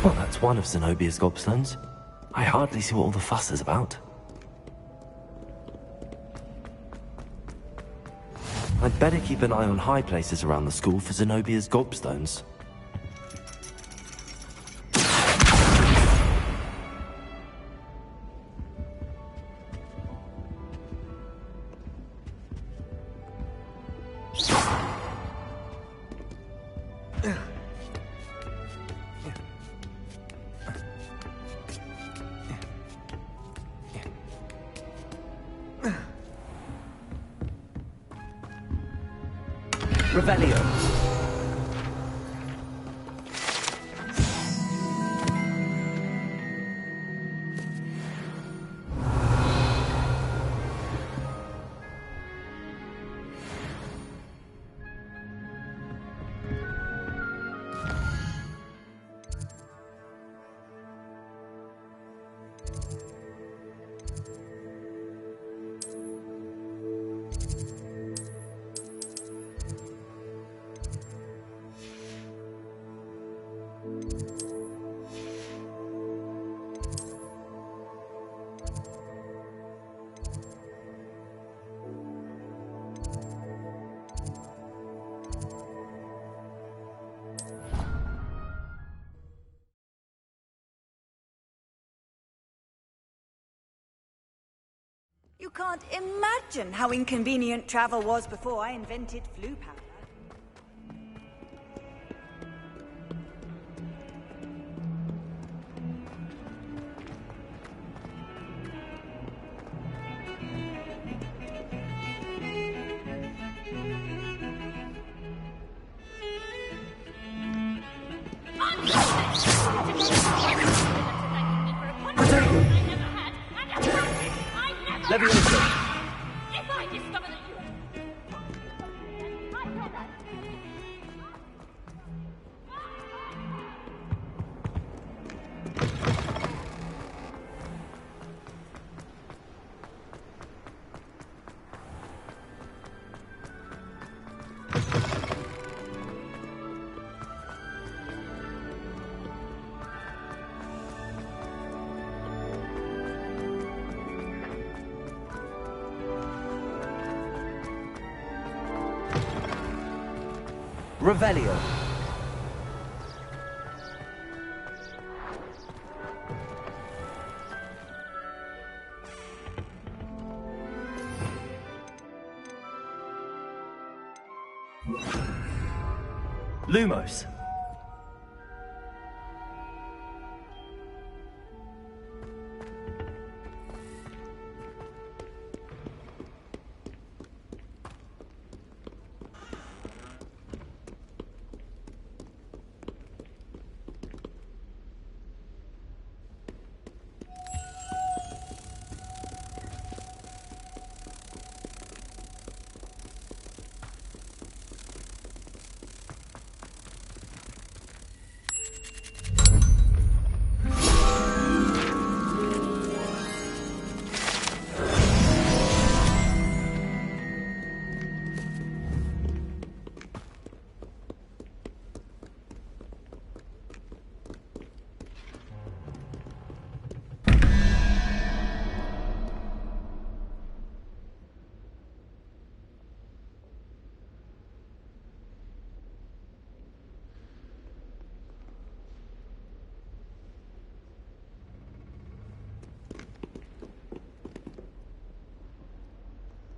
Well, that's one of Zenobia's gobstones. I hardly see what all the fuss is about. I'd better keep an eye on high places around the school for Zenobia's gobstones. Revelio. You can't imagine how inconvenient travel was before I invented flu powder. Revelio. Lumos.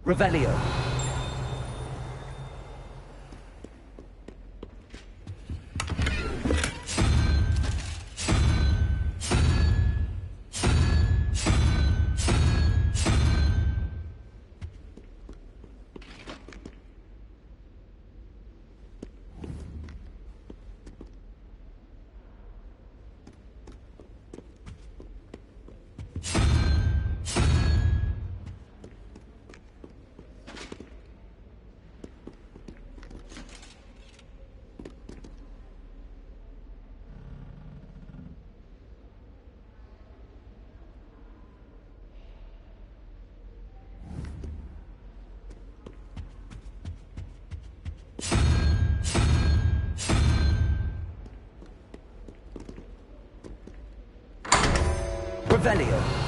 Revelio. Revelio.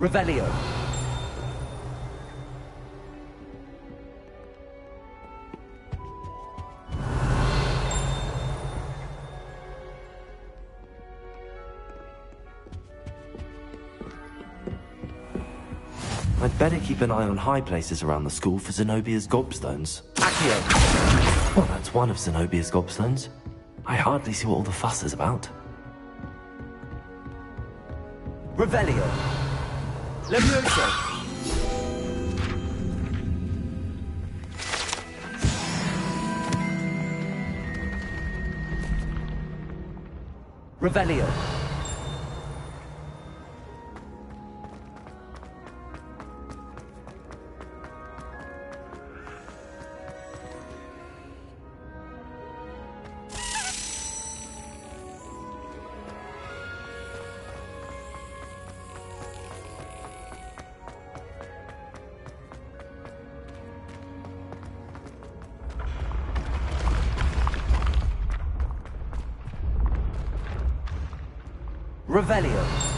Revelio. I'd better keep an eye on high places around the school for Zenobia's gobstones. Accio. Well, that's one of Zenobia's gobstones. I hardly see what all the fuss is about. Revelio. Levioso. Revelio. Revelio.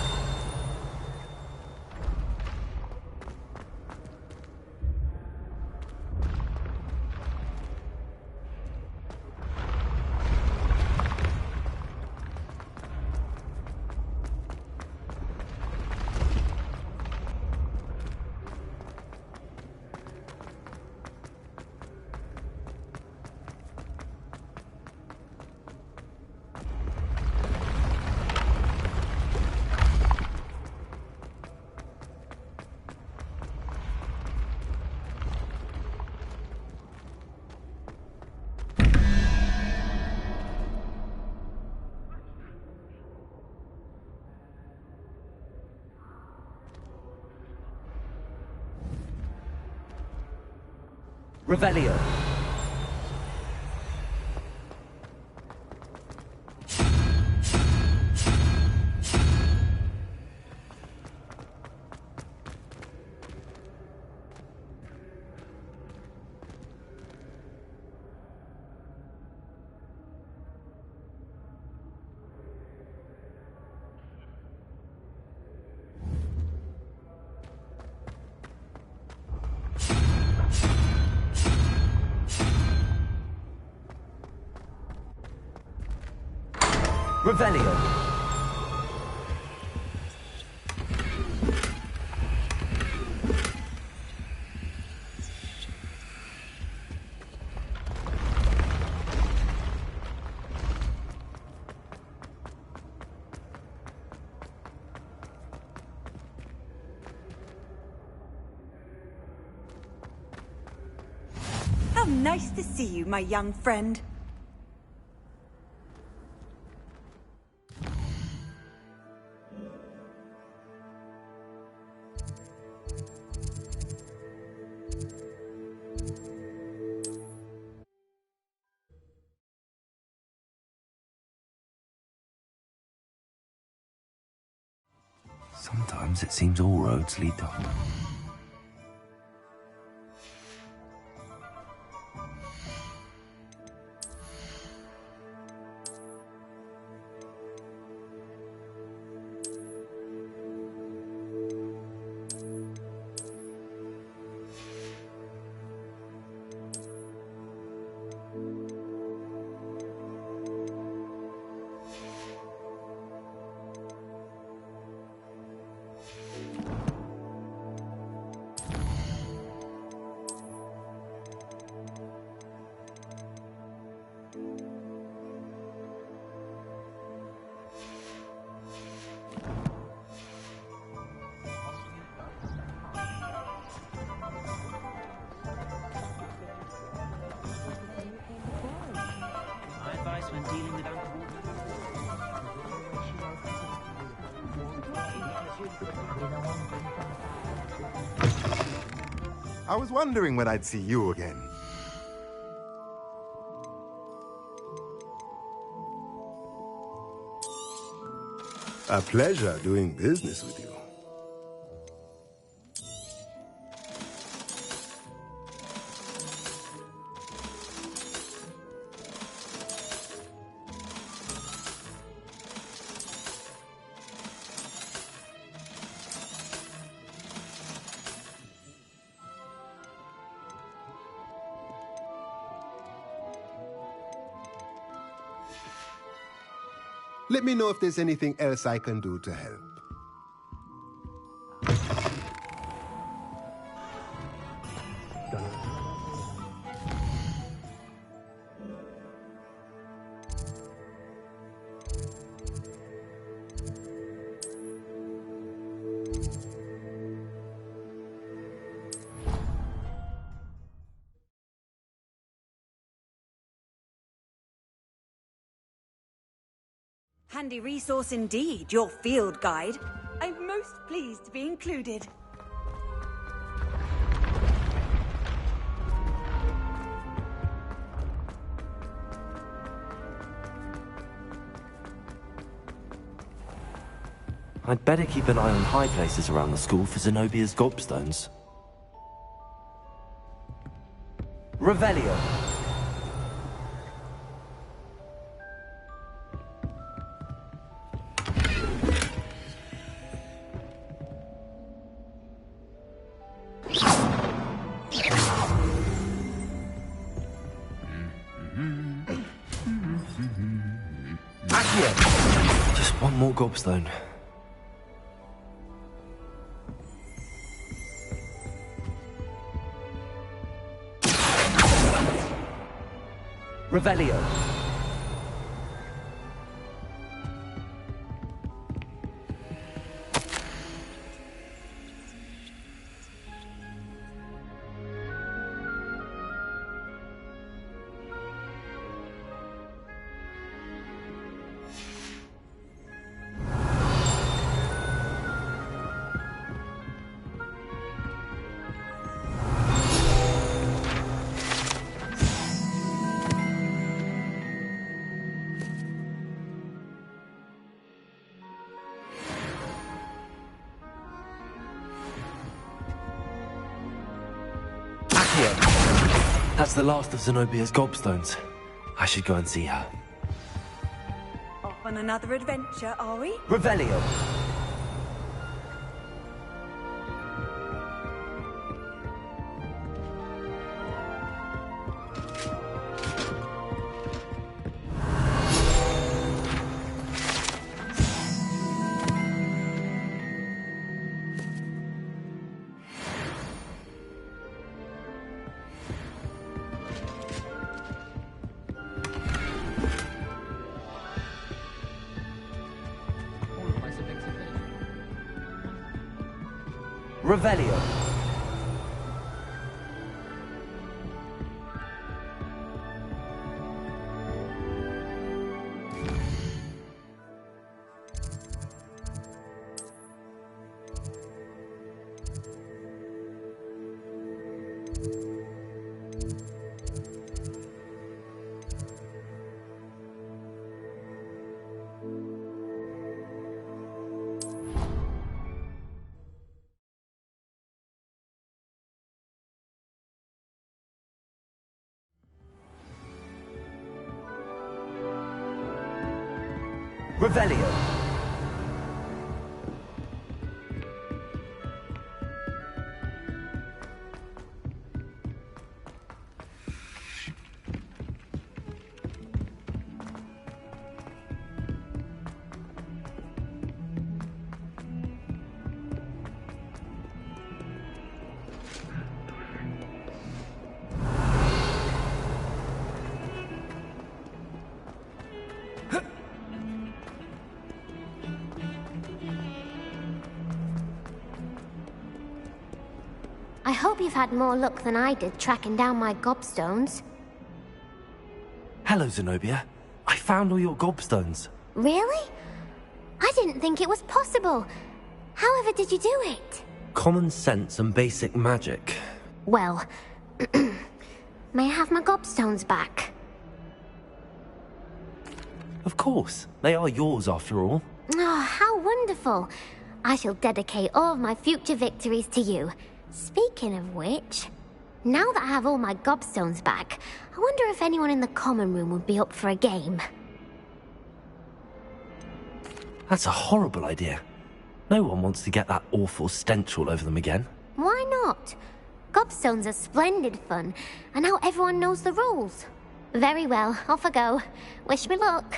Revelio. Revelio. Nice to see you, my young friend. Sometimes it seems all roads lead to home. When dealing with I was wondering when I'd see you again. A pleasure doing business with you. Let me know if there's anything else I can do to help. Handy resource indeed, your field guide. I'm most pleased to be included. I'd better keep an eye on high places around the school for Zenobia's gobstones. Revelio. Just one more gobstone. Revelio. That's the last of Zenobia's gobstones. I should go and see her. Off on another adventure, are we? Revelio. Revelio. Revelio. I hope you've had more luck than I did tracking down my gobstones. Hello, Zenobia. I found all your gobstones. Really? I didn't think it was possible. However did you do it? Common sense and basic magic. Well, may I have my gobstones back? Of course. They are yours after all. Oh, how wonderful. I shall dedicate all of my future victories to you. Speaking of which, now that I have all my gobstones back, I wonder if anyone in the common room would be up for a game. That's a horrible idea. No one wants to get that awful stench all over them again. Why not? Gobstones are splendid fun, and now everyone knows the rules. Very well, off I go. Wish me luck.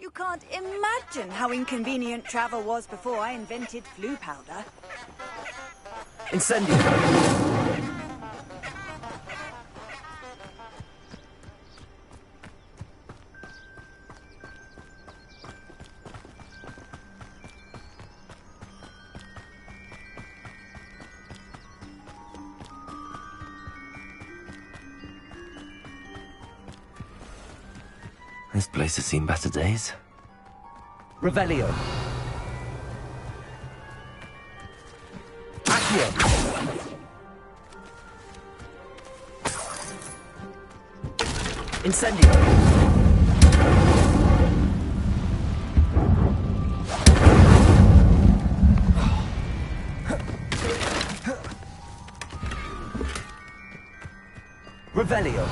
You can't imagine how inconvenient travel was before I invented flu powder. Incendio. This place has seen better days. Revelio. Accio. Incendio. Revelio.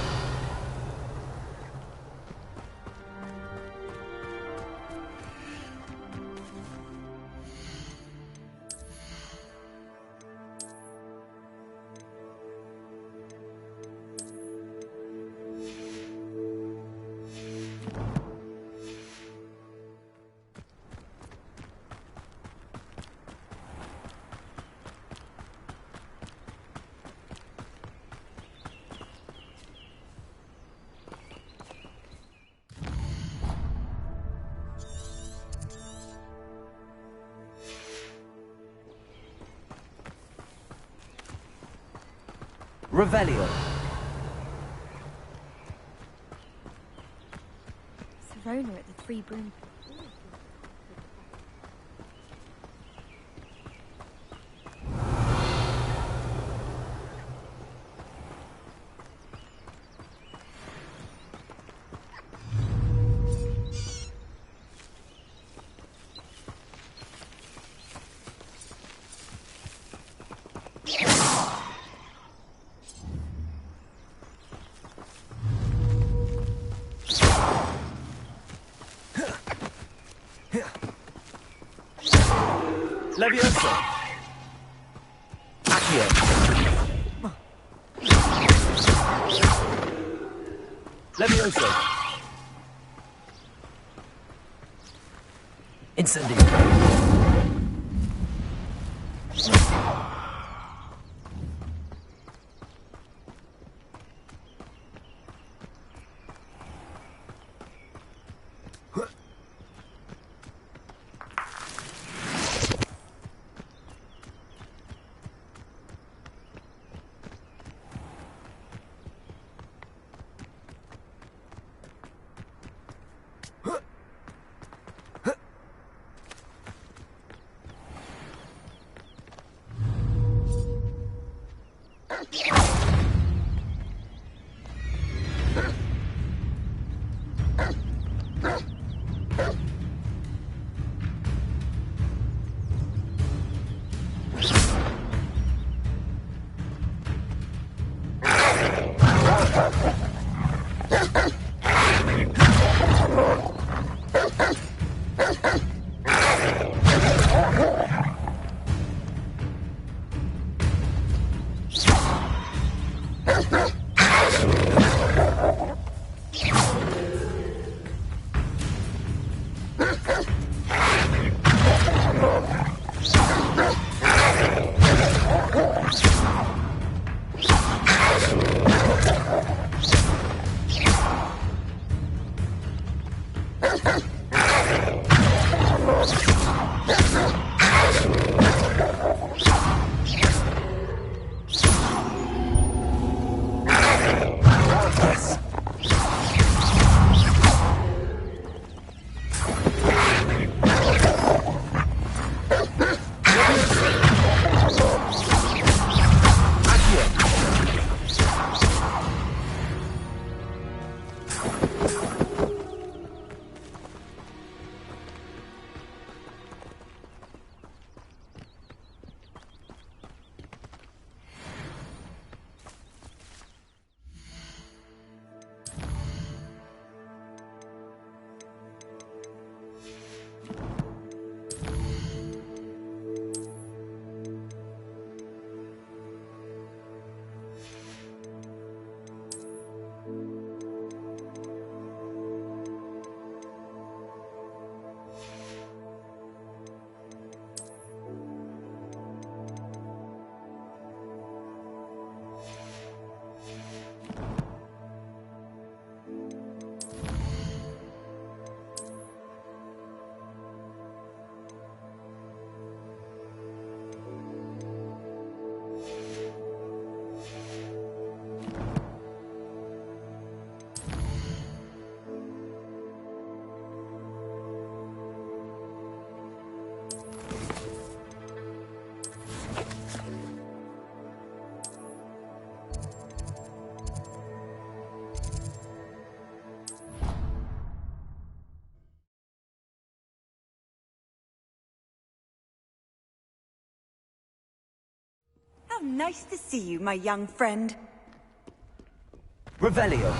Revelio. Serona at the Three Broom. Levioso. Accio. Levioso. Incendio. How nice to see you, my young friend. Revelio.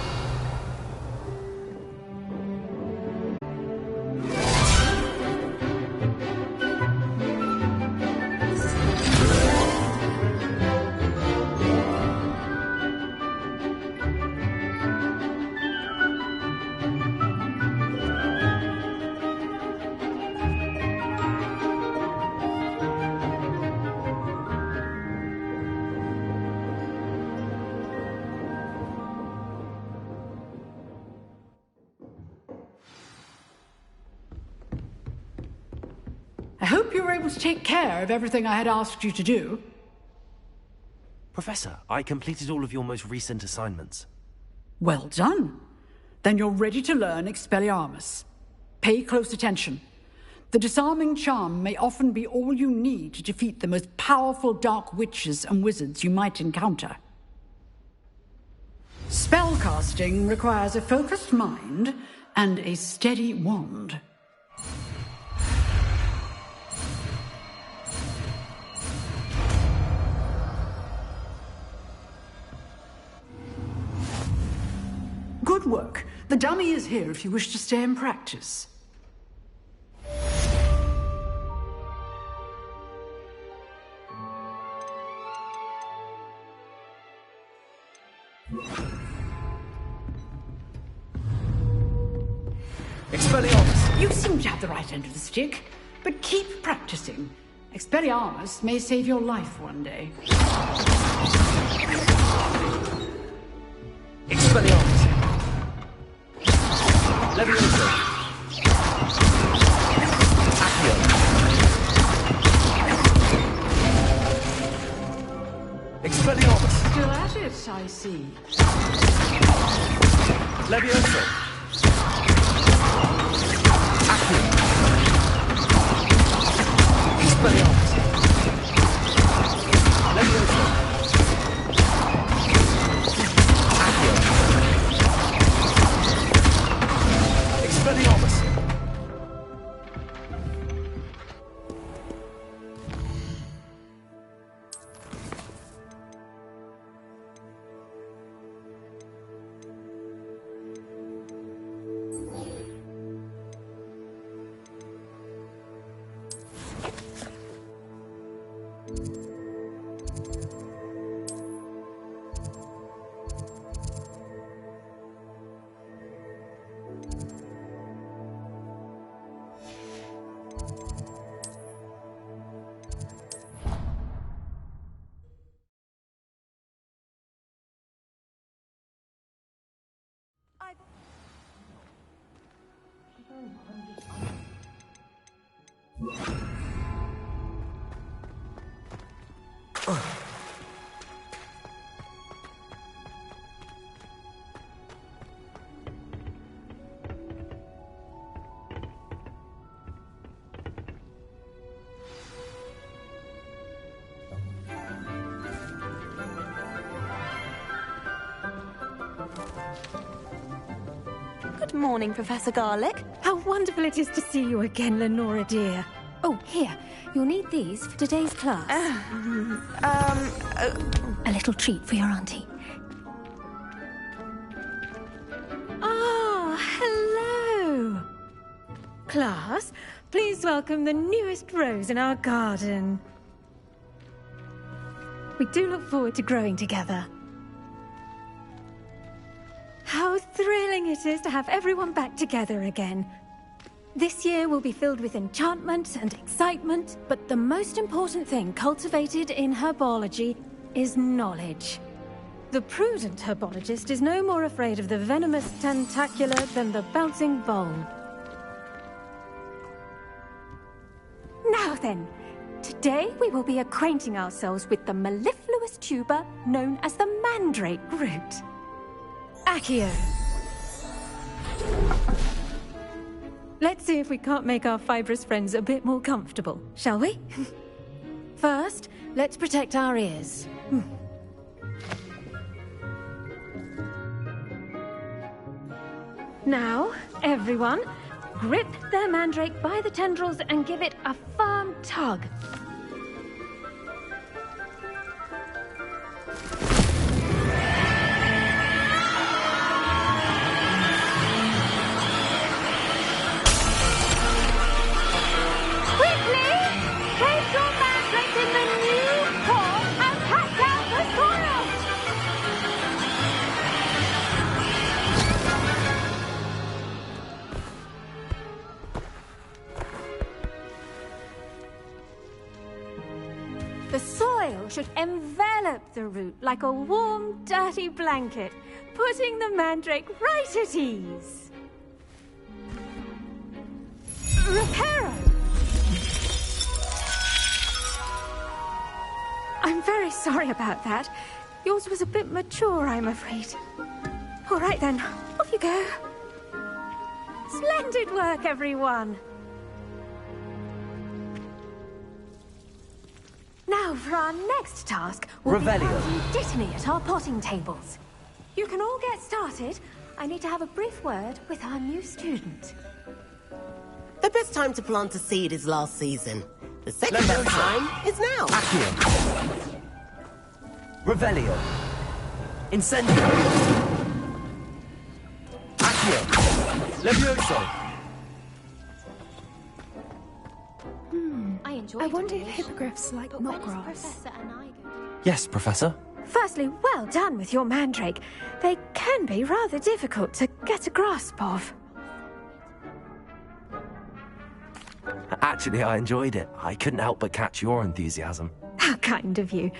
I hope you were able to take care of everything I had asked you to do. Professor, I completed all of your most recent assignments. Well done. Then you're ready to learn Expelliarmus. Pay close attention. The disarming charm may often be all you need to defeat the most powerful dark witches and wizards you might encounter. Spellcasting requires a focused mind and a steady wand. Good work. The dummy is here if you wish to stay and practice. Expelliarmus! You seem to have the right end of the stick, but keep practicing. Expelliarmus may save your life one day. Expelliarmus! Levioso! Accio! Expelliarmus! Still at it, I see. Levioso! Accio! Expelliarmus! Levioso! Accio! Expelliarmus! Good morning, Professor Garlic. How wonderful it is to see you again, Lenora dear. Oh, here. You'll need these for today's class. A little treat for your auntie. Ah, hello. Class, please welcome the newest rose in our garden. We do look forward to growing together. How thrilling it is to have everyone back together again. This year will be filled with enchantment and excitement, but the most important thing cultivated in herbology is knowledge. The prudent herbologist is no more afraid of the venomous tentacula than the bouncing vole. Now then, today we will be acquainting ourselves with the mellifluous tuber known as the mandrake root. Accio. Let's see if we can't make our fibrous friends a bit more comfortable, shall we? First, let's protect our ears. Now, everyone, grip their mandrake by the tendrils and give it a firm tug. The soil should envelop the root like a warm, dirty blanket, putting the mandrake right at ease. Reparo! I'm very sorry about that. Yours was a bit mature, I'm afraid. All right then, off you go. Splendid work, everyone. Now for our next task, we'll be Revelio. planting Dittany at our potting tables. You can all get started. I need to have a brief word with our new student. The best time to plant a seed is last season. The second best time is now. Accio. Revelio. Incendio. Accio. Levioso. I wonder if hippogriffs like knotgrass. Yes, Professor. Firstly, well done with your mandrake. They can be rather difficult to get a grasp of. Actually, I enjoyed it. I couldn't help but catch your enthusiasm. How kind of you.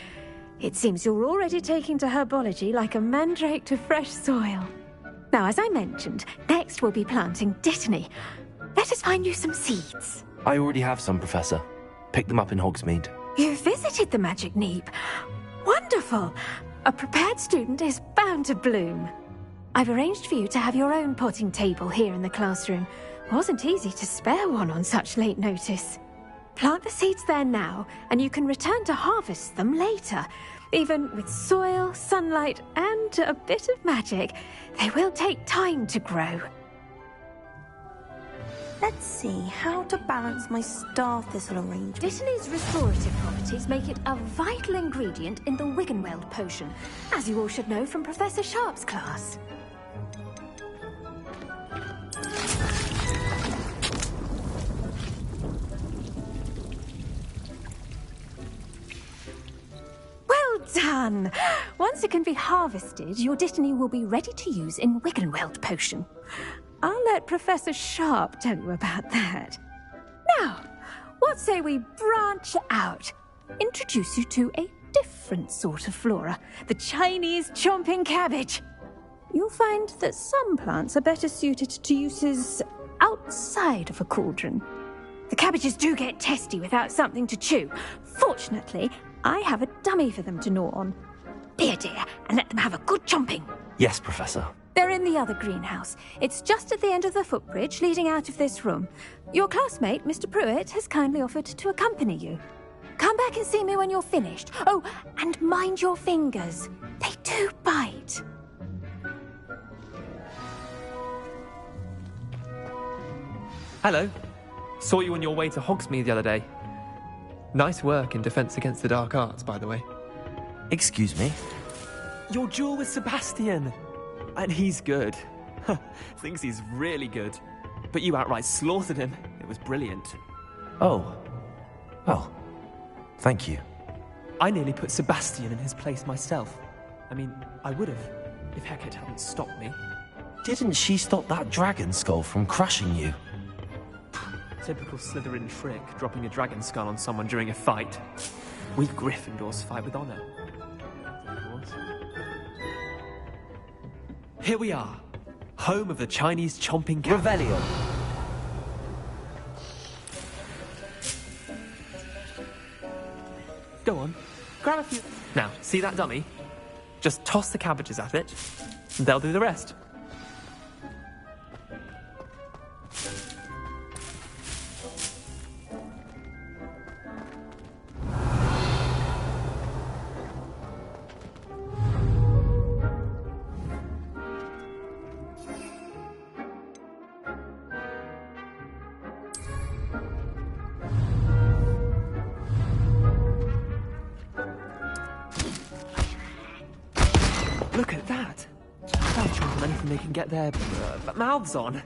It seems you're already taking to herbology like a mandrake to fresh soil. Now, as I mentioned, next we'll be planting Dittany. Let us find you some seeds. I already have some, Professor. Picked them up in Hogsmeade. You visited the Magic Neep. Wonderful! A prepared student is bound to bloom. I've arranged for you to have your own potting table here in the classroom. Wasn't easy to spare one on such late notice. Plant the seeds there now, and you can return to harvest them later. Even with soil, sunlight, and a bit of magic, they will take time to grow. Let's see how to balance my star thistle arrangement. Dittany's restorative properties make it a vital ingredient in the Wiggenweld potion, as you all should know from Professor Sharp's class. Well done! Once it can be harvested, your Dittany will be ready to use in Wiggenweld potion. I'll let Professor Sharp tell you about that. Now, what say we branch out? Introduce you to a different sort of flora, the Chinese chomping cabbage. You'll find that some plants are better suited to uses outside of a cauldron. The cabbages do get testy without something to chew. Fortunately, I have a dummy for them to gnaw on. Be a dear and let them have a good chomping. Yes, Professor. They're in the other greenhouse. It's just at the end of the footbridge leading out of this room. Your classmate, Mr. Pruitt, has kindly offered to accompany you. Come back and see me when you're finished. Oh, and mind your fingers. They do bite. Hello. Saw you on your way to Hogsmeade the other day. Nice work in Defense Against the Dark Arts, by the way. Excuse me? Your duel with Sebastian. And he's good. Thinks he's really good. But you outright slaughtered him. It was brilliant. Oh. Well, thank you. I nearly put Sebastian in his place myself. I mean, I would have, if Hecate hadn't stopped me. Didn't she stop that dragon skull from crushing you? Typical Slytherin trick, dropping a dragon skull on someone during a fight. We Gryffindors fight with honor. Here we are, home of the Chinese chomping cat. Revelio. Go on, grab a few. Now, see that dummy? Just toss the cabbages at it, and they'll do the rest. Look at that! They'll chomp on anything they can get their mouths on.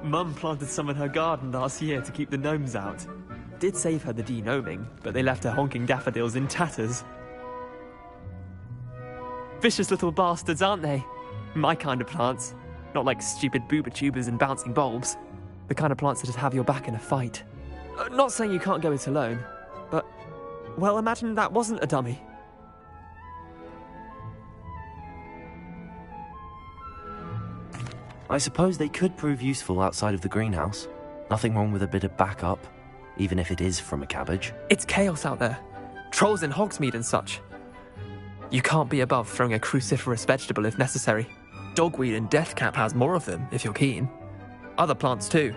Mum planted some in her garden last year to keep the gnomes out. Did save her the de-gnoming, but they left her honking daffodils in tatters. Vicious little bastards, aren't they? My kind of plants. Not like stupid booba tubers and bouncing bulbs. The kind of plants that just have your back in a fight. Not saying you can't go it alone, but... well, imagine that wasn't a dummy. I suppose they could prove useful outside of the greenhouse. Nothing wrong with a bit of backup, even if it is from a cabbage. It's chaos out there. trolls in Hogsmeade and such. You can't be above throwing a cruciferous vegetable if necessary. Dogweed and deathcap has more of them, if you're keen. Other plants too.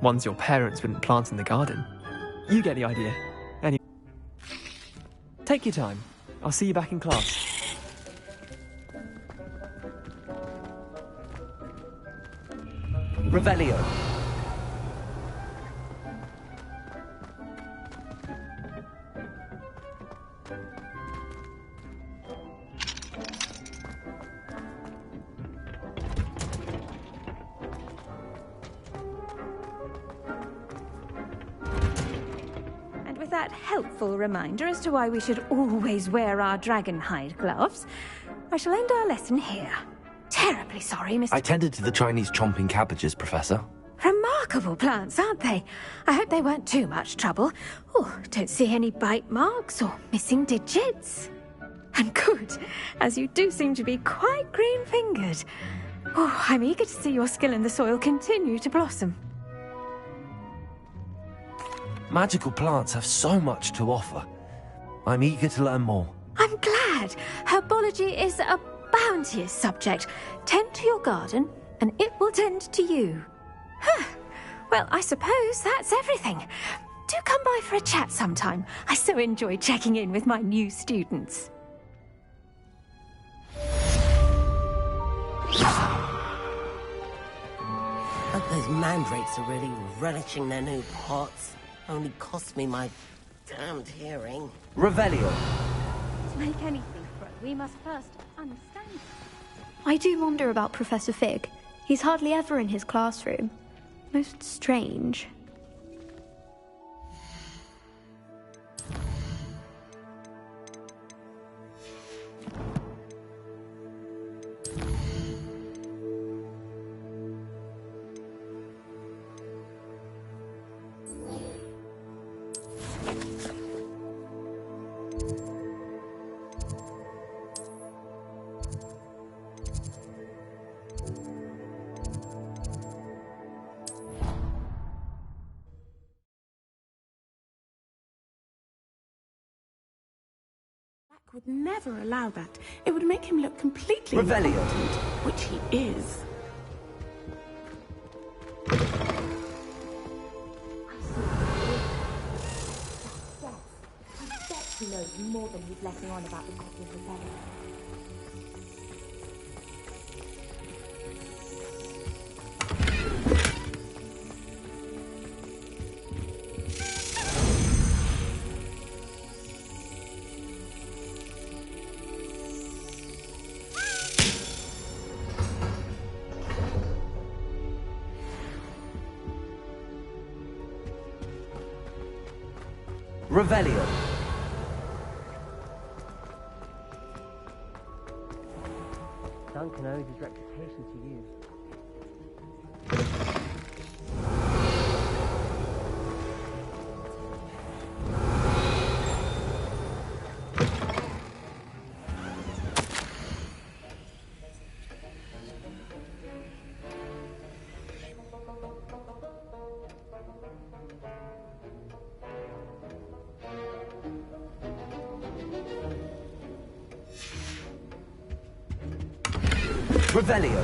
Ones your parents wouldn't plant in the garden. You get the idea. Anyway, take your time. I'll see you back in class. Revelio. And with that helpful reminder as to why we should always wear our dragon hide gloves, I shall end our lesson here. Terribly sorry, Mr. I tended to the Chinese chomping cabbages, Professor. Remarkable plants, aren't they? I hope they weren't too much trouble. Oh, don't see any bite marks or missing digits. And good, as you do seem to be quite green-fingered. Oh, I'm eager to see your skill in the soil continue to blossom. Magical plants have so much to offer. I'm eager to learn more. I'm glad. Herbology is a bounteous subject. Tend to your garden, and it will tend to you. Well, I suppose that's everything. Do come by for a chat sometime. I so enjoy checking in with my new students. But those mandrakes are really relishing their new pots. Only cost me my damned hearing. Revelio. To make anything grow, we must first understand it. I do wonder about Professor Fig. He's hardly ever in his classroom. Most strange. Would never allow that. It would make him look completely Revelio. incompetent, which he is. I bet he knows more than he's letting on about the copy of the rebellion. Revelio. Duncan owes his reputation to you. Revelio.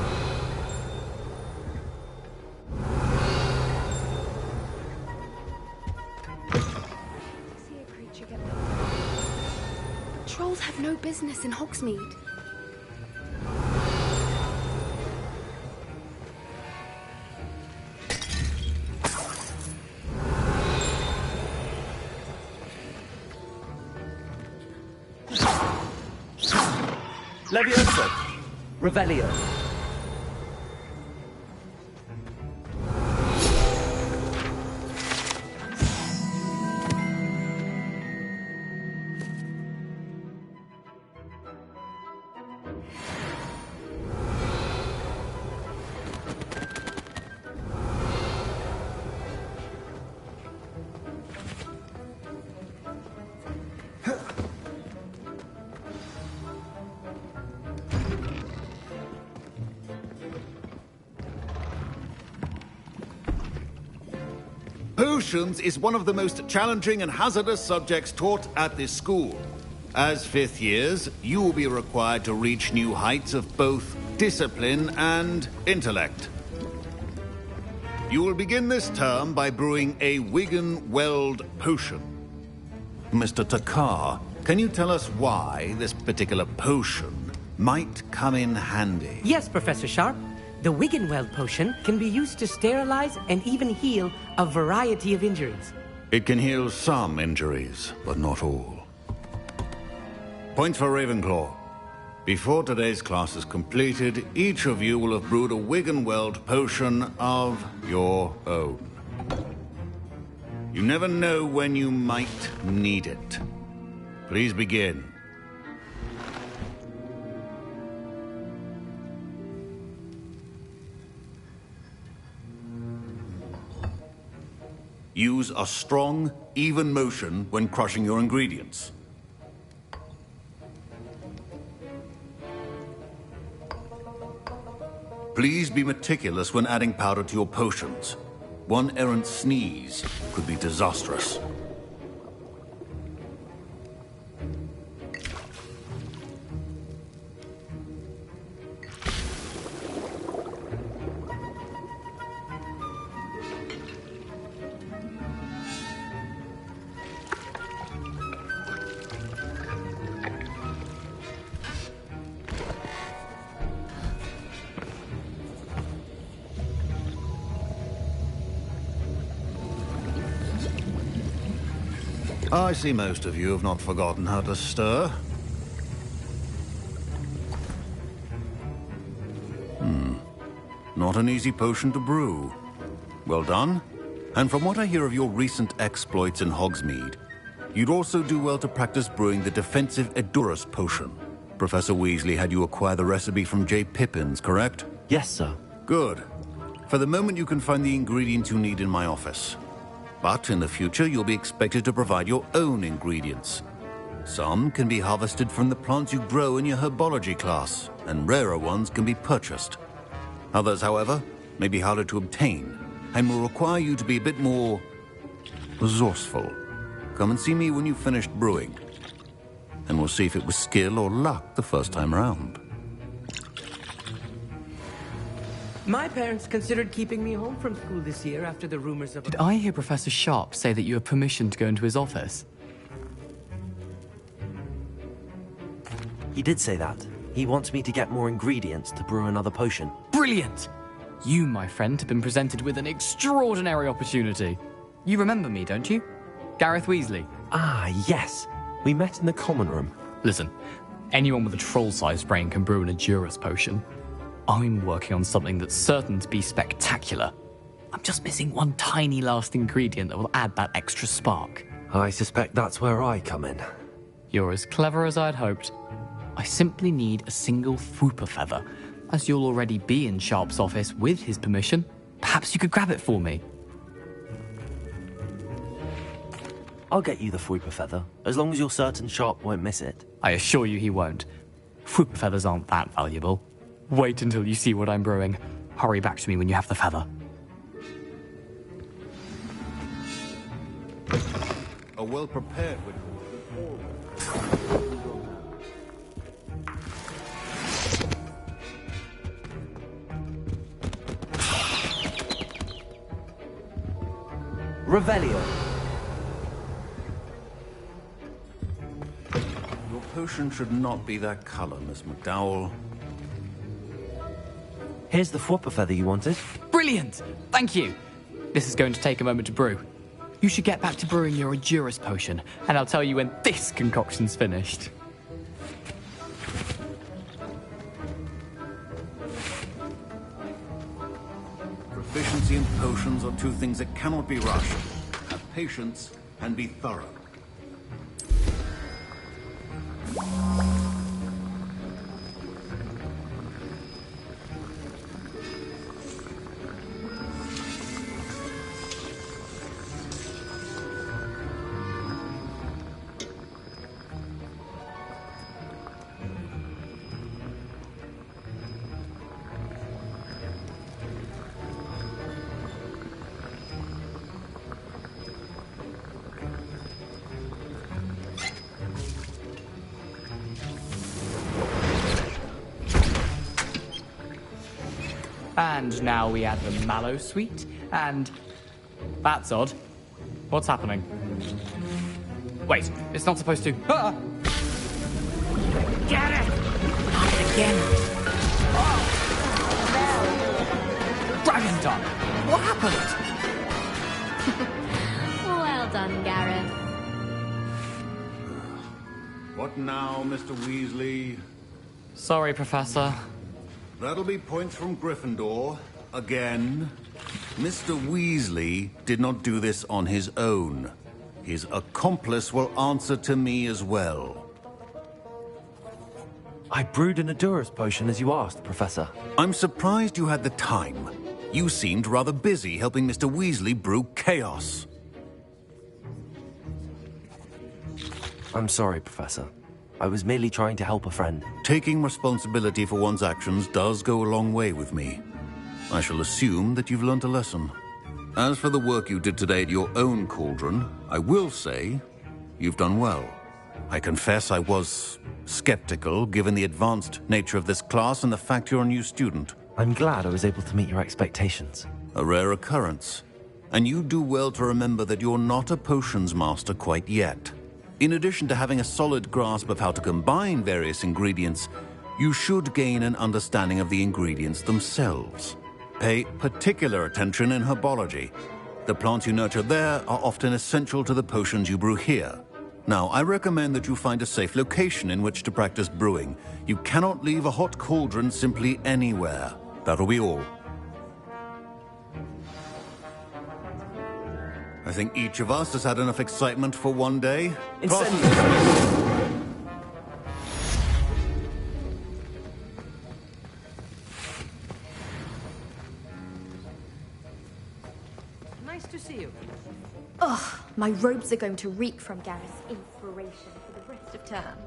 See a creature get Trolls have no business in Hogsmeade. Levioso. Revelio. Potions is one of the most challenging and hazardous subjects taught at this school. As fifth years, you will be required to reach new heights of both discipline and intellect. You will begin this term by brewing a Wigan-Weld potion. Mr. Takar, can you tell us why this particular potion might come in handy? Yes, Professor Sharp. The Wigan-Weld potion can be used to sterilize and even heal a variety of injuries. It can heal some injuries, but not all. Points for Ravenclaw. Before today's class is completed, each of you will have brewed a Wigan-Weld potion of your own. You never know when you might need it. Please begin. Use a strong, even motion when crushing your ingredients. Please be meticulous when adding powder to your potions. One errant sneeze could be disastrous. I see most of you have not forgotten how to stir. Not an easy potion to brew. Well done. And from what I hear of your recent exploits in Hogsmeade, you'd also do well to practice brewing the defensive Edurus potion. Professor Weasley had you acquire the recipe from J. Pippins, correct? Yes, sir. Good. For the moment, you can find the ingredients you need in my office. But in the future, you'll be expected to provide your own ingredients. Some can be harvested from the plants you grow in your herbology class, and rarer ones can be purchased. Others, however, may be harder to obtain, and will require you to be a bit more resourceful. Come and see me when you've finished brewing, and we'll see if it was skill or luck the first time around. My parents considered keeping me home from school this year after the rumors of... Did I hear Professor Sharp say that you have permission to go into his office? He did say that. He wants me to get more ingredients to brew another potion. Brilliant! You, my friend, have been presented with an extraordinary opportunity. You remember me, don't you? Gareth Weasley. Ah, yes. We met in the common room. Listen, anyone with a troll-sized brain can brew an Edurus potion. I'm working on something that's certain to be spectacular. I'm just missing one tiny last ingredient that will add that extra spark. I suspect that's where I come in. You're as clever as I'd hoped. I simply need a single Fwooper feather. As you'll already be in Sharp's office with his permission, perhaps you could grab it for me. I'll get you the Fwooper feather, as long as you're certain Sharp won't miss it. I assure you he won't. Fwooper feathers aren't that valuable. Wait until you see what I'm brewing. Hurry back to me when you have the feather. A well-prepared with... Revelio. Your potion should not be that color, Miss McDowell. Here's the Fwooper feather you wanted. Brilliant! Thank you. This is going to take a moment to brew. You should get back to brewing your Edurus potion, and I'll tell you when this concoction's finished. Proficiency and potions are two things that cannot be rushed. Have patience and be thorough. And now we add the mallow sweet, and... That's odd. What's happening? Wait, it's not supposed to... Ah! Get it! Not again! Oh. Dragon Duck! What happened? Well done, Gareth. What now, Mr. Weasley? Sorry, Professor. That'll be points from Gryffindor. Again. Mr. Weasley did not do this on his own. His accomplice will answer to me as well. I brewed an Adurus potion as you asked, Professor. I'm surprised you had the time. You seemed rather busy helping Mr. Weasley brew chaos. I'm sorry, Professor. I was merely trying to help a friend. Taking responsibility for one's actions does go a long way with me. I shall assume that you've learnt a lesson. As for the work you did today at your own cauldron, I will say you've done well. I confess I was skeptical, given the advanced nature of this class and the fact you're a new student. I'm glad I was able to meet your expectations. A rare occurrence. And you do well to remember that you're not a potions master quite yet. In addition to having a solid grasp of how to combine various ingredients, you should gain an understanding of the ingredients themselves. Pay particular attention in herbology. The plants you nurture there are often essential to the potions you brew here. Now, I recommend that you find a safe location in which to practice brewing. You cannot leave a hot cauldron simply anywhere. That'll be all. I think each of us has had enough excitement for one day. Nice to see you. Ugh, my robes are going to reek from Gareth's inspiration for the rest of term.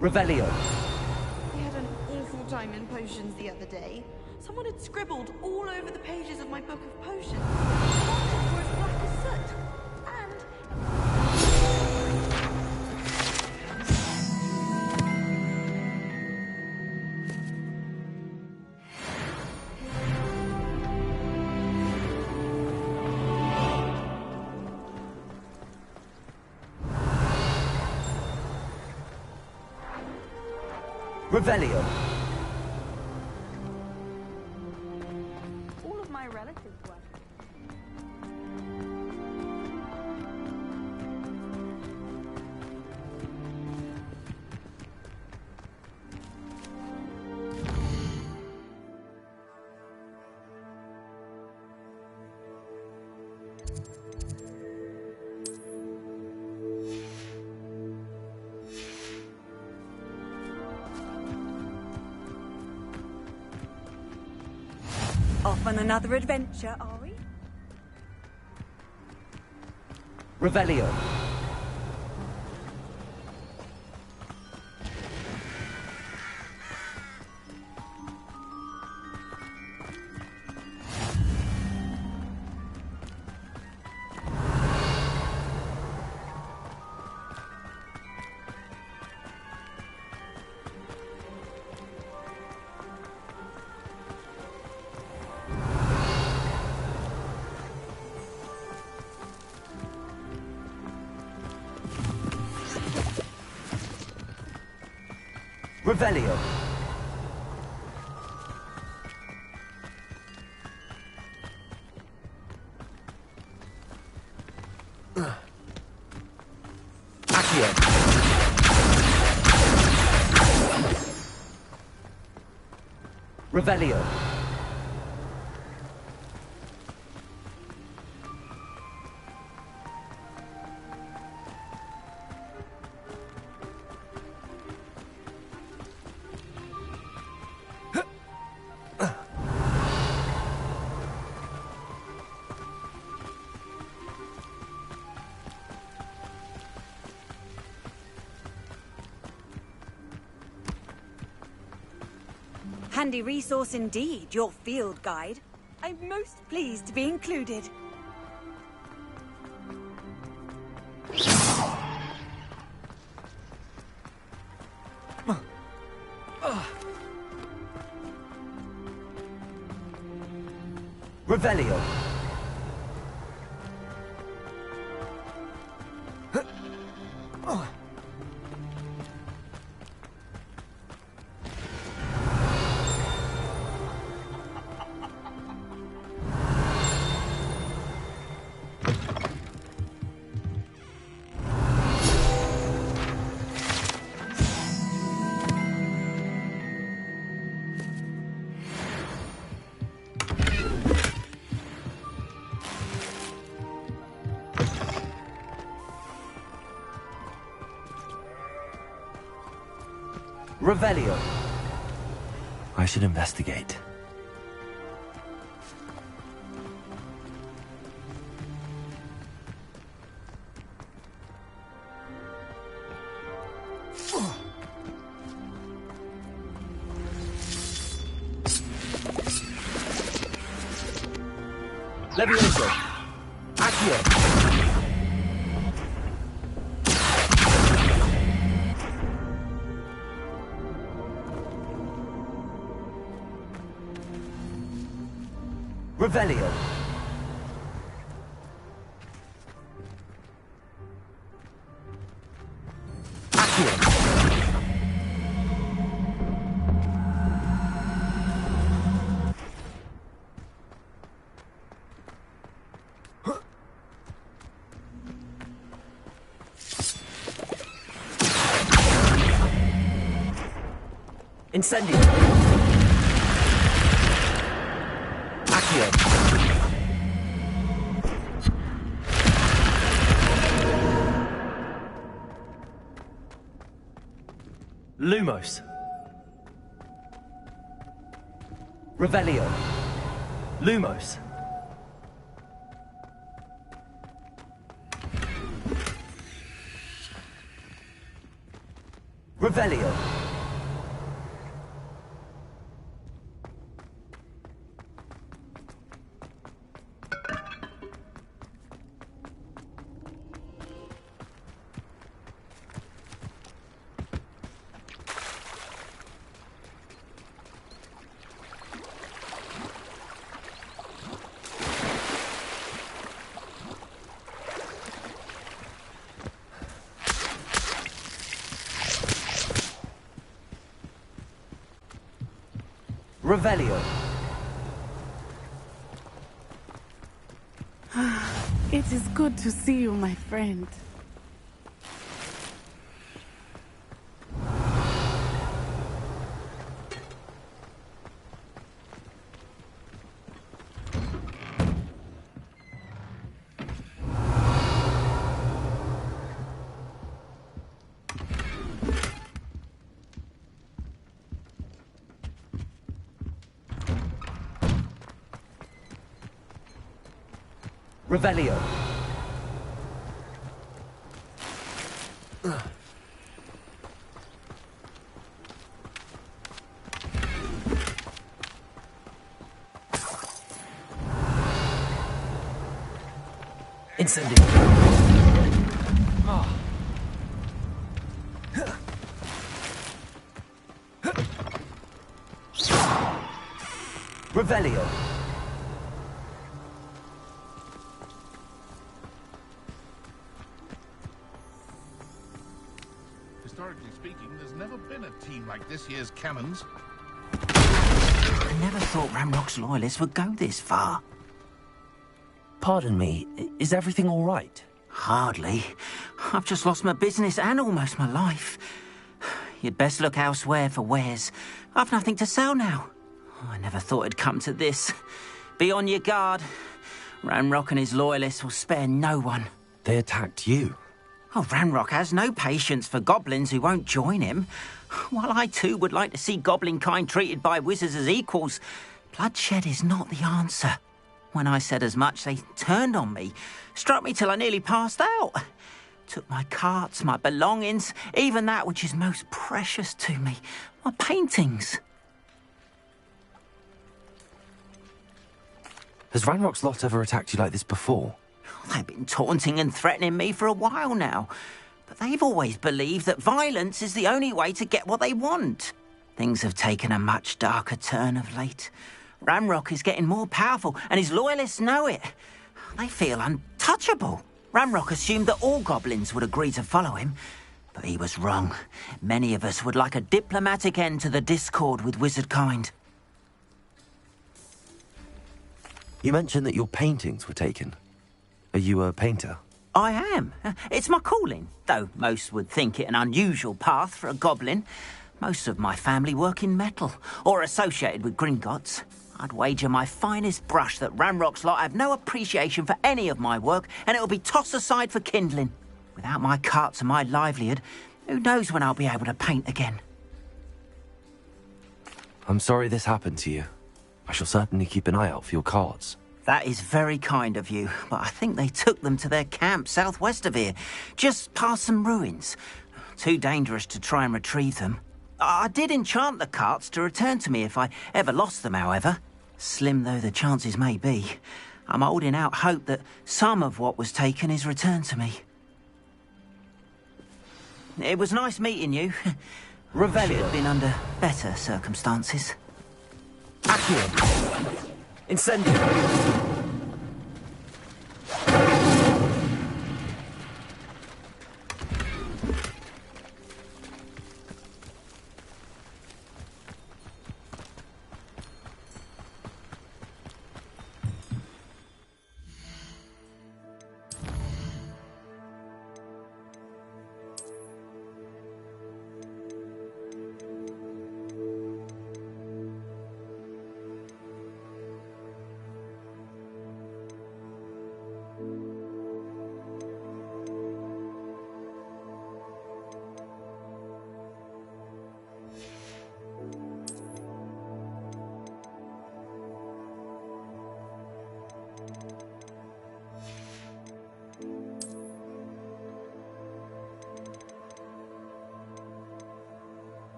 Revelio. We had an awful time in potions the other day. Someone had scribbled all over the pages of my book of potions. Some were as black as soot. Revelio. All of my relatives were. Off on another adventure, are we? Revelio. Revelio. Accio. Revelio. Handy resource indeed, your field guide. I'm most pleased to be included. Revelio. Revelio. I should investigate. Levioso. Accio. Revelio. Accio. Incendio. Accio. Lumos. Revelio. Lumos. Revelio. Revelio. It is good to see you, my friend. Revelio. Incendio. Revelio. Historically speaking, there's never been a team like this year's Cannons. I never thought Ramrock's loyalists would go this far. Pardon me, is everything all right? Hardly. I've just lost my business and almost my life. You'd best look elsewhere for wares. I've nothing to sell now. I never thought it'd come to this. Be on your guard. Ranrock and his loyalists will spare no one. They attacked you? Oh, Ranrock has no patience for goblins who won't join him. While I too would like to see goblin kind treated by wizards as equals, bloodshed is not the answer. When I said as much, they turned on me, struck me till I nearly passed out. Took my carts, my belongings, even that which is most precious to me, my paintings. Has Ranrock's lot ever attacked you like this before? They've been taunting and threatening me for a while now, but they've always believed that violence is the only way to get what they want. Things have taken a much darker turn of late. Ranrock is getting more powerful, and his loyalists know it. They feel untouchable. Ranrock assumed that all goblins would agree to follow him, but he was wrong. Many of us would like a diplomatic end to the discord with wizard kind. You mentioned that your paintings were taken. Are you a painter? I am. It's my calling, though most would think it an unusual path for a goblin. Most of my family work in metal, or associated with Gringotts. I'd wager my finest brush that Ranrock's lot have no appreciation for any of my work, and it'll be tossed aside for kindling. Without my carts and my livelihood, who knows when I'll be able to paint again. I'm sorry this happened to you. I shall certainly keep an eye out for your carts. That is very kind of you, but I think they took them to their camp southwest of here, just past some ruins. Too dangerous to try and retrieve them. I did enchant the carts to return to me if I ever lost them, however. Slim though the chances may be, I'm holding out hope that some of what was taken is returned to me. It was nice meeting you. Revelio had been under better circumstances. Accio! Incendio!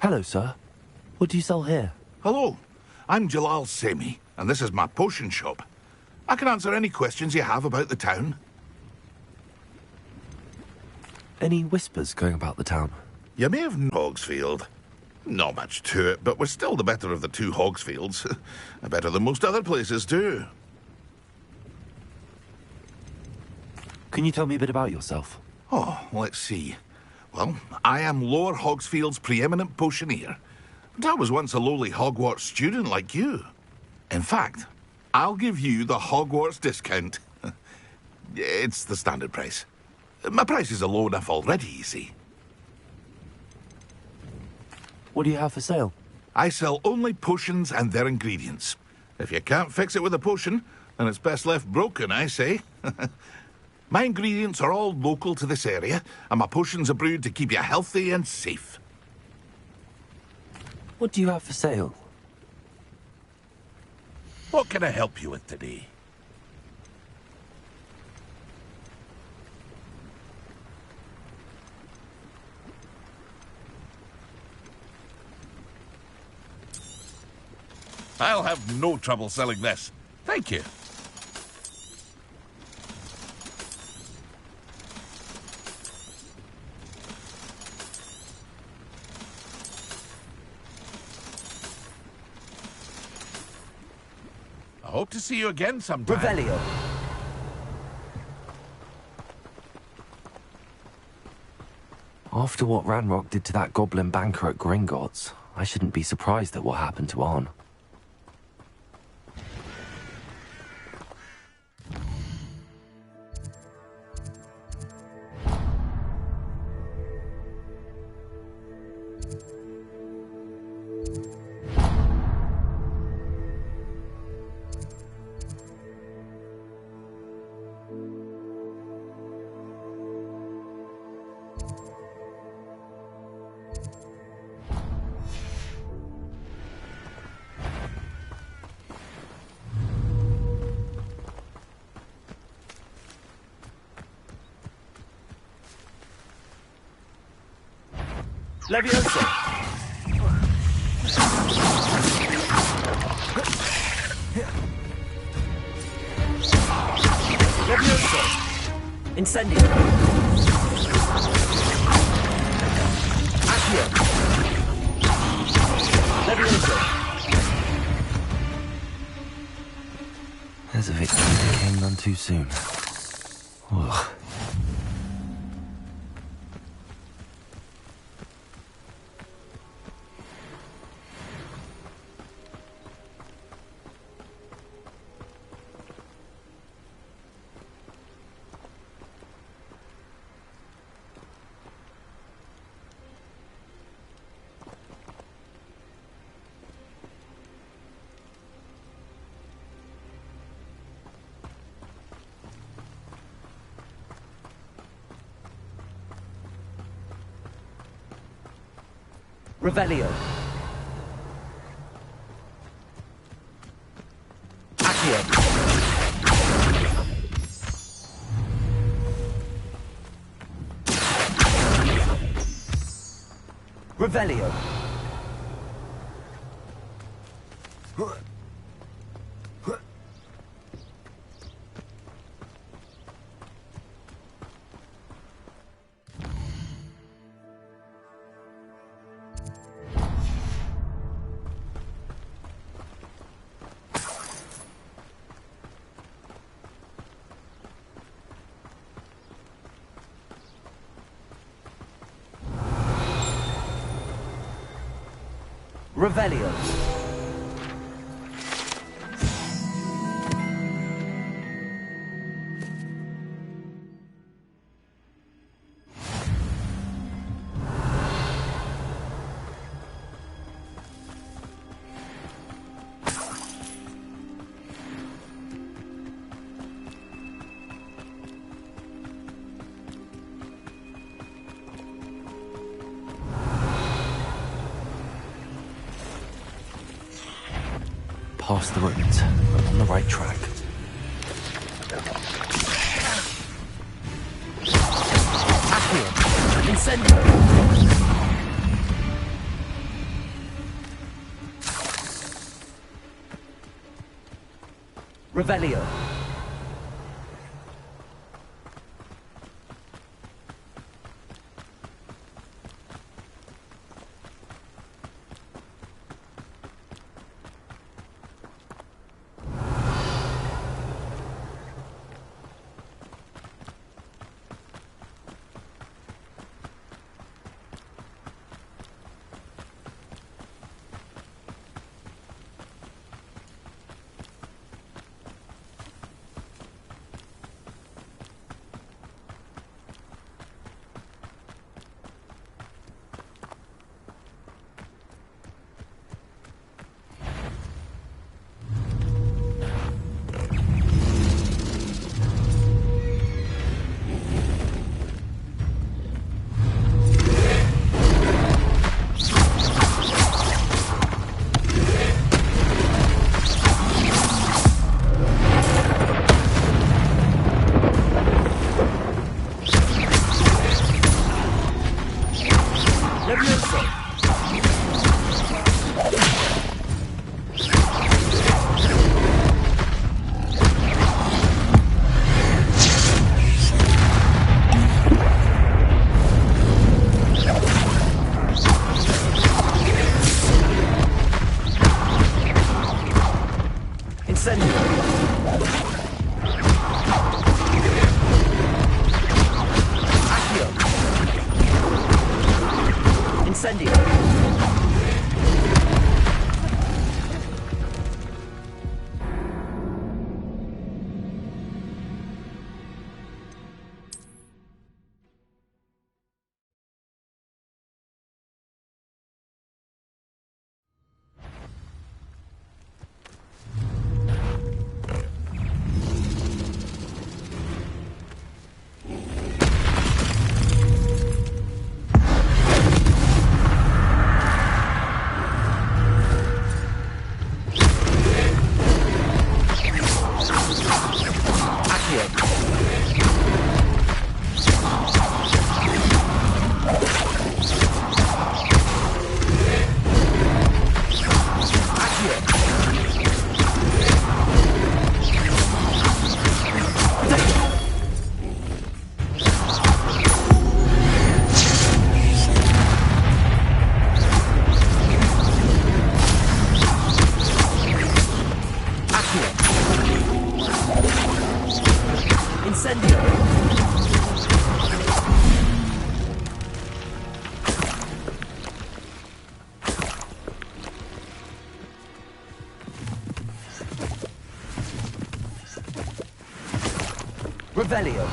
Hello, sir. What do you sell here? Hello, I'm Jalal Semi, and this is my potion shop. I can answer any questions you have about the town. Any whispers going about the town? You may have known Hogsfield. Not much to it, but we're still the better of the two Hogsfields. Better than most other places, too. Can you tell me a bit about yourself? Oh, let's see. Well, I am Lower Hogsfield's preeminent potioneer. But I was once a lowly Hogwarts student like you. In fact, I'll give you the Hogwarts discount. It's the standard price. My prices are low enough already, you see. What do you have for sale? I sell only potions and their ingredients. If you can't fix it with a potion, then it's best left broken, I say. My ingredients are all local to this area, and my potions are brewed to keep you healthy and safe. What do you have for sale? What can I help you with today? I'll have no trouble selling this. Thank you. I hope to see you again sometime. Revelio. After what Ranrock did to that goblin banker at Gringotts, I shouldn't be surprised at what happened to Arn. Leviosa! Leviosa! Incendio! Accio! Leviosa! There's a victory that came none too soon. Ugh. Revelio. Accio. Revelio. Revelio. Past the ruins. I'm on the right track. Accio. Incendio. Revelio. Revelio.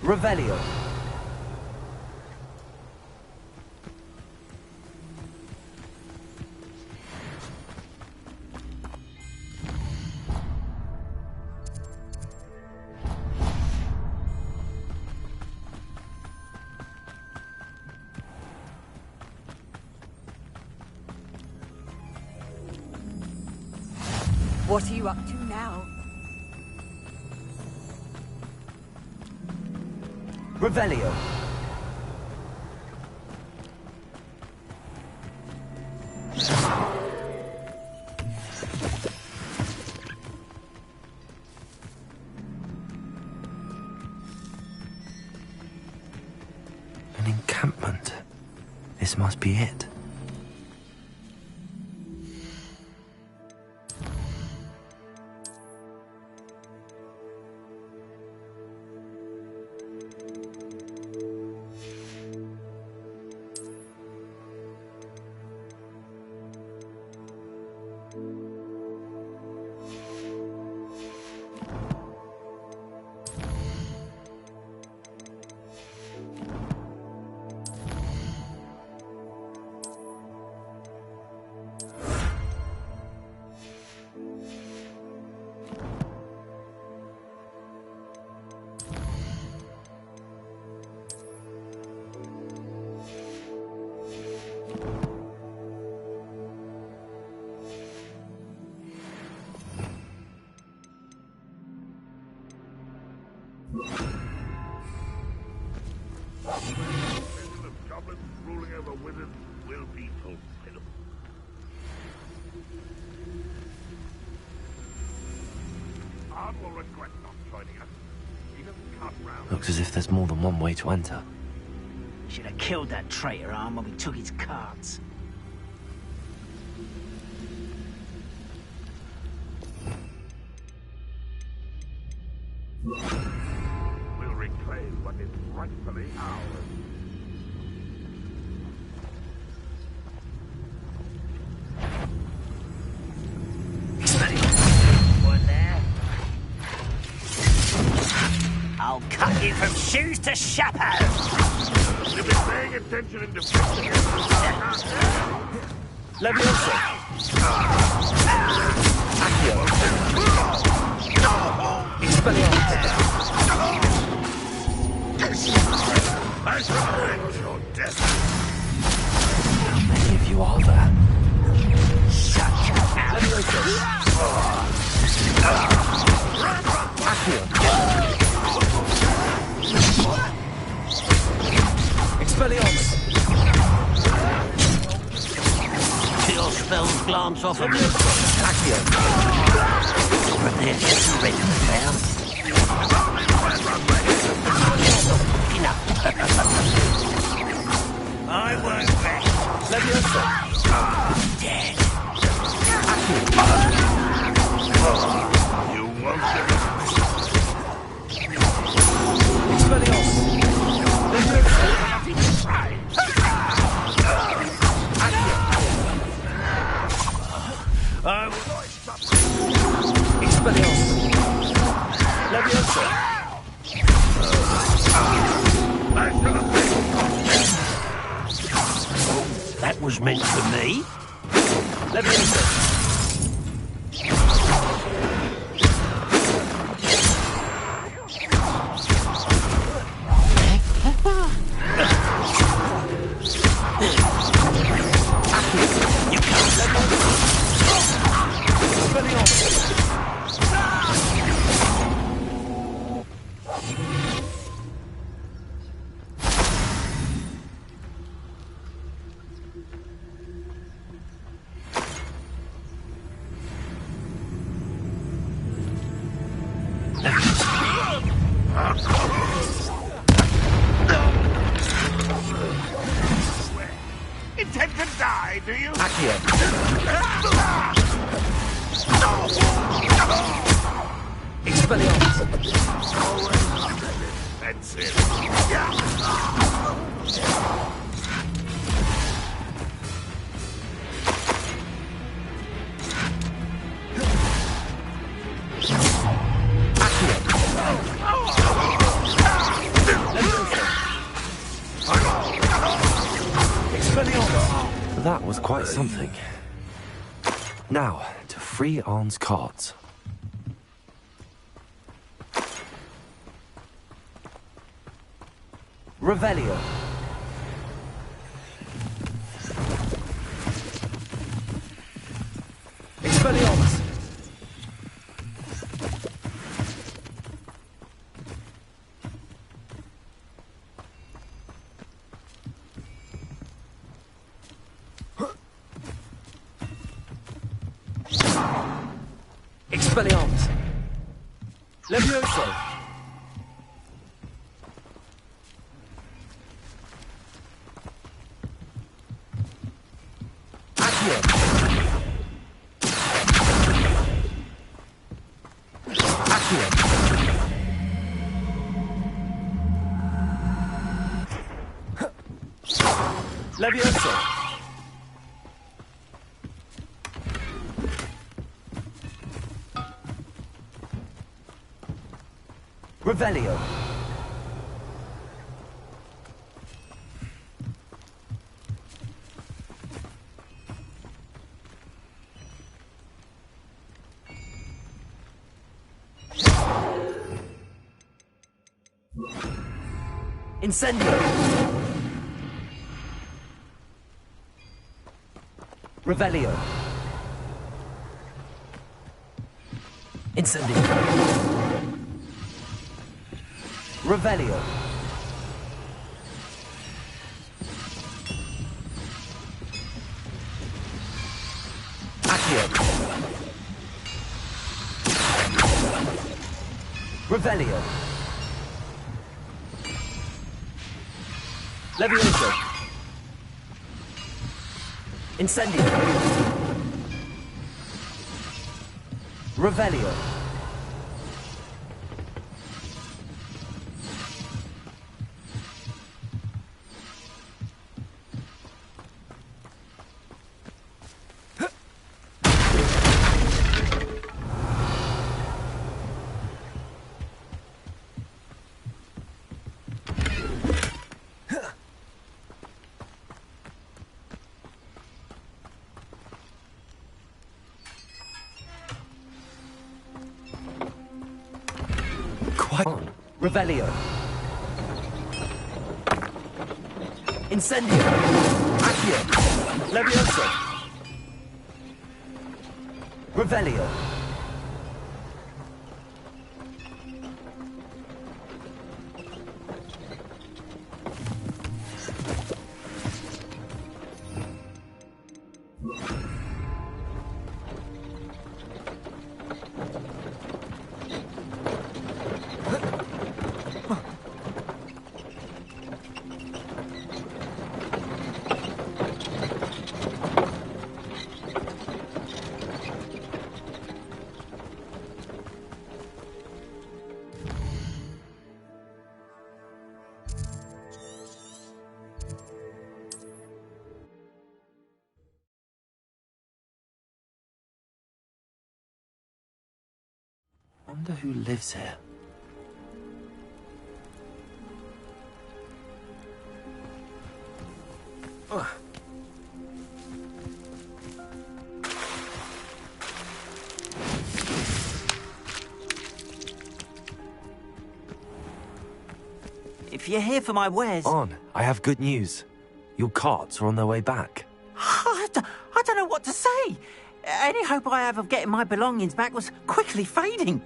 Revelio. What are you up to now? Revelio. An encampment. This must be it. Looks as if there's more than one way to enter. Should have killed that traitor arm when we took his cards. We'll reclaim what is rightfully ours. One there. I'll cut you from shoes to chapeau. You've been paying attention in defense against the Leviosa. Accio. Expelliarmus. I shall avenge your death. How many of you are there? Such a Leviosa. Accio. Expelliarmus. Your spells glance off of me. Accio. But there's just a red spell. Enough. I won't rest. Leviosa. Dead. You won't get Expelliarmus. Leviosa. Expelliarmus. Leviosa. That was meant for me. Leviosa. You can't let me. intend to die, do you? Accio. Expelliarmus. That's it. That was quite something. Now, to free Arn's cards. Revelio. Expelliarmus. Expelliarmus. Levioso. Accio. Accio. Levioso. Revelio. Incendio. Revelio. Incendio. Revelio. Accio. Revelio. Levioso. Incendio. Revelio. Revelio. Incendio. Accio. Levioso. Revelio. Wonder who lives here. Ugh. If you're here for my wares... On, I have good news. Your carts are on their way back. I don't know what to say. Any hope I have of getting my belongings back was quickly fading.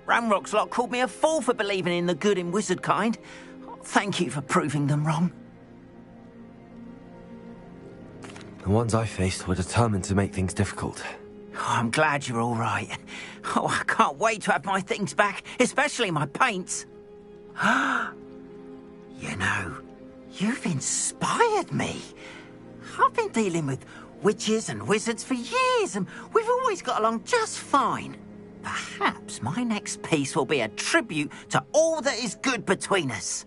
Ramrock's lot called me a fool for believing in the good in wizard kind. Thank you for proving them wrong. The ones I faced were determined to make things difficult. Oh, I'm glad you're all right. Oh, I can't wait to have my things back, especially my paints. You know, you've inspired me. I've been dealing with witches and wizards for years, and we've always got along just fine. Perhaps my next piece will be a tribute to all that is good between us.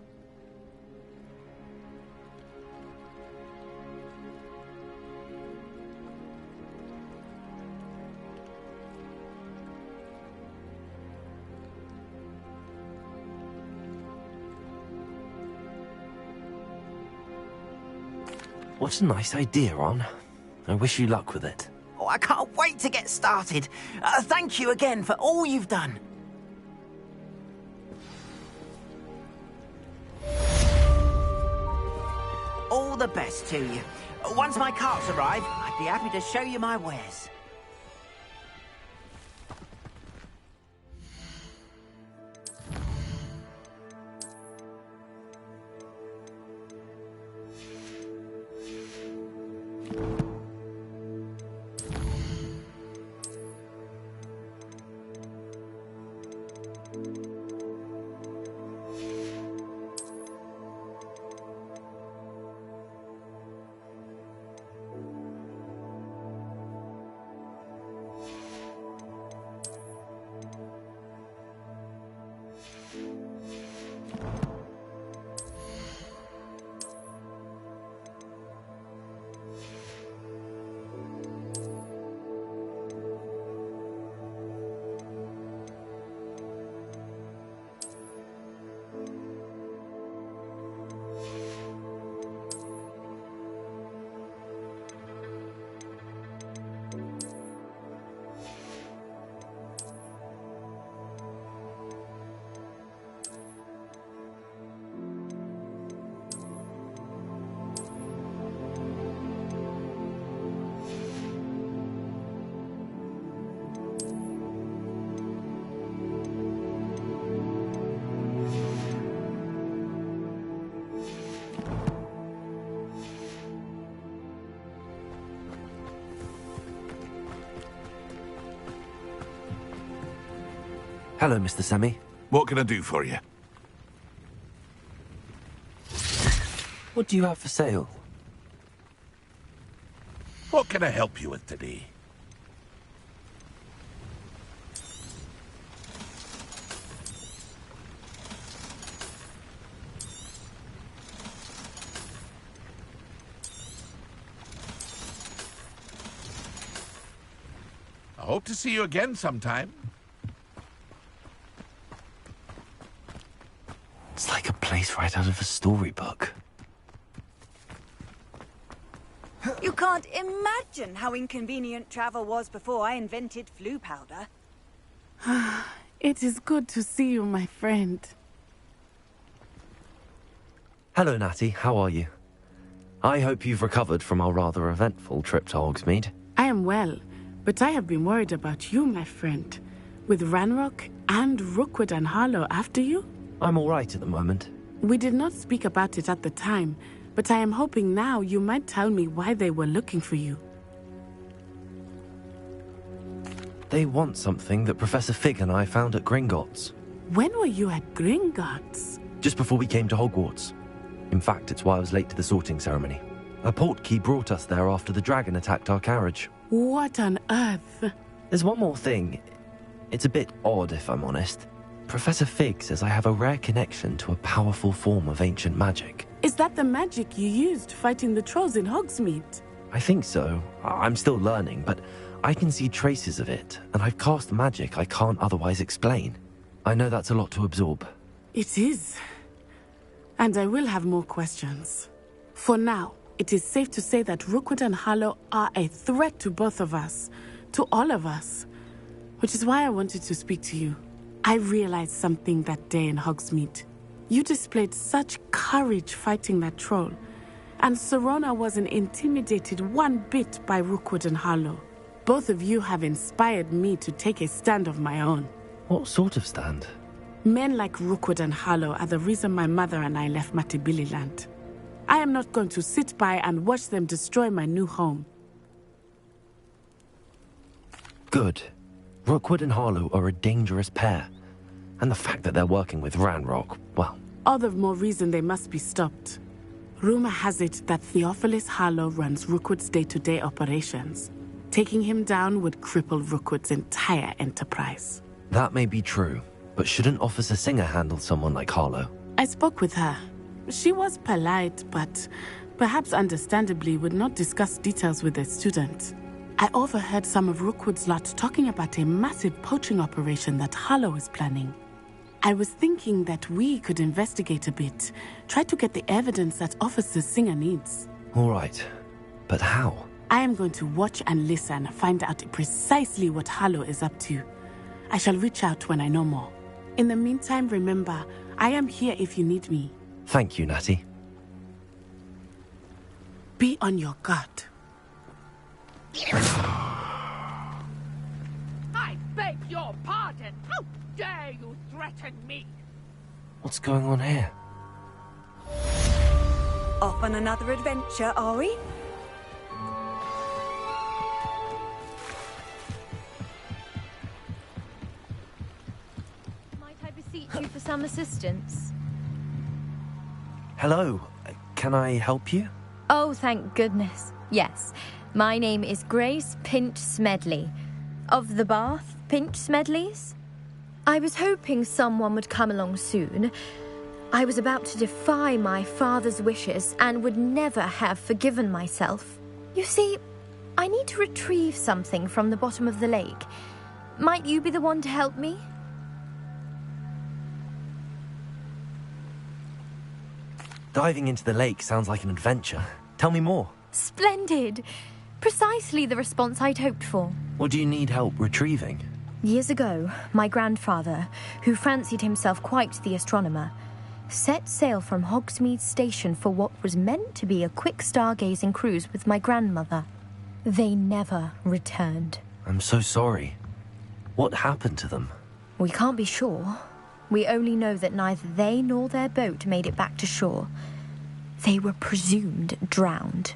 What a nice idea, Ron. I wish you luck with it. Oh, I can't wait to get started. Thank you again for all you've done. All the best to you. Once my carts arrive, I'd be happy to show you my wares. Hello, Mr. Semi. What can I do for you? What do you have for sale? What can I help you with today? I hope to see you again sometime. It's like a place right out of a storybook. You can't imagine how inconvenient travel was before I invented flu powder. It is good to see you, my friend. Hello, Natty. How are you? I hope you've recovered from our rather eventful trip to Hogsmeade. I am well, but I have been worried about you, my friend. With Ranrock and Rookwood and Harlow after you? I'm all right at the moment. We did not speak about it at the time, but I am hoping now you might tell me why they were looking for you. They want something that Professor Fig and I found at Gringotts. When were you at Gringotts? Just before we came to Hogwarts. In fact, it's why I was late to the sorting ceremony. A portkey brought us there after the dragon attacked our carriage. What on earth? There's one more thing. It's a bit odd, if I'm honest. Professor Fig says I have a rare connection to a powerful form of ancient magic. Is that the magic you used fighting the trolls in Hogsmeade? I think so. I'm still learning, but I can see traces of it, and I've cast magic I can't otherwise explain. I know that's a lot to absorb. It is. And I will have more questions. For now, it is safe to say that Rookwood and Harlow are a threat to both of us, to all of us. Which is why I wanted to speak to you. I realized something that day in Hogsmeade. You displayed such courage fighting that troll, and Serona wasn't intimidated one bit by Rookwood and Harlow. Both of you have inspired me to take a stand of my own. What sort of stand? Men like Rookwood and Harlow are the reason my mother and I left Matabeleland. I am not going to sit by and watch them destroy my new home. Good. Rookwood and Harlow are a dangerous pair. And the fact that they're working with Ranrock, well... All the more reason they must be stopped. Rumor has it that Theophilus Harlow runs Rookwood's day-to-day operations. Taking him down would cripple Rookwood's entire enterprise. That may be true, but shouldn't Officer Singer handle someone like Harlow? I spoke with her. She was polite, but perhaps understandably would not discuss details with a student. I overheard some of Rookwood's lot talking about a massive poaching operation that Harlow is planning. I was thinking that we could investigate a bit, try to get the evidence that Officer Singer needs. All right, but how? I am going to watch and listen, find out precisely what Harlow is up to. I shall reach out when I know more. In the meantime, remember, I am here if you need me. Thank you, Natty. Be on your guard. I beg your pardon! How dare you threaten me? What's going on here? Off on another adventure, are we? Might I beseech you for some assistance? Hello. Can I help you? Oh, thank goodness. Yes. My name is Grace Pinch Smedley, of the Bath Pinch Smedleys. I was hoping someone would come along soon. I was about to defy my father's wishes and would never have forgiven myself. You see, I need to retrieve something from the bottom of the lake. Might you be the one to help me? Diving into the lake sounds like an adventure. Tell me more. Splendid! Precisely the response I'd hoped for. What do you need help retrieving? Years ago, my grandfather, who fancied himself quite the astronomer, set sail from Hogsmeade Station for what was meant to be a quick stargazing cruise with my grandmother. They never returned. I'm so sorry. What happened to them? We can't be sure. We only know that neither they nor their boat made it back to shore. They were presumed drowned.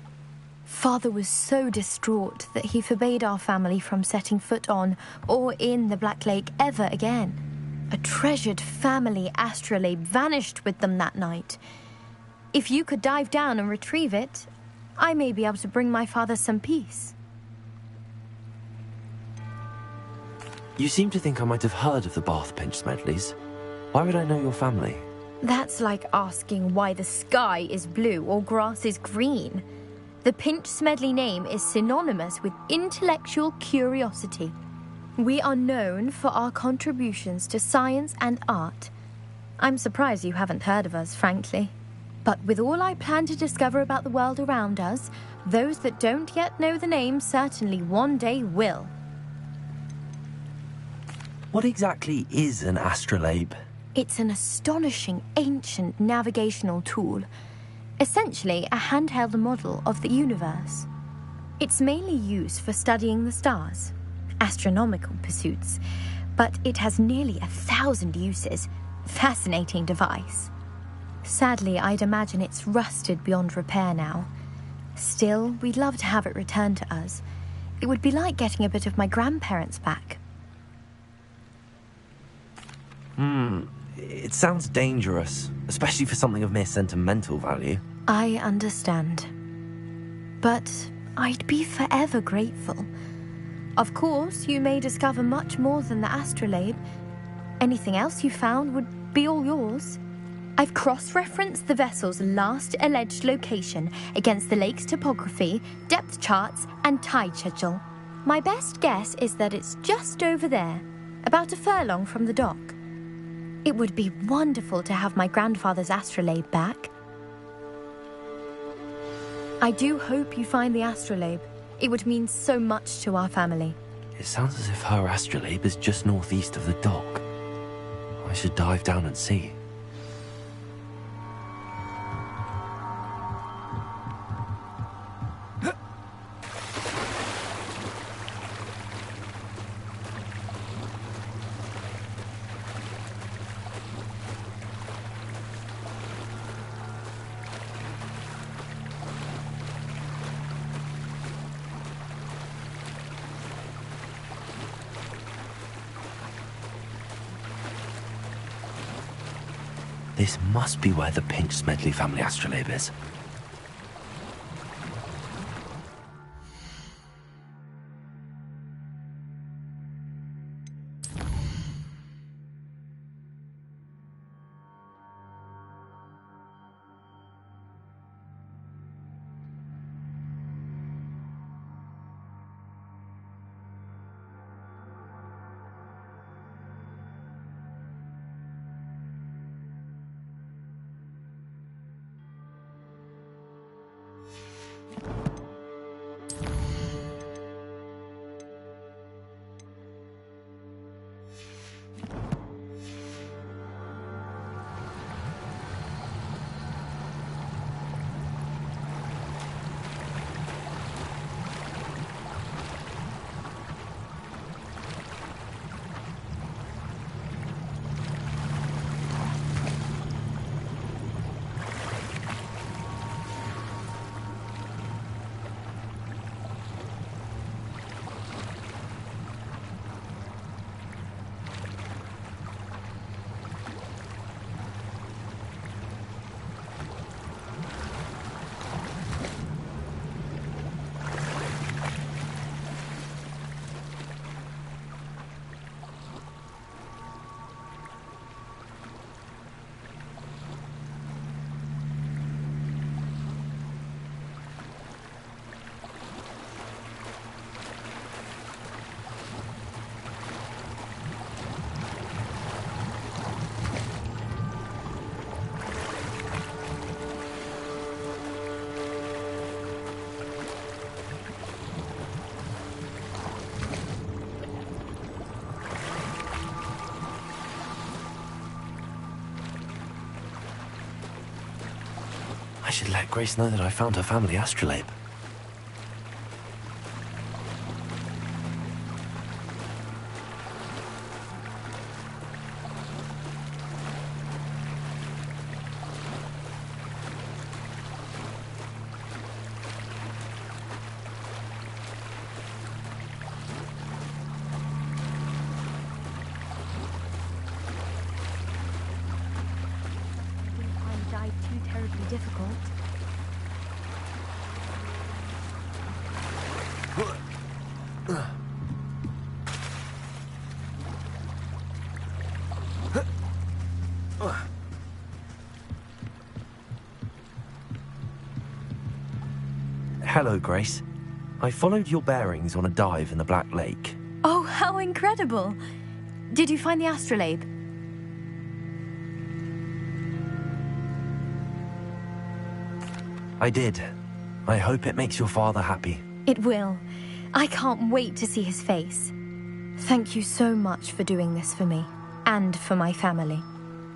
Father was so distraught that he forbade our family from setting foot on or in the Black Lake ever again. A treasured family astrolabe vanished with them that night. If you could dive down and retrieve it, I may be able to bring my father some peace. You seem to think I might have heard of the Bath Pinch Smedleys. Why would I know your family? That's like asking why the sky is blue or grass is green. The Pinch Smedley name is synonymous with intellectual curiosity. We are known for our contributions to science and art. I'm surprised you haven't heard of us, frankly. But with all I plan to discover about the world around us, those that don't yet know the name certainly one day will. What exactly is an astrolabe? It's an astonishing ancient navigational tool, essentially a handheld model of the universe. It's mainly used for studying the stars, astronomical pursuits, but it has nearly 1,000 uses. Fascinating device. Sadly, I'd imagine it's rusted beyond repair now. Still, we'd love to have it returned to us. It would be like getting a bit of my grandparents back. It sounds dangerous, especially for something of mere sentimental value. I understand. But I'd be forever grateful. Of course, you may discover much more than the astrolabe. Anything else you found would be all yours. I've cross-referenced the vessel's last alleged location against the lake's topography, depth charts, and tide schedule. My best guess is that it's just over there, about a furlong from the dock. It would be wonderful to have my grandfather's astrolabe back. I do hope you find the astrolabe. It would mean so much to our family. It sounds as if her astrolabe is just northeast of the dock. I should dive down and see. This must be where the Pinch Smedley family astrolabe is. I should let Grace know that I found her family astrolabe. Difficult. Hello, Grace. I followed your bearings on a dive in the Black Lake. Oh, how incredible! Did you find the astrolabe? I did. I hope it makes your father happy. It will. I can't wait to see his face. Thank you so much for doing this for me, and for my family.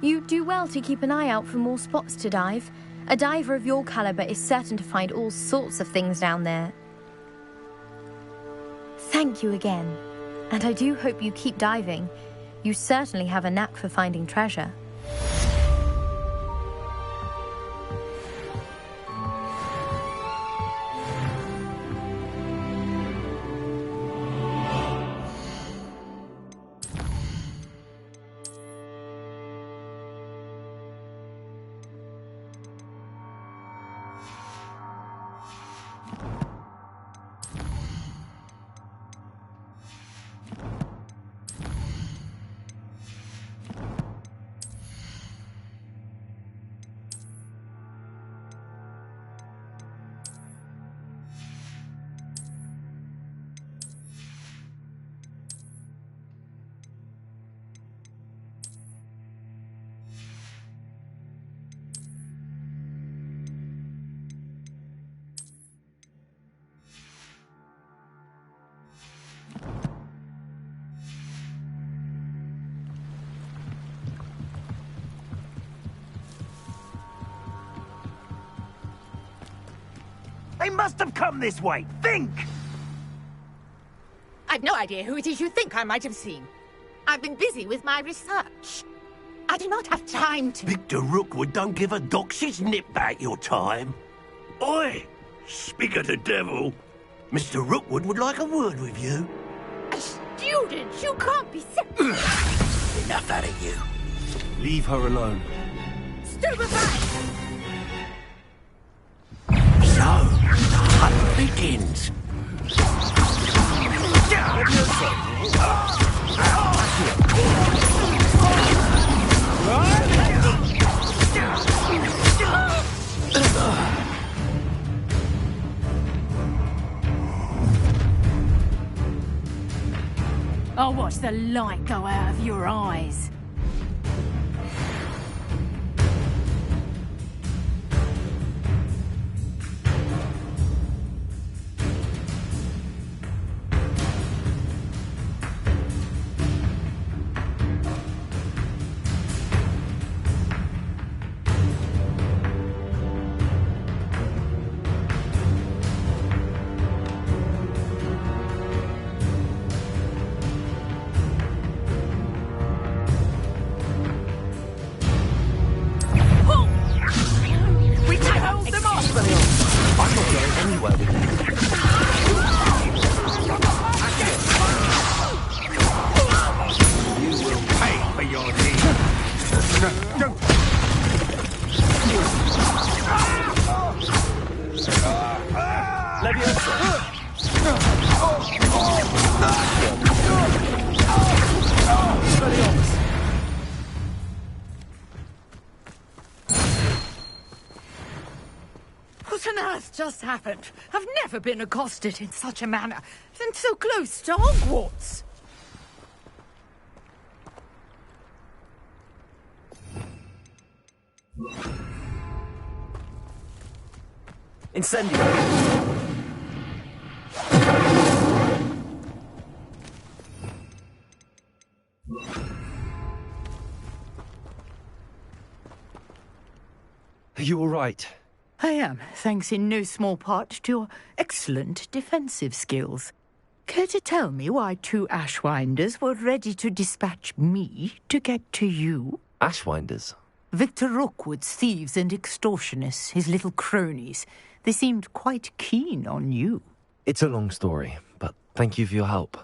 You do well to keep an eye out for more spots to dive. A diver of your caliber is certain to find all sorts of things down there. Thank you again, and I do hope you keep diving. You certainly have a knack for finding treasure. They must have come this way. Think! I've no idea who it is you think I might have seen. I've been busy with my research. I do not have time to... Victor Rookwood don't give a doxy's nip back your time. Oi! Speak of the devil. Mr. Rookwood would like a word with you. A student? You can't be so... Enough out of you. Leave her alone. Stupefy! So, the hunt begins. I'll watch the light go out of your eyes. What on earth just happened? I've never been accosted in such a manner, and so close to Hogwarts. Incendio. Are you all right? I am, thanks in no small part to your excellent defensive skills. Care to tell me why two Ashwinders were ready to dispatch me to get to you? Ashwinders? Victor Rookwood's thieves and extortionists, his little cronies. They seemed quite keen on you. It's a long story, but thank you for your help.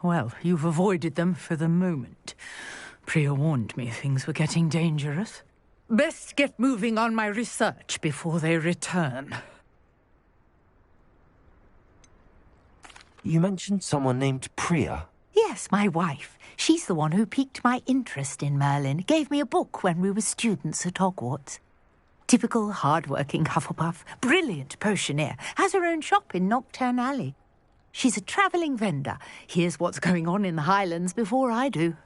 Well, you've avoided them for the moment. Priya warned me things were getting dangerous. Best get moving on my research before they return. You mentioned someone named Priya. Yes, my wife. She's the one who piqued my interest in Merlin. Gave me a book when we were students at Hogwarts. Typical hard-working Hufflepuff. Brilliant potioneer. Has her own shop in Nocturne Alley. She's a travelling vendor. Hears what's going on in the Highlands before I do.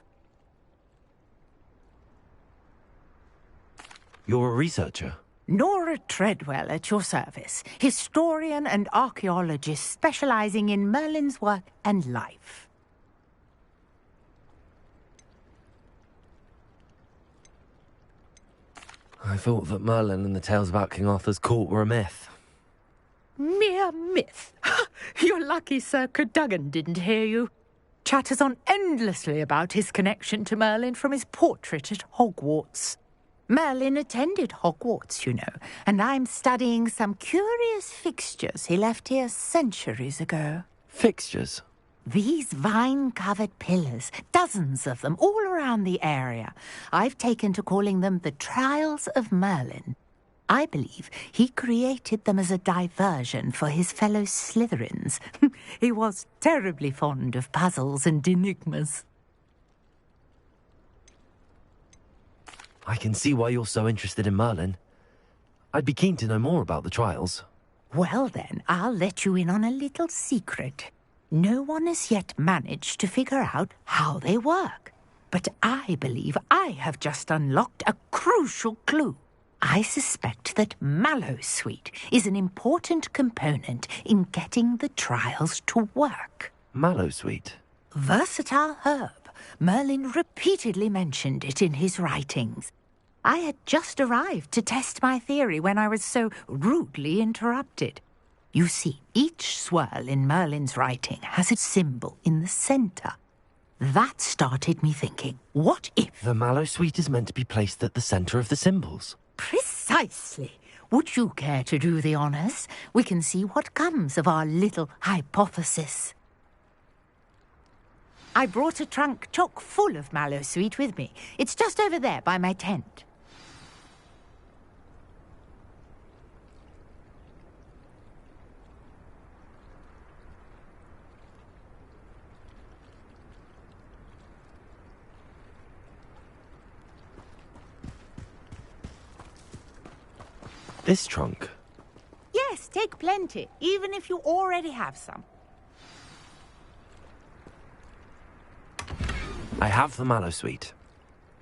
You're a researcher? Nora Treadwell at your service. Historian and archaeologist specialising in Merlin's work and life. I thought that Merlin and the tales about King Arthur's court were a myth. Mere myth. You're lucky Sir Cadogan didn't hear you. Chatters on endlessly about his connection to Merlin from his portrait at Hogwarts. Merlin attended Hogwarts, you know, and I'm studying some curious fixtures he left here centuries ago. Fixtures? These vine-covered pillars, dozens of them, all around the area. I've taken to calling them the Trials of Merlin. I believe he created them as a diversion for his fellow Slytherins. He was terribly fond of puzzles and enigmas. I can see why you're so interested in Merlin. I'd be keen to know more about the trials. Well then, I'll let you in on a little secret. No one has yet managed to figure out how they work. But I believe I have just unlocked a crucial clue. I suspect that Mallowsweet is an important component in getting the trials to work. Mallowsweet? Versatile herb. Merlin repeatedly mentioned it in his writings. I had just arrived to test my theory when I was so rudely interrupted. You see, each swirl in Merlin's writing has a symbol in the centre. That started me thinking, what if... The Mallowsweet is meant to be placed at the centre of the symbols. Precisely. Would you care to do the honours? We can see what comes of our little hypothesis. I brought a trunk chock full of Mallowsweet with me. It's just over there by my tent. This trunk? Yes, take plenty, even if you already have some. I have the Mallowsweet.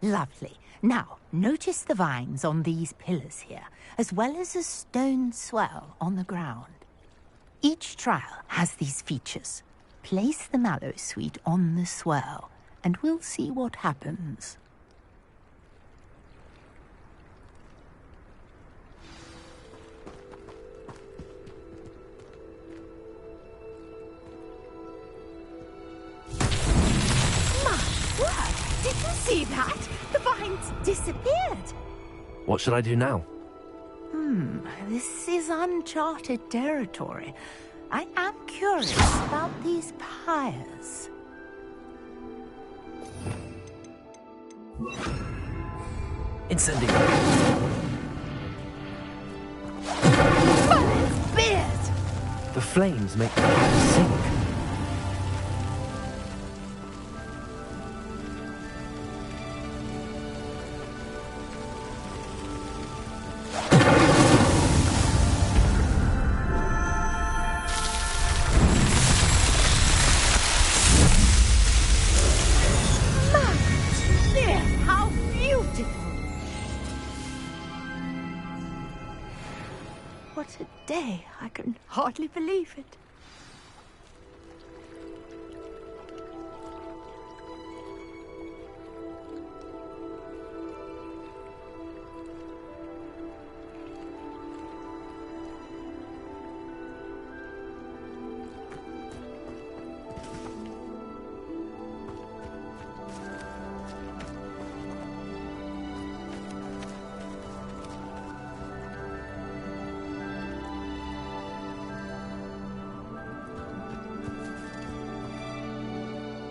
Lovely. Now, notice the vines on these pillars here, as well as a stone swell on the ground. Each trial has these features. Place the Mallowsweet on the swell, and we'll see what happens. Did you see that? The vines disappeared. What should I do now? This is uncharted territory. I am curious about these pyres. Incendio. Merlin's beard! The flames make the pyres sink. What a day. I can hardly believe it.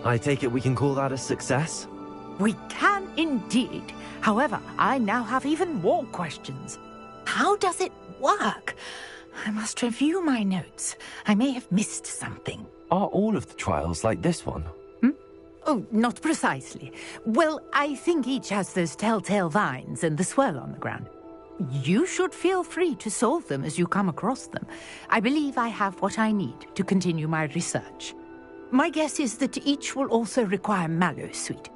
I take it we can call that a success? We can indeed. However, I now have even more questions. How does it work? I must review my notes. I may have missed something. Are all of the trials like this one? Oh, not precisely. Well, I think each has those telltale vines and the swirl on the ground. You should feel free to solve them as you come across them. I believe I have what I need to continue my research. My guess is that each will also require Mallowsweet,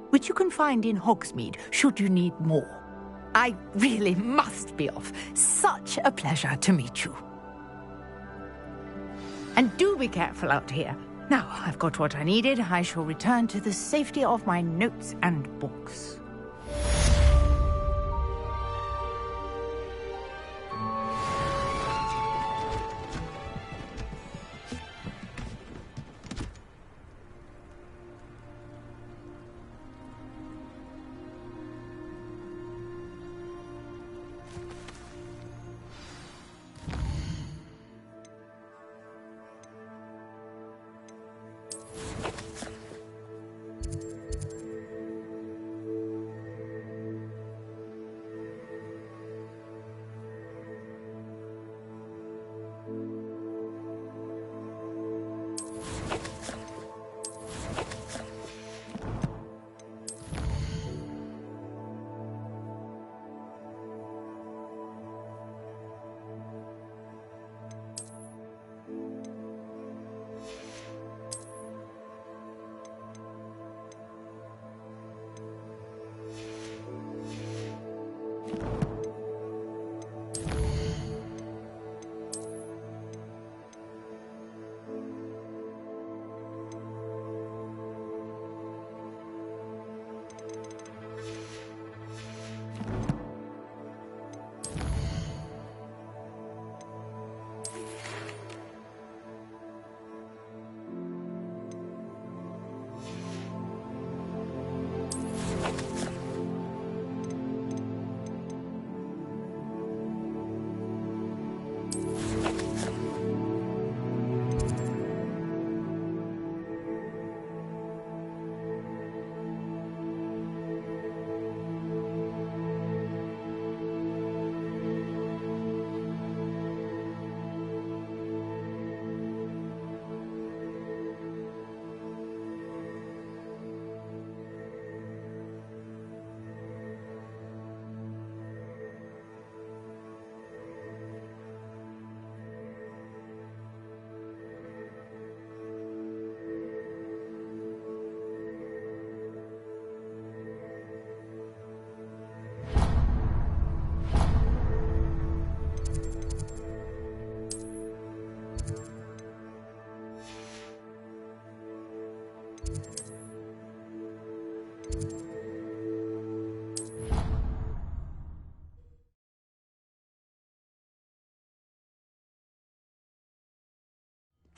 which you can find in Hogsmeade should you need more. I really must be off. Such a pleasure to meet you. And do be careful out here. Now I've got what I needed, I shall return to the safety of my notes and books.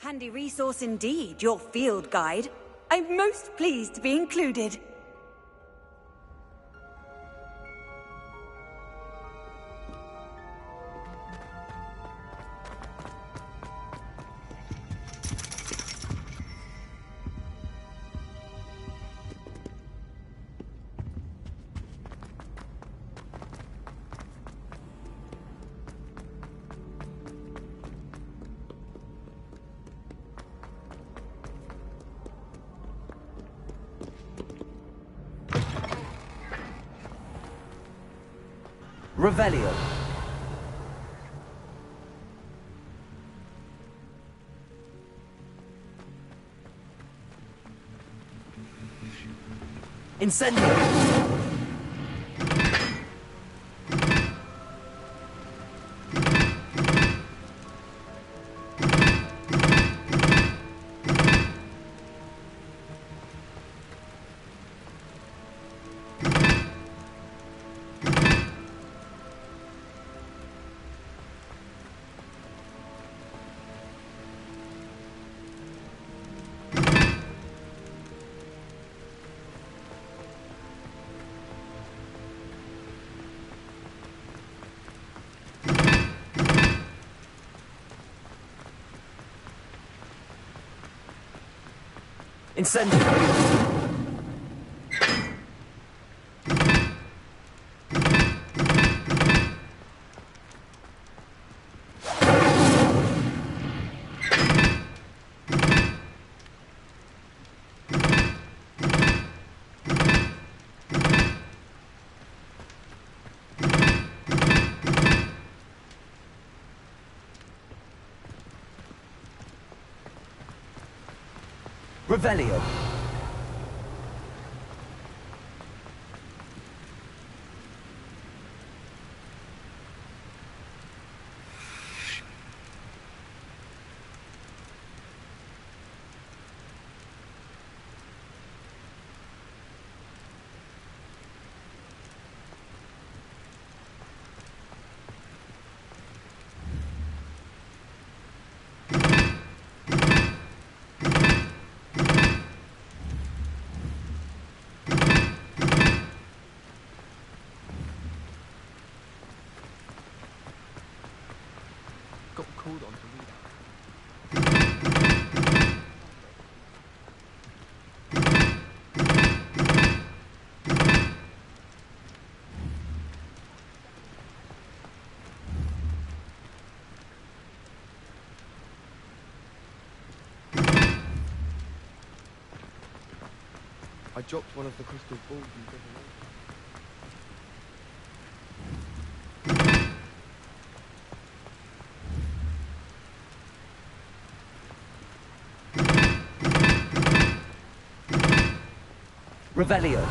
Handy resource indeed, your field guide. I'm most pleased to be included. Revelio. Incendio. Incendio. Revelio. Got called on to read I dropped one of the crystal balls in divination. Revelio.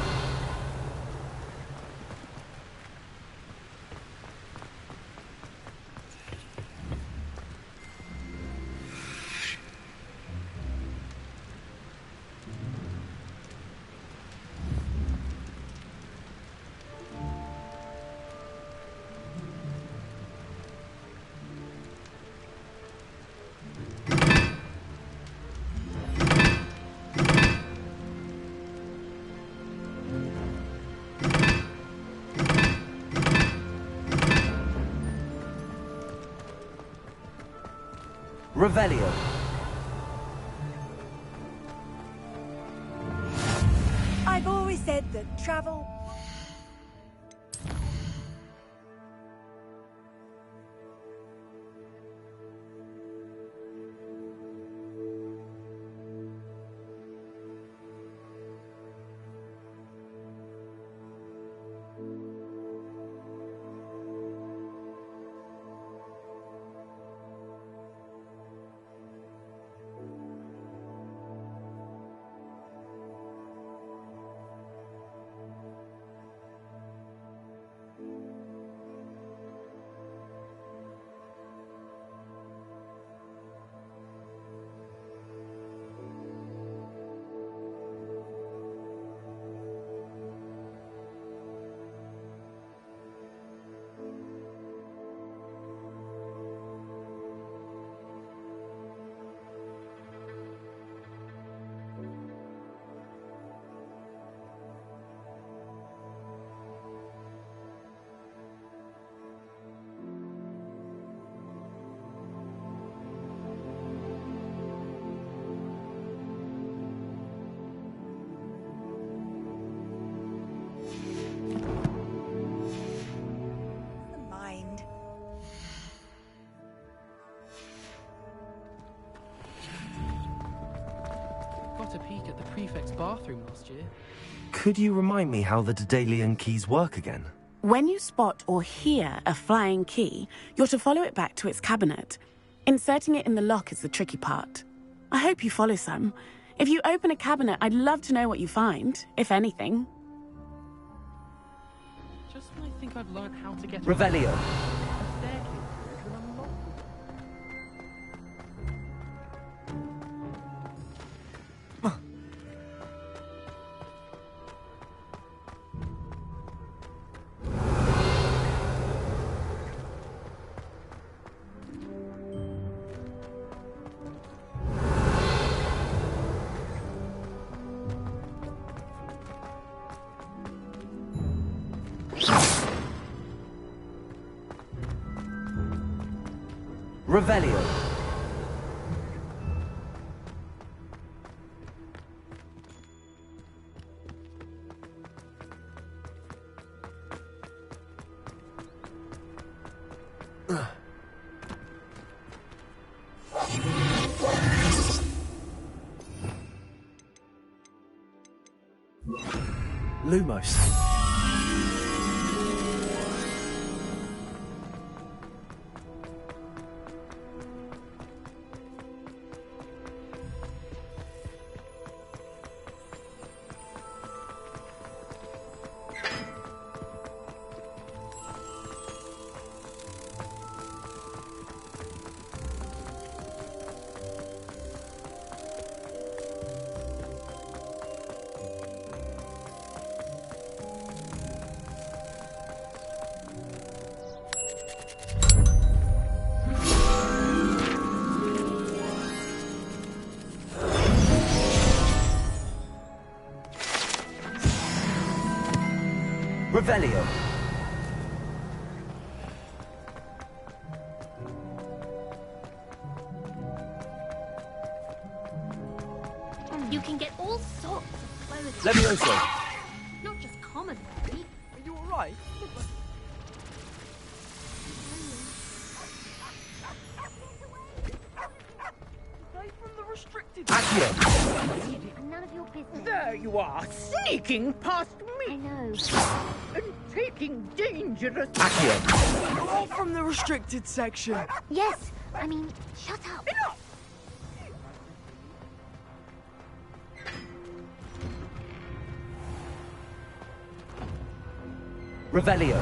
Revelio. I've always said that travel... at the prefect's bathroom last year. Could you remind me how the Daedalian keys work again? When you spot or hear a flying key, you're to follow it back to its cabinet. Inserting it in the lock is the tricky part. I hope you follow some. If you open a cabinet, I'd love to know what you find, if anything. Just when I think I've learned how to get... Revelio. A staircase will unlock. Revelio. Lumos. Revelio. You can get all sorts of clothes. Levioso. Not just common, really. Are you alright? From the restricted... None of your business. There you are, sneaking past me. I know. And taking dangerous... You're all from the restricted section. Yes, I mean, shut up. Enough! Revelio.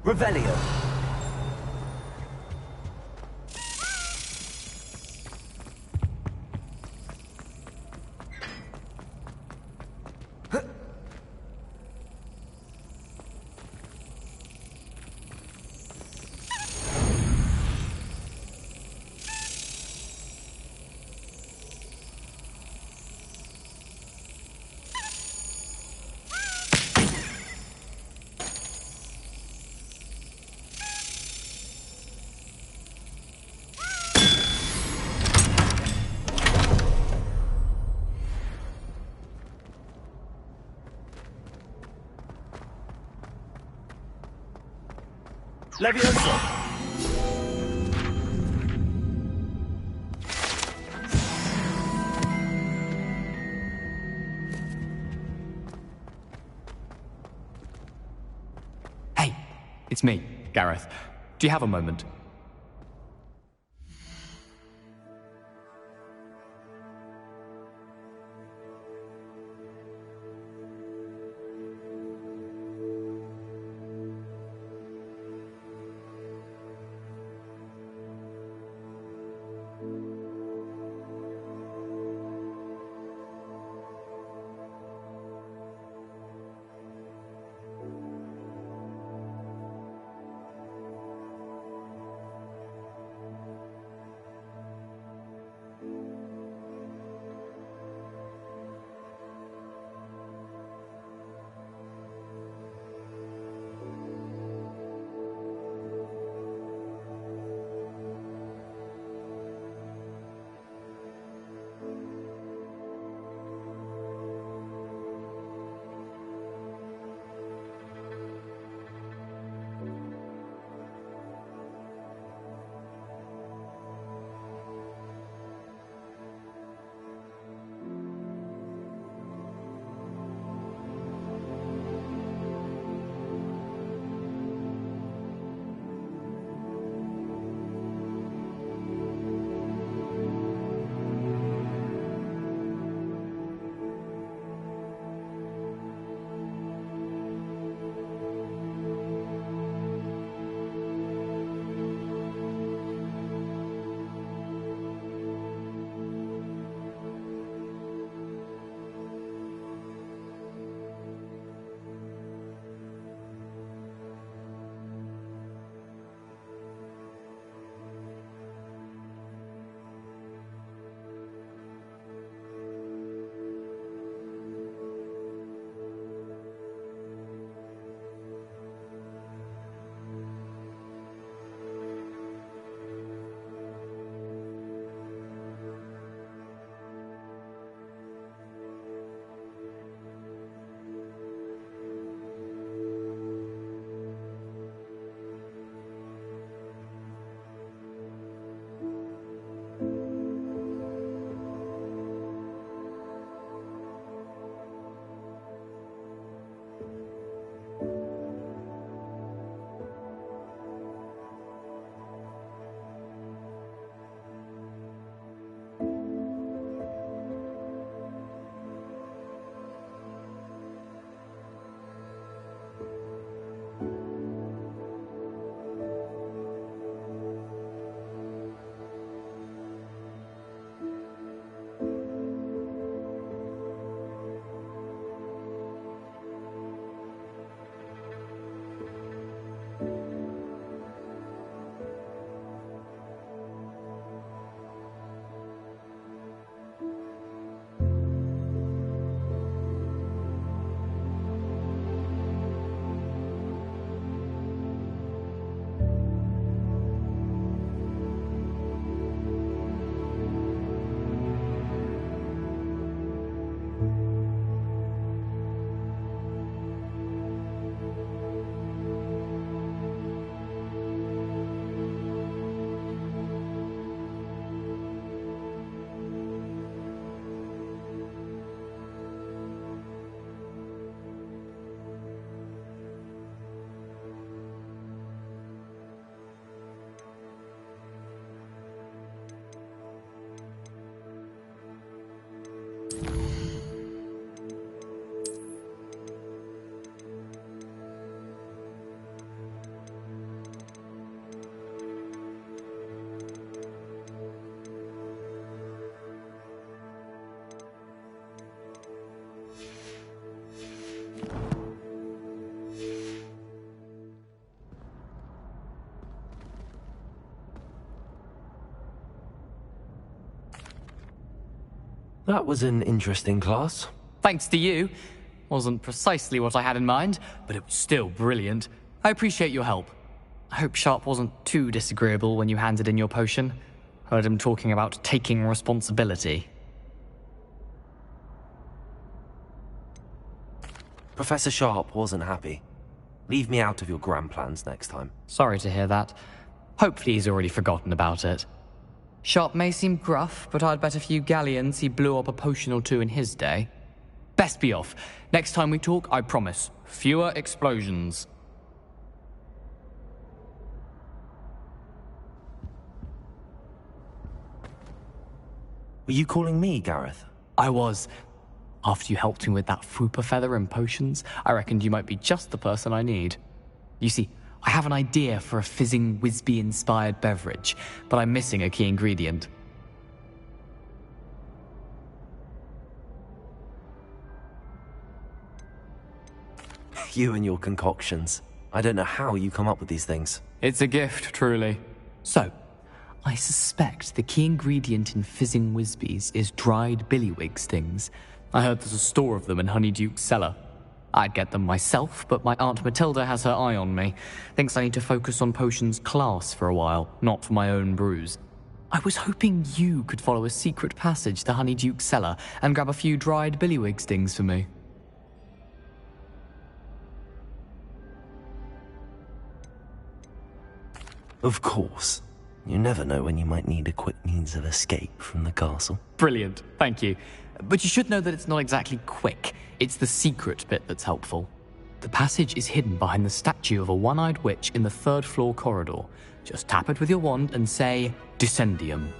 Revelio. Levioso. Hey, it's me, Gareth. Do you have a moment? That was an interesting class. Thanks to you. Wasn't precisely what I had in mind, but it was still brilliant. I appreciate your help. I hope Sharp wasn't too disagreeable when you handed in your potion. Heard him talking about taking responsibility. Professor Sharp wasn't happy. Leave me out of your grand plans next time. Sorry to hear that. Hopefully he's already forgotten about it. Sharp may seem gruff, but I'd bet a few galleons he blew up a potion or two in his day. Best be off. Next time we talk, I promise, fewer explosions. Were you calling me, Gareth? I was. After you helped me with that Fupa feather and potions, I reckoned you might be just the person I need. You see, I have an idea for a fizzing Wisby-inspired beverage, but I'm missing a key ingredient. You and your concoctions. I don't know how you come up with these things. It's a gift, truly. So, I suspect the key ingredient in fizzing Wisbies is dried billywig stings. I heard there's a store of them in Honeyduke's cellar. I'd get them myself, but my Aunt Matilda has her eye on me. Thinks I need to focus on potions class for a while, not for my own brews. I was hoping you could follow a secret passage to Honeyduke's cellar and grab a few dried billywig stings for me. Of course. You never know when you might need a quick means of escape from the castle. Brilliant, thank you. But you should know that it's not exactly quick. It's the secret bit that's helpful. The passage is hidden behind the statue of a one-eyed witch in the third-floor corridor. Just tap it with your wand and say, Descendium.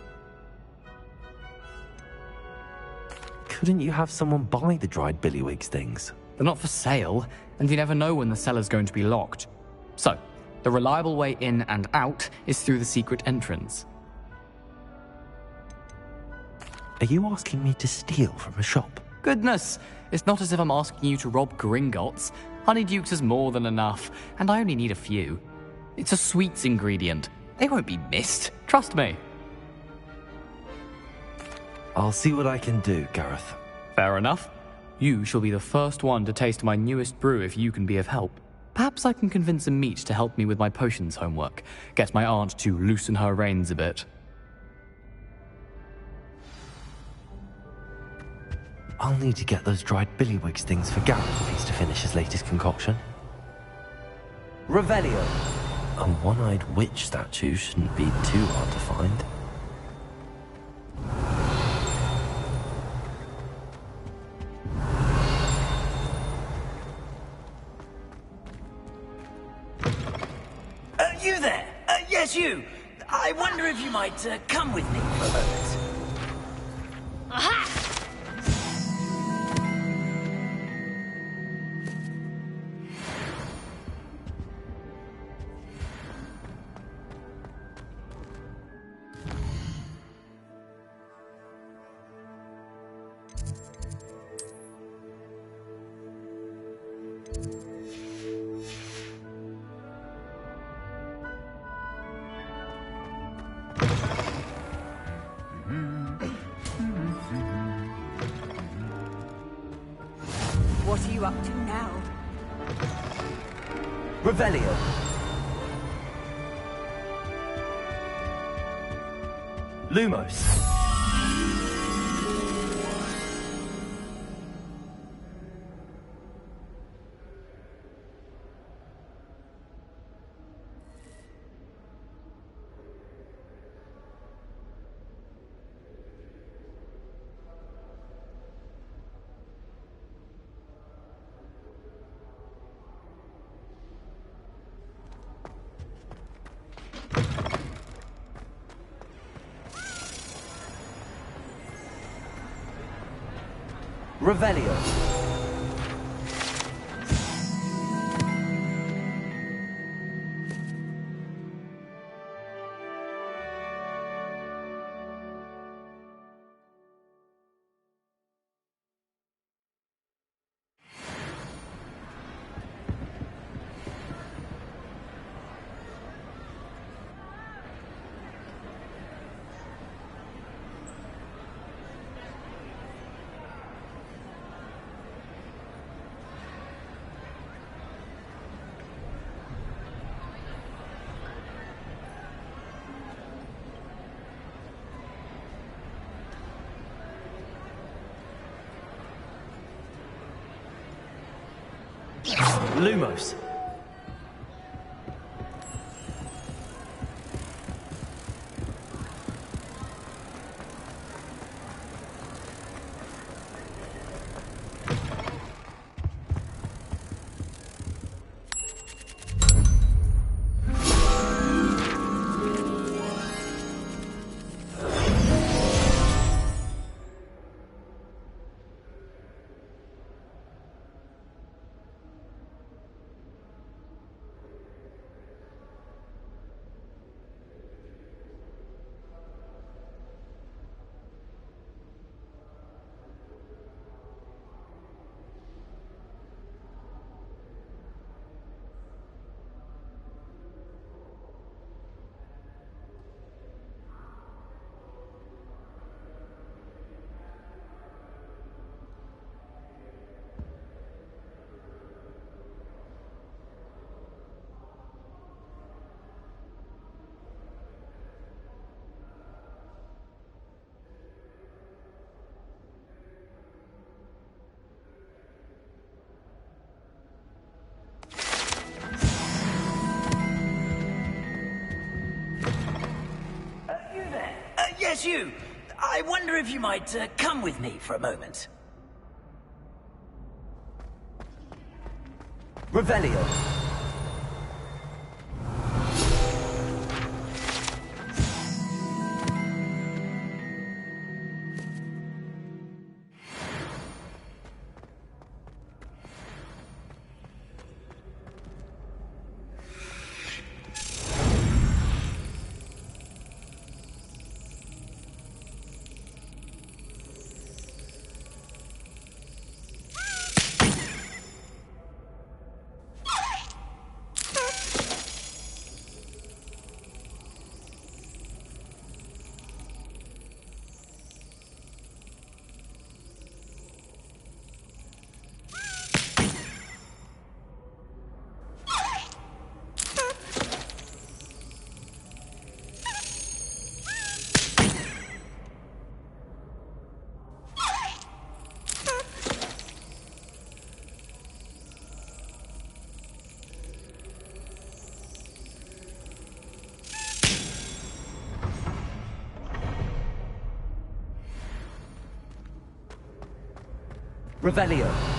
Couldn't you have someone buy the dried billywig stings? They're not for sale, and you never know when the cellar's going to be locked. So, the reliable way in and out is through the secret entrance. Are you asking me to steal from a shop? Goodness, it's not as if I'm asking you to rob Gringotts. Honeyduke's is more than enough, and I only need a few. It's a sweets ingredient. They won't be missed, trust me. I'll see what I can do, Gareth. Fair enough. You shall be the first one to taste my newest brew if you can be of help. Perhaps I can convince a meat to help me with my potions homework. Get my aunt to loosen her reins a bit. I'll need to get those dried billywig stings for Gareth if he's to finish his latest concoction. Revelio! A one-eyed witch statue shouldn't be too hard to find. You there? Yes, you. I wonder if you might come with me for a moment. Aha! What are you up to now? Revelio! Lumos! Revelio. Lumos. Yes, you. I wonder if you might come with me for a moment. Revelio. Revelio.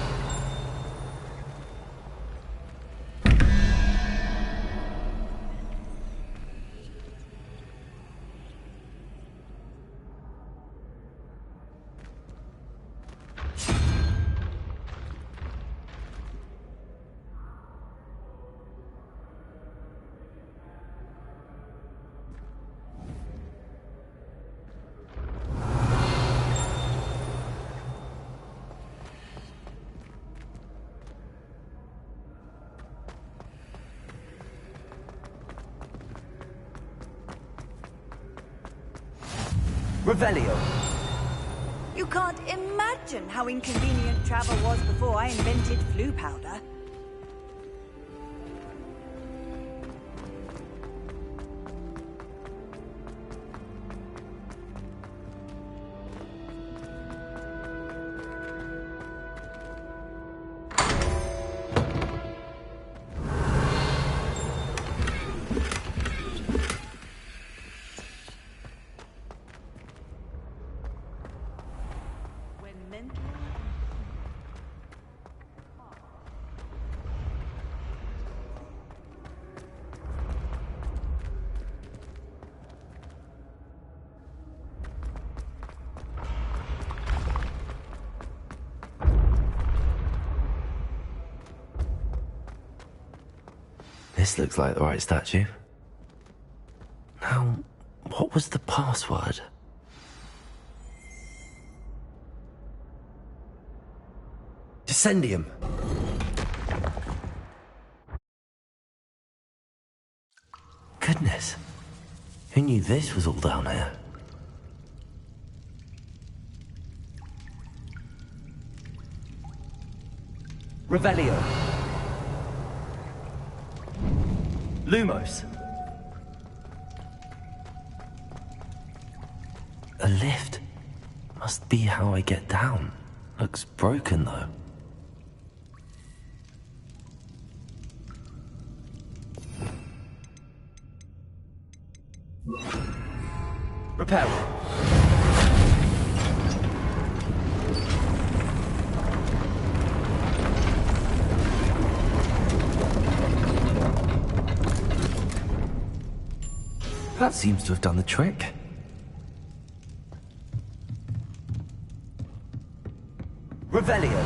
Revelio. You can't imagine how inconvenient travel was before I invented flu powder. This looks like the right statue. Now, what was the password? Descendium. Goodness. Who knew this was all down here? Revelio. Lumos. A lift. Must be how I get down. Looks broken, though. Repair. That seems to have done the trick. Revelio.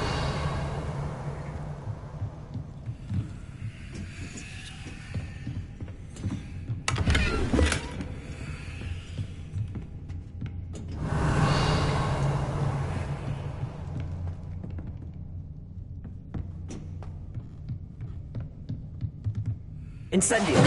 Incendio.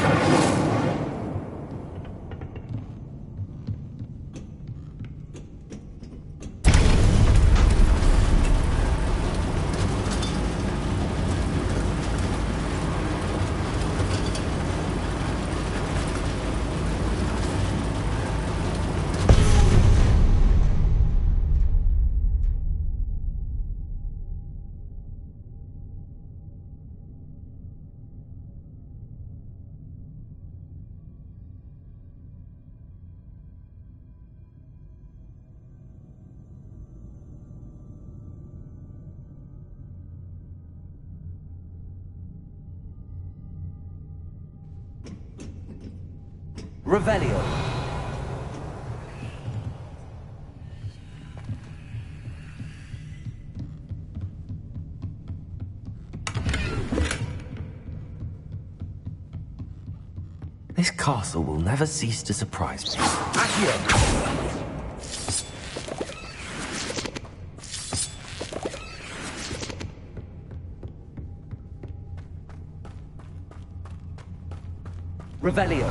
Revelio. This castle will never cease to surprise me. Accio! Revelio.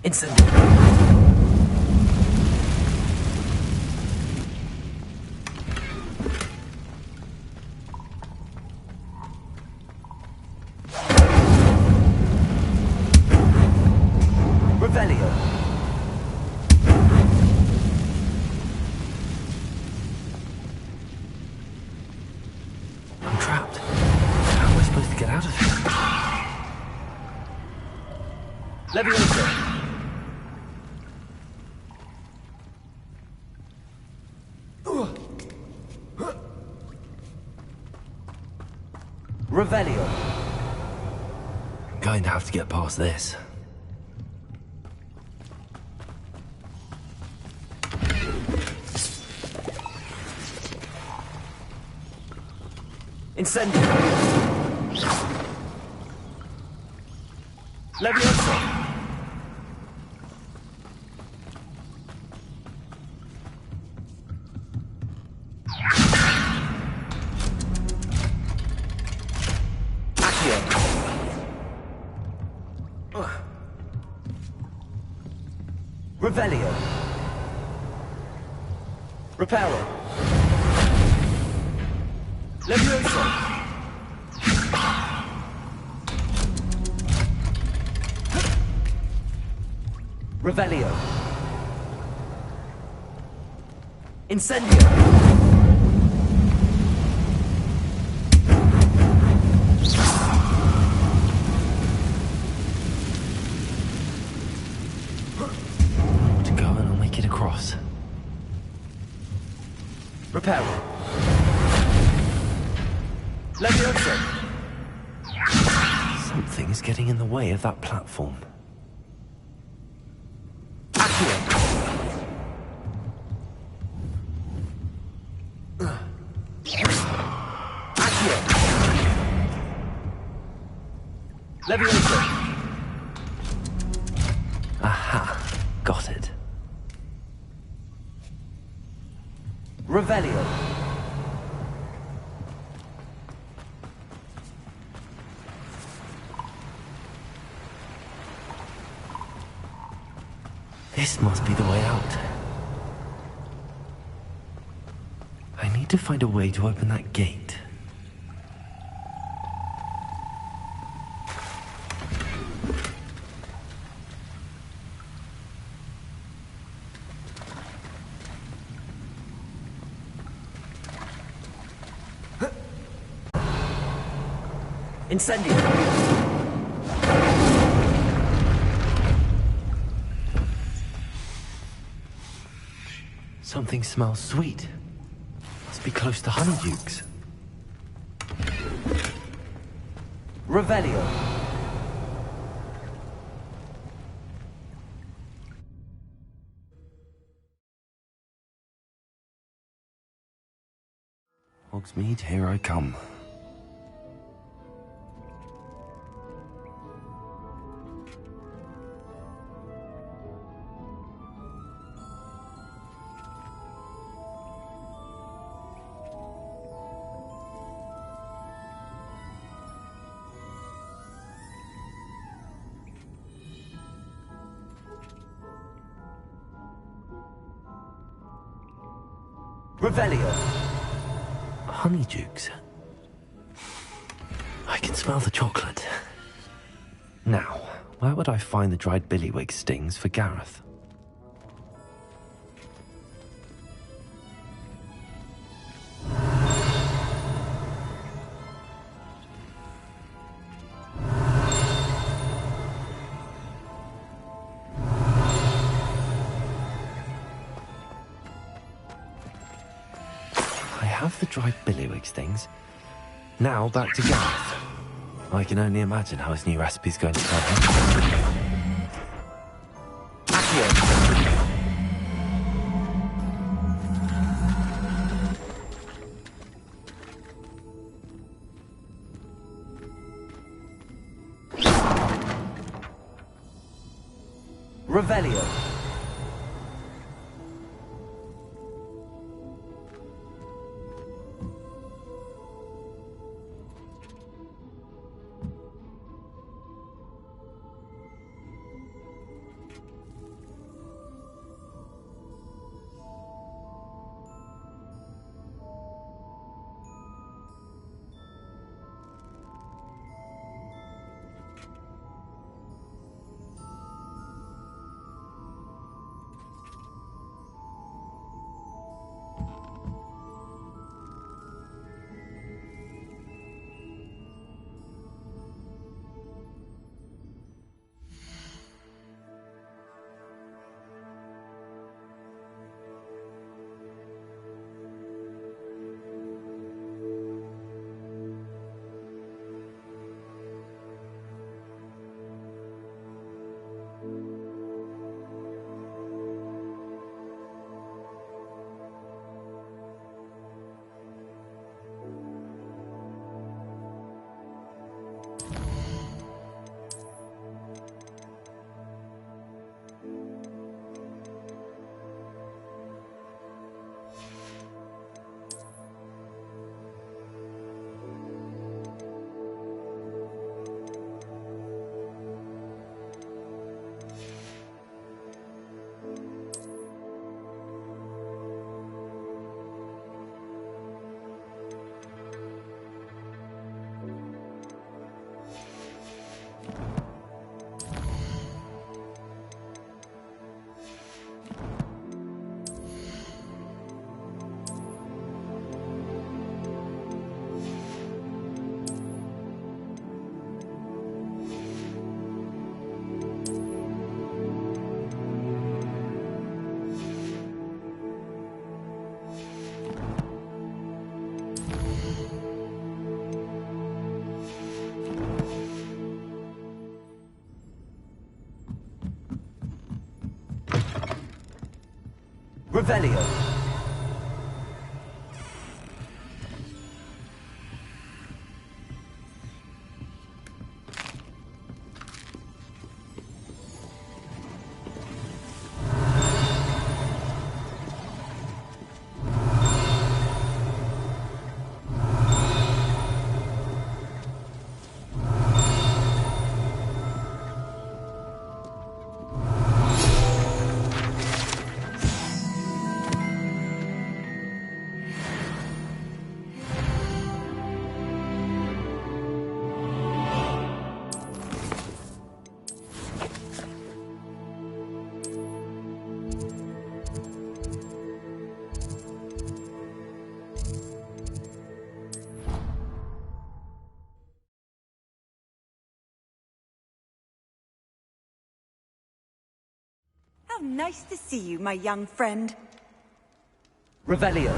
Incendio. Revelio. I'm trapped. How am I supposed to get out of here? Leviosa. Revelio. I'm going to have to get past this. Incendio. Leviosa. Revelio. Reparo. Leviosa. Revelio. Incendio. Across. Repair. Leviosa. Something's getting in the way of that platform. Accio. Accio. Leviosa. Aha. Got it. Revelio. This must be the way out. I need to find a way to open that gate. Incendio! Something smells sweet. Must be close to Honeydukes. Revelio. Hogsmeade, here I come. Revelio. Honeydukes. I can smell the chocolate. Now, where would I find the dried billywig stings for Gareth? The dried billywig stings. Now back to Gareth. I can only imagine how his new recipe's going to turn out. Revelio. Revelio. nice to see you, my young friend. Revelio.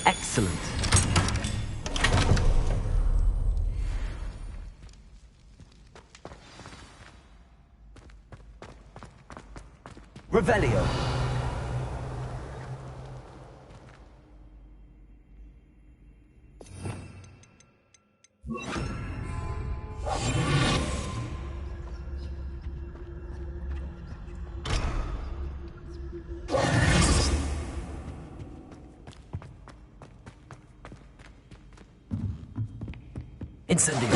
Excellent. Revelio. Incendio.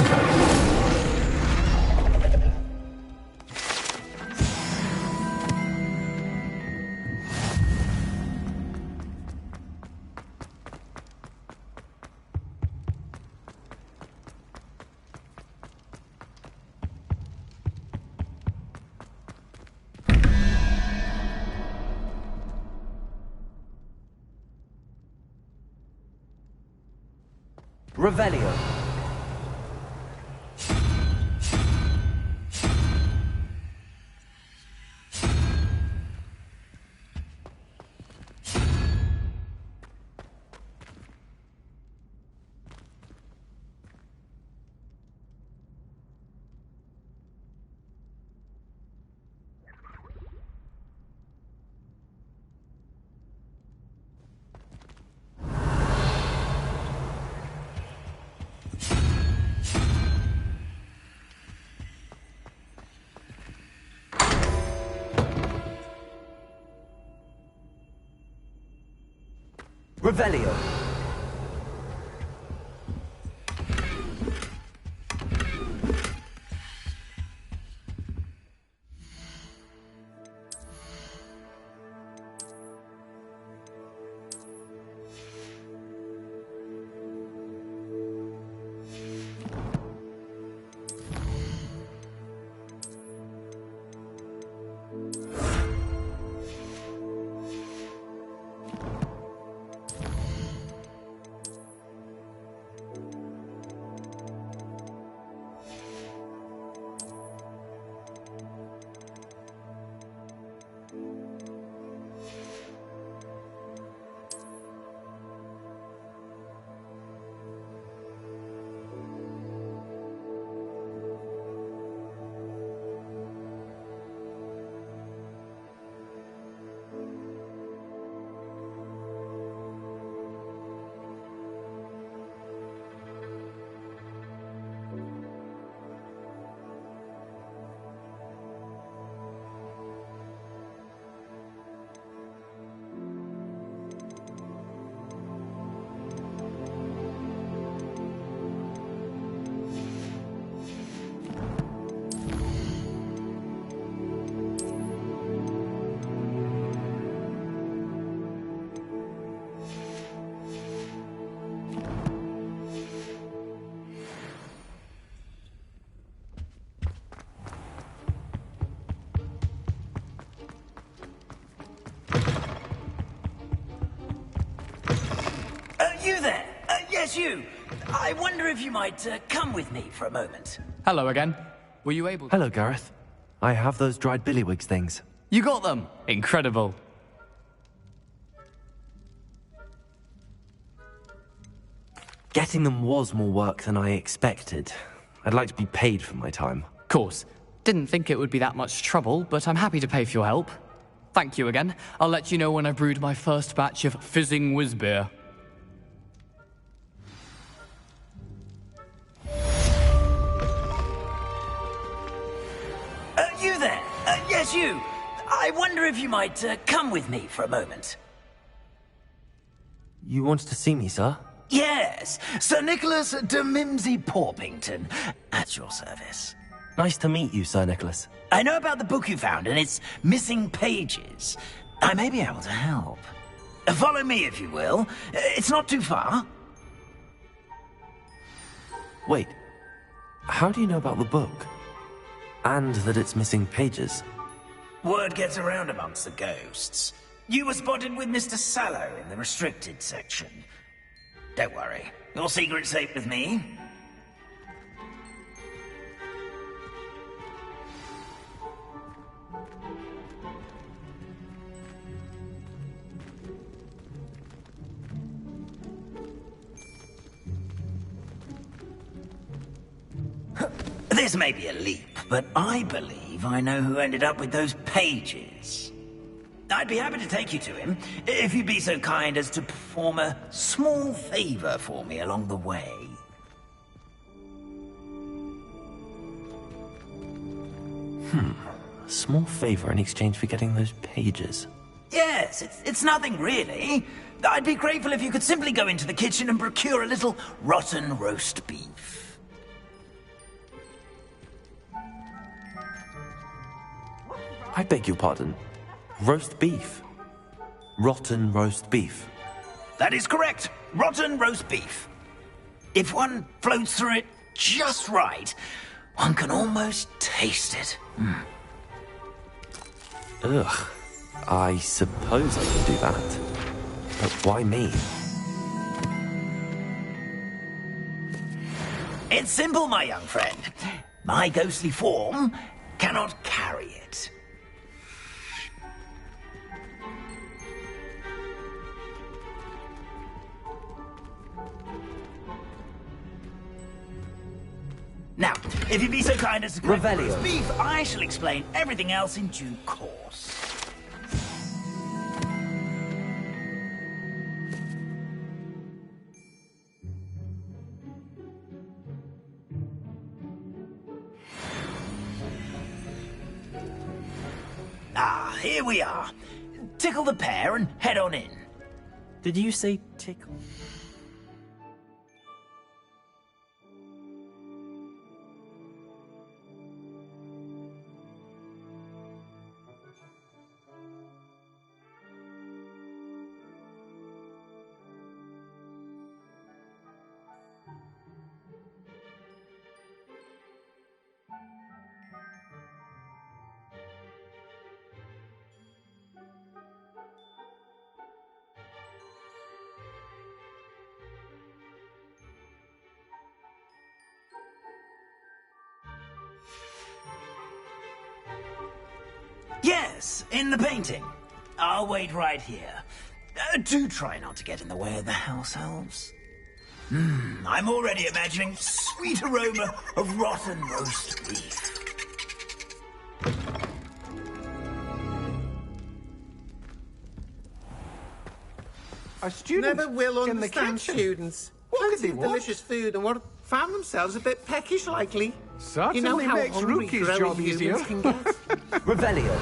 Revelio. Revelio. You there? Yes, you. I wonder if you might come with me for a moment. Hello again. Were you able to... Hello, Gareth. I have those dried billywigs things. You got them! Incredible. Getting them was more work than I expected. I'd like to be paid for my time. Course. Didn't think it would be that much trouble, but I'm happy to pay for your help. Thank you again. I'll let you know when I brewed my first batch of fizzing whiz-beer. You there? Yes, you. I wonder if you might come with me for a moment. You wanted to see me, sir? Yes, Sir Nicholas de Mimsy Porpington, at your service. Nice to meet you, Sir Nicholas. I know about the book you found and its missing pages. I may be able to help. Follow me, if you will. It's not too far. Wait, how do you know about the book? And that it's missing pages? Word gets around amongst the ghosts. You were spotted with Mr. Sallow in the restricted section. Don't worry, your secret's safe with me. This may be a leap, but I believe I know who ended up with those pages. I'd be happy to take you to him, if you'd be so kind as to perform a small favor for me along the way. A small favor in exchange for getting those pages. Yes, it's nothing really. I'd be grateful if you could simply go into the kitchen and procure a little rotten roast beef. I beg your pardon. Roast beef. Rotten roast beef. That is correct. Rotten roast beef. If one floats through it just right, one can almost taste it. Ugh. I suppose I can do that. But why me? It's simple, my young friend. My ghostly form cannot carry it. Now, if you'd be so kind as to collect the roast beef, I shall explain everything else in due course. Ah, here we are. Tickle the pear and head on in. Did you say tickle? Yes, in the painting. I'll wait right here. Do try not to get in the way of the house elves. I'm already imagining sweet aroma of rotten roast beef. A student Never will in the understand kitchen. students. What Plenty could they of want? delicious food and what found themselves a bit peckish likely. Certainly you know how makes hungry Rookie's growing job humans easier. can get. Revelio.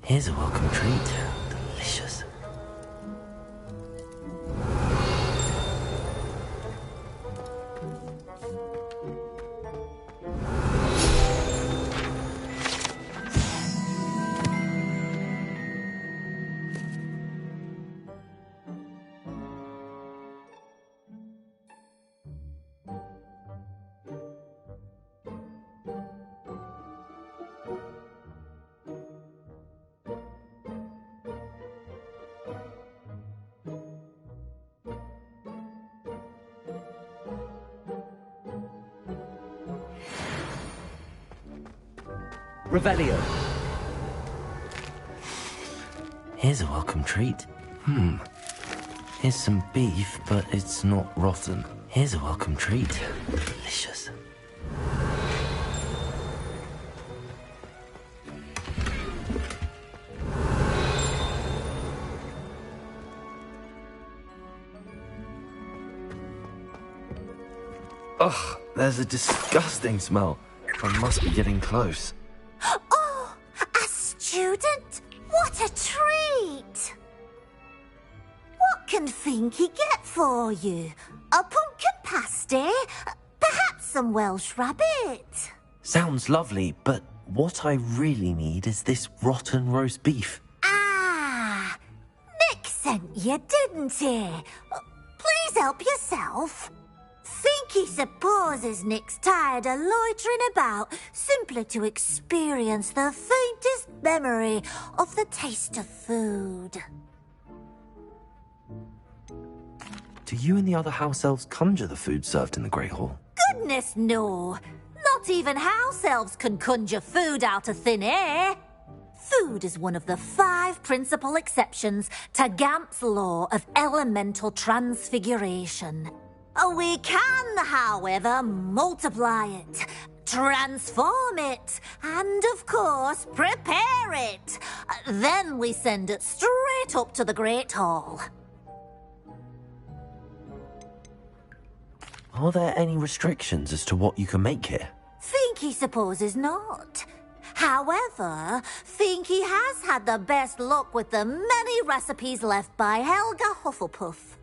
Here's a welcome treat. Delicious. Revelio. Here's a welcome treat. Here's some beef, but it's not rotten. Here's a welcome treat. Delicious. Ugh, there's a disgusting smell. I must be getting close. Oh, a student? What a treat! What can Finky get for you? A pumpkin pasty? Perhaps some Welsh rabbit? Sounds lovely, but what I really need is this rotten roast beef. Ah, Nick sent you, didn't he? Please help yourself. Finky supposes Nick's tired of loitering about simply to experience the faintest memory of the taste of food. Do you and the other house elves conjure the food served in the Great Hall? Goodness, no. Not even house elves can conjure food out of thin air. Food is one of the 5 principal exceptions to Gamp's law of elemental transfiguration. We can, however, multiply it, transform it, and, of course, prepare it. Then we send it straight up to the Great Hall. Are there any restrictions as to what you can make here? Finky supposes not. However, Finky has had the best luck with the many recipes left by Helga Hufflepuff.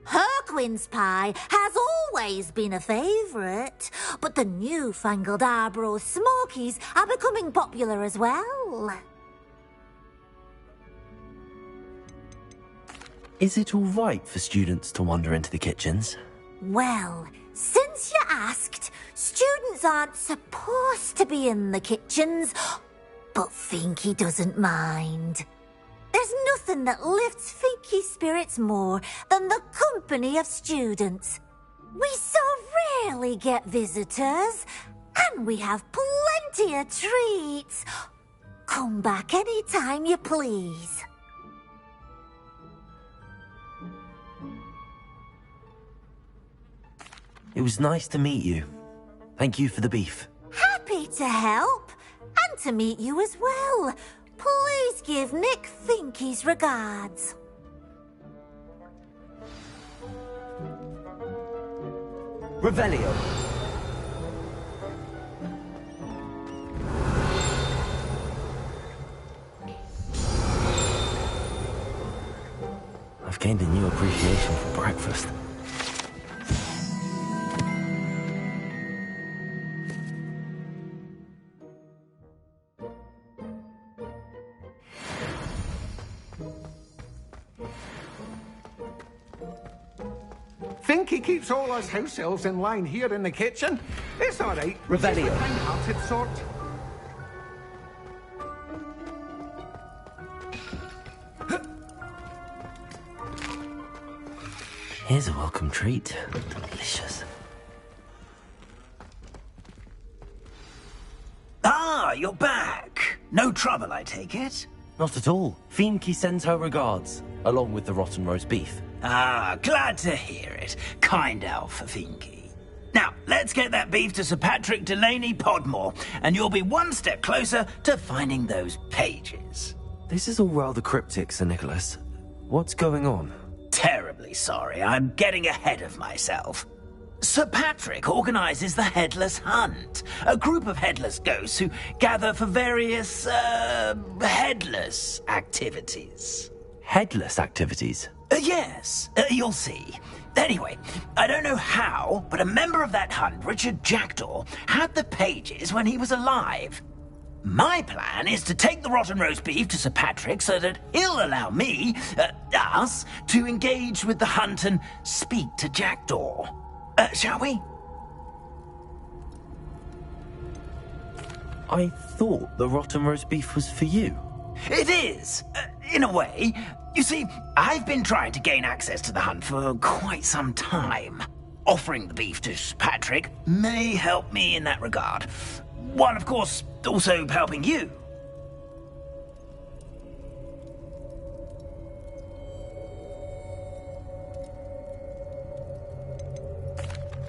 Her quince pie has always been a favourite, but the newfangled Arborough Smokies are becoming popular as well. Is it all right for students to wander into the kitchens? Well, since you asked, students aren't supposed to be in the kitchens, but Finky doesn't mind. There's nothing that lifts Finky's spirits more than the company of students. We so rarely get visitors, and we have plenty of treats. Come back any time you please. It was nice to meet you. Thank you for the beef. Happy to help, and to meet you as well. Please give Nick Finky's regards. Revelio. I've gained a new appreciation for breakfast. Finky keeps all us house elves in line here in the kitchen. It's all right. Revelio. She's the kind-hearted sort. Here's a welcome treat. Delicious. Ah, you're back. No trouble, I take it? Not at all. Finky sends her regards, along with the rotten roast beef. Ah, glad to hear it. Kind elf, Finky. Now, let's get that beef to Sir Patrick Delaney Podmore, and you'll be one step closer to finding those pages. This is all rather cryptic, Sir Nicholas. What's going on? Terribly sorry, I'm getting ahead of myself. Sir Patrick organises the Headless Hunt, a group of headless ghosts who gather for various, headless activities. Headless activities? Yes, you'll see. Anyway, I don't know how, but a member of that hunt, Richard Jackdaw, had the pages when he was alive. My plan is to take the rotten roast beef to Sir Patrick so that he'll allow me, us, to engage with the hunt and speak to Jackdaw. Shall we? I thought the rotten roast beef was for you. It is, in a way. You see, I've been trying to gain access to the hunt for quite some time. Offering the beef to Sir Patrick may help me in that regard. While, of course, also helping you.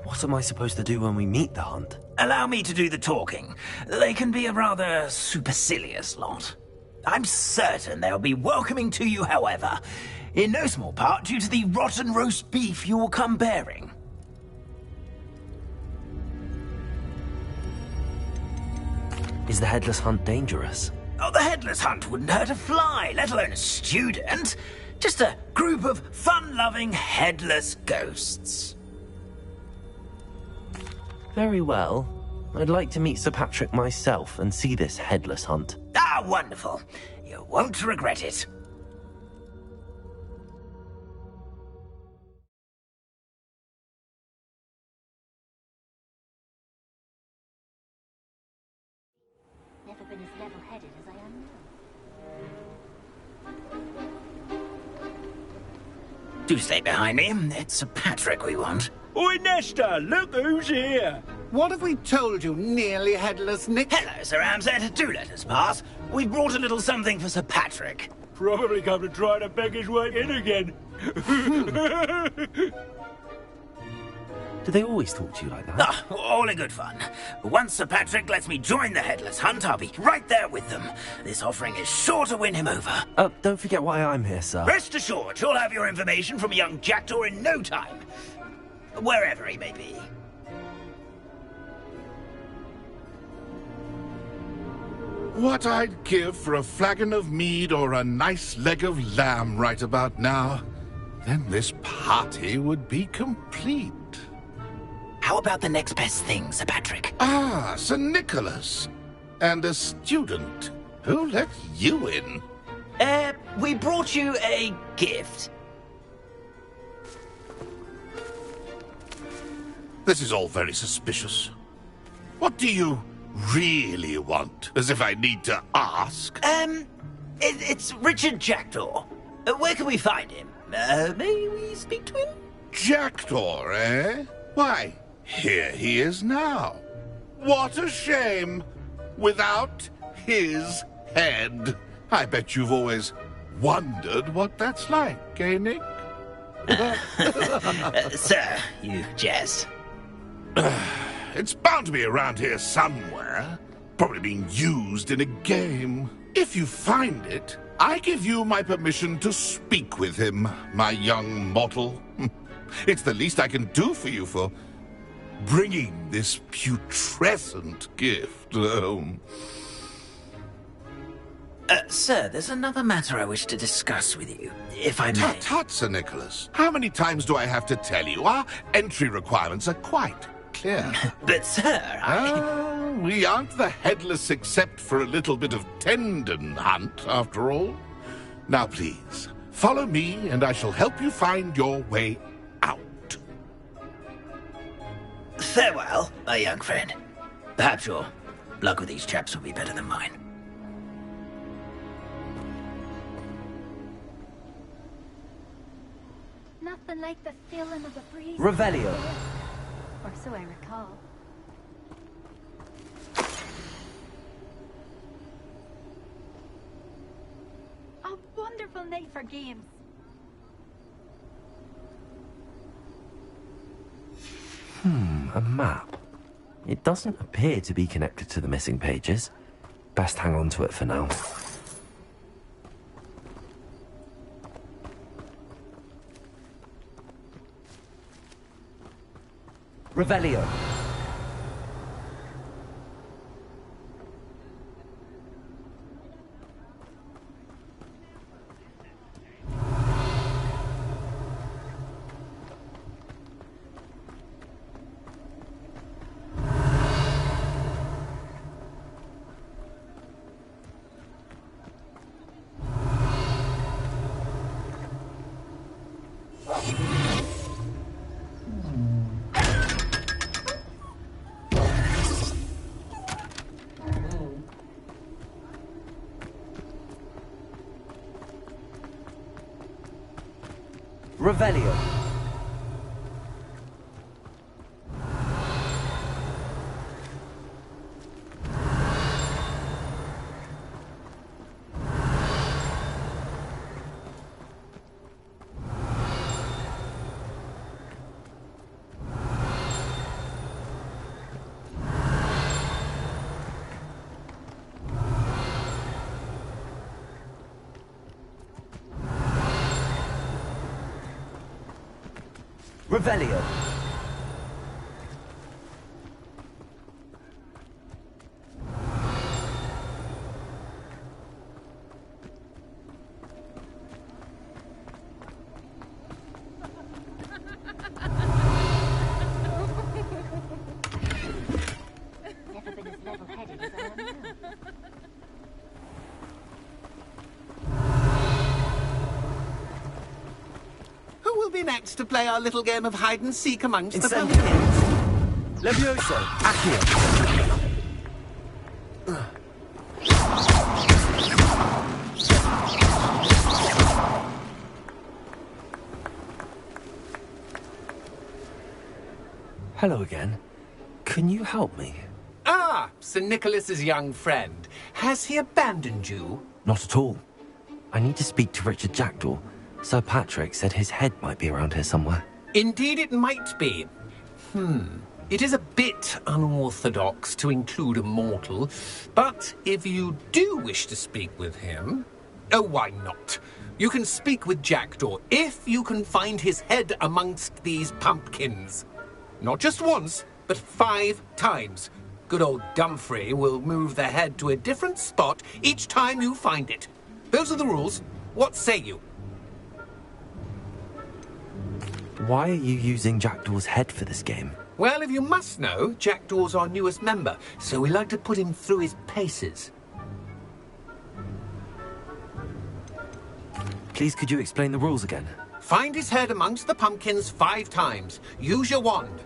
What am I supposed to do when we meet the hunt? Allow me to do the talking. They can be a rather supercilious lot. I'm certain they'll be welcoming to you, however, in no small part due to the rotten roast beef you will come bearing. Is the headless hunt dangerous? Oh, the headless hunt wouldn't hurt a fly, let alone a student. Just a group of fun-loving headless ghosts. Very well. I'd like to meet Sir Patrick myself and see this headless hunt. Ah, wonderful. You won't regret it. Never been as level-headed as I am now. Do stay behind me. It's Sir Patrick we want. Oi, Nesta, look who's here. What have we told you, nearly headless Nick? Hello, Sir Ramsed. Do let us pass. We brought a little something for Sir Patrick. Probably come to try to beg his way in again. Do they always talk to you like that? Ah, all in good fun. Once Sir Patrick lets me join the headless hunt, I'll be right there with them. This offering is sure to win him over. Don't forget why I'm here, sir. Rest assured, you'll have your information from a young jackdaw in no time. Wherever he may be. What I'd give for a flagon of mead or a nice leg of lamb right about now. Then this party would be complete. How about the next best thing, Sir Patrick? Ah, Sir Nicholas. And a student. Who let you in? We brought you a gift. This is all very suspicious. What do you really want? As if I need to ask. It's Richard Jackdaw. Where can we find him? May we speak to him? Jackdaw, eh? Why, here he is now. What a shame. Without his head. I bet you've always wondered what that's like, eh, Nick? Sir, you jest. It's bound to be around here somewhere. Probably being used in a game. If you find it, I give you my permission to speak with him, my young mortal. It's the least I can do for you for bringing this putrescent gift home. Sir, there's another matter I wish to discuss with you, if I may. Tut, tut, Sir Nicholas. How many times do I have to tell you? Our entry requirements are quite clear. But, sir, we aren't the headless except for a little bit of tendon hunt, after all. Now, please, follow me, and I shall help you find your way out. Farewell, my young friend. Perhaps your luck with these chaps will be better than mine. Nothing like the feeling of a breeze. Revelio. Or so I recall. A wonderful night for games. A map. It doesn't appear to be connected to the missing pages. Best hang on to it for now. Revelio. Revelio. Revelio. we next to play our little game of hide and seek amongst the Incendio. pumpkins? Levioso. Accio. Hello again. Can you help me? Ah, Sir Nicholas's young friend. Has he abandoned you? Not at all. I need to speak to Richard Jackdaw. Sir Patrick said his head might be around here somewhere. Indeed it might be. It is a bit unorthodox to include a mortal, but if you do wish to speak with him... Oh, why not? You can speak with Jackdaw if you can find his head amongst these pumpkins. Not just once, but 5 times. Good old Dumfrey will move the head to a different spot each time you find it. Those are the rules. What say you? Why are you using Jackdaw's head for this game? Well, if you must know, Jackdaw's our newest member, so we like to put him through his paces. Please, could you explain the rules again? Find his head amongst the pumpkins 5 times. Use your wand.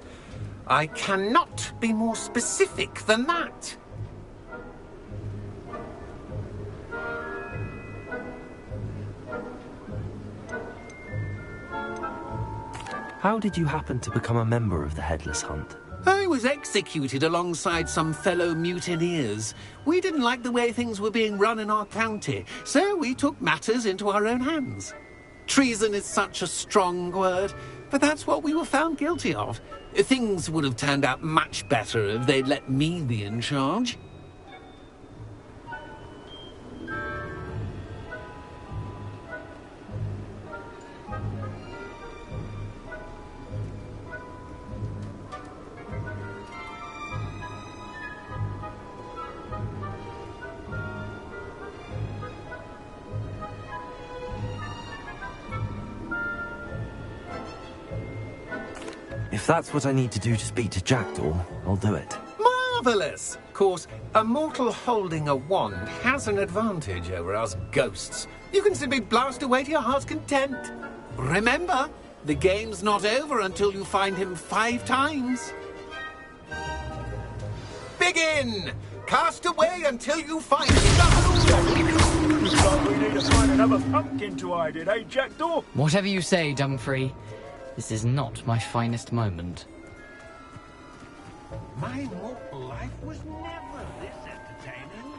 I cannot be more specific than that. How did you happen to become a member of the Headless Hunt? I was executed alongside some fellow mutineers. We didn't like the way things were being run in our county, so we took matters into our own hands. Treason is such a strong word, but that's what we were found guilty of. Things would have turned out much better if they'd let me be in charge. If that's what I need to do to speak to Jackdaw, I'll do it. Marvellous! Of course, a mortal holding a wand has an advantage over us ghosts. You can simply blast away to your heart's content. Remember, the game's not over until you find him 5 times. Begin! Cast away until you find him. Looks like we need to find another pumpkin to hide in, eh, Jackdaw? Whatever you say, Dumfrey. This is not my finest moment. My mortal life was never this entertaining.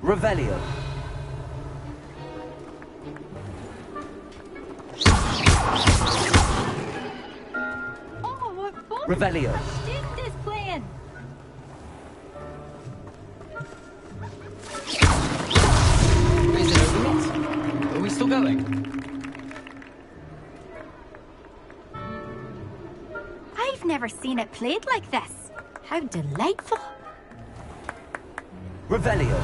Revelio. Oh, what fun! Revelio. A student is playing. Is it over yet? Are we still going? I've never seen it played like this. How delightful. Revelio.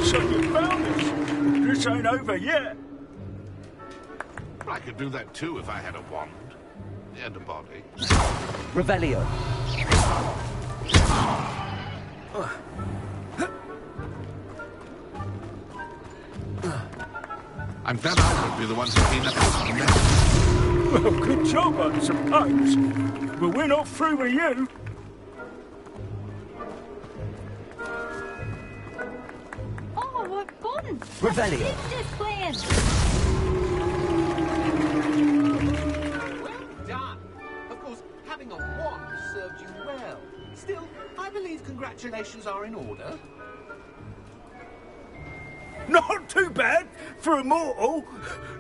So you found us. This ain't over yet. I could do that too if I had a wand and a body. Revelio. I'm glad I won't be the one to clean up this mess. Well, good job, I suppose. But we're not through with you. Oh, what fun! Revelio. A student is playing. Well done. Of course, having a wand served you well. Still, I believe congratulations are in order. Not too bad for a mortal.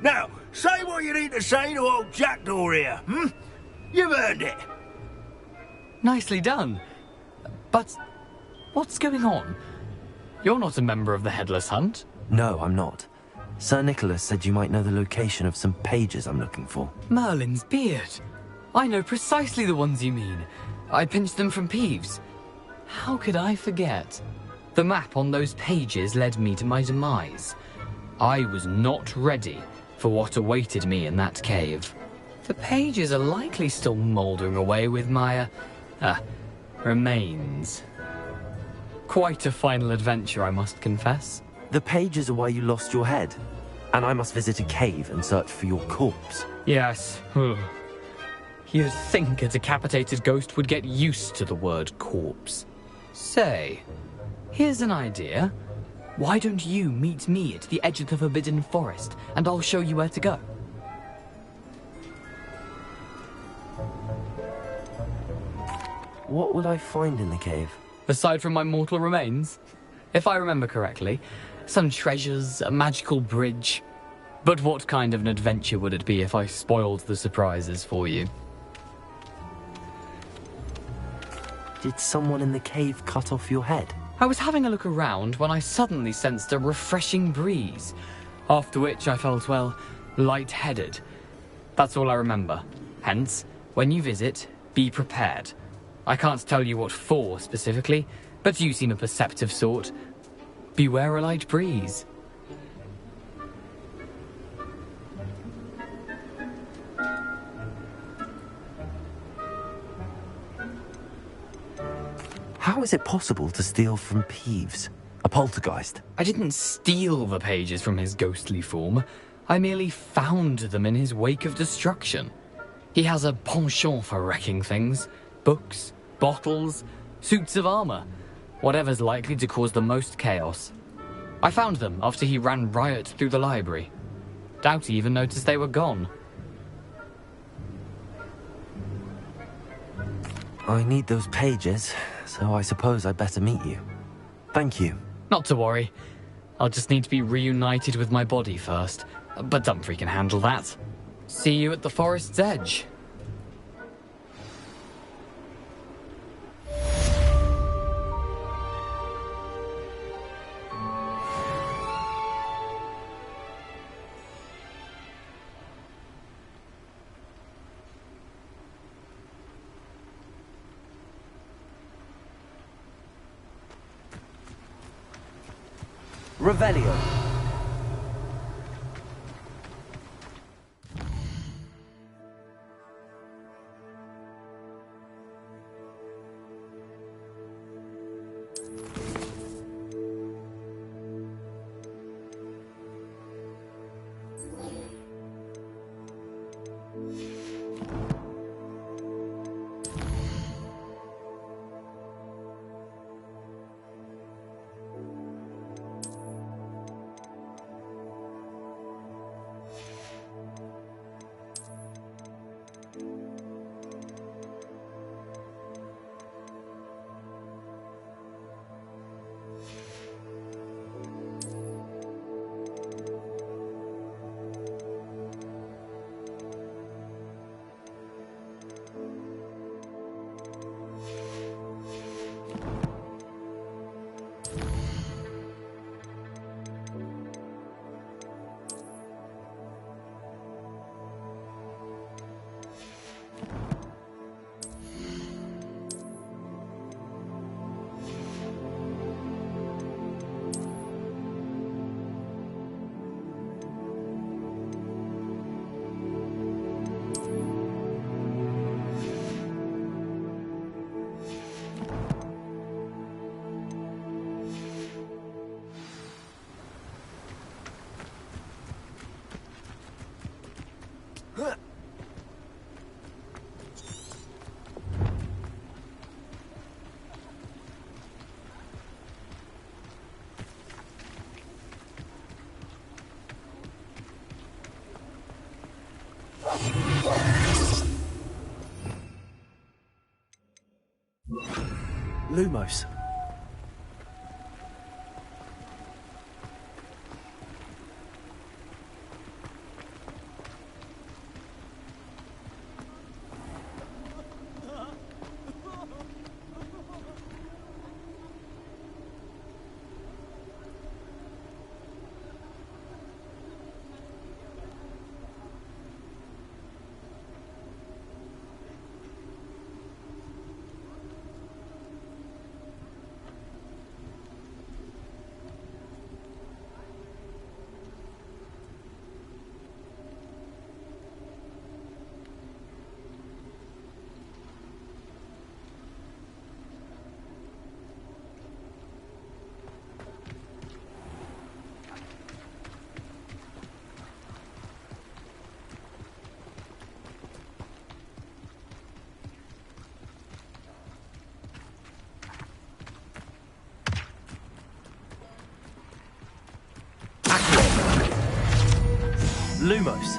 Now, say what you need to say to old Jackdaw here, hmm? You've earned it. Nicely done. But what's going on? You're not a member of the Headless Hunt. No, I'm not. Sir Nicholas said you might know the location of some pages I'm looking for. Merlin's beard. I know precisely the ones you mean. I pinched them from Peeves. How could I forget? The map on those pages led me to my demise. I was not ready for what awaited me in that cave. The pages are likely still mouldering away with my, remains. Quite a final adventure, I must confess. The pages are why you lost your head, and I must visit a cave and search for your corpse. Yes. You'd think a decapitated ghost would get used to the word corpse. Say, here's an idea. Why don't you meet me at the edge of the Forbidden Forest, and I'll show you where to go? What will I find in the cave? Aside from my mortal remains? If I remember correctly, some treasures, a magical bridge. But what kind of an adventure would it be if I spoiled the surprises for you? Did someone in the cave cut off your head? I was having a look around when I suddenly sensed a refreshing breeze, after which I felt, well, lightheaded. That's all I remember. Hence, when you visit, be prepared. I can't tell you what for specifically, but you seem a perceptive sort. Beware a light breeze. How is it possible to steal from Peeves? A poltergeist? I didn't steal the pages from his ghostly form. I merely found them in his wake of destruction. He has a penchant for wrecking things. Books, bottles, suits of armor. Whatever's likely to cause the most chaos. I found them after he ran riot through the library. Doubt he even noticed they were gone. I need those pages, so I suppose I'd better meet you. Thank you. Not to worry. I'll just need to be reunited with my body first. But Dumfries can handle that. See you at the forest's edge. Revelio. Lumos. Lumos.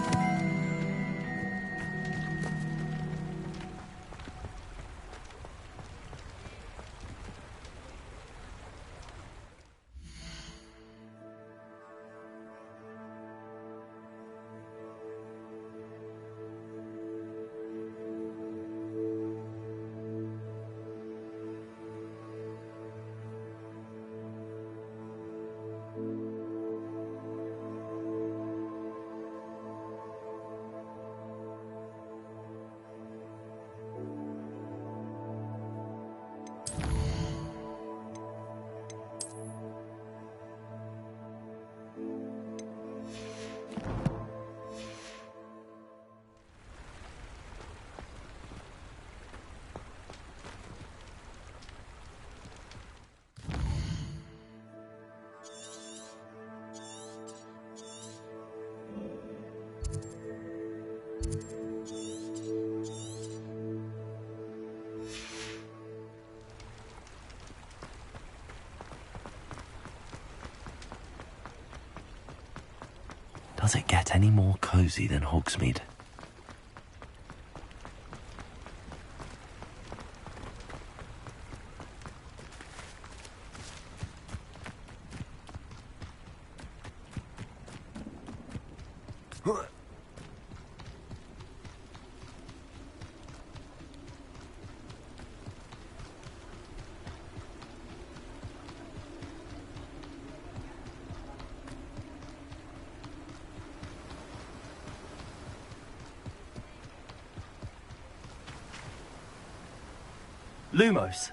Does it get any more cozy than Hogsmeade? Lumos.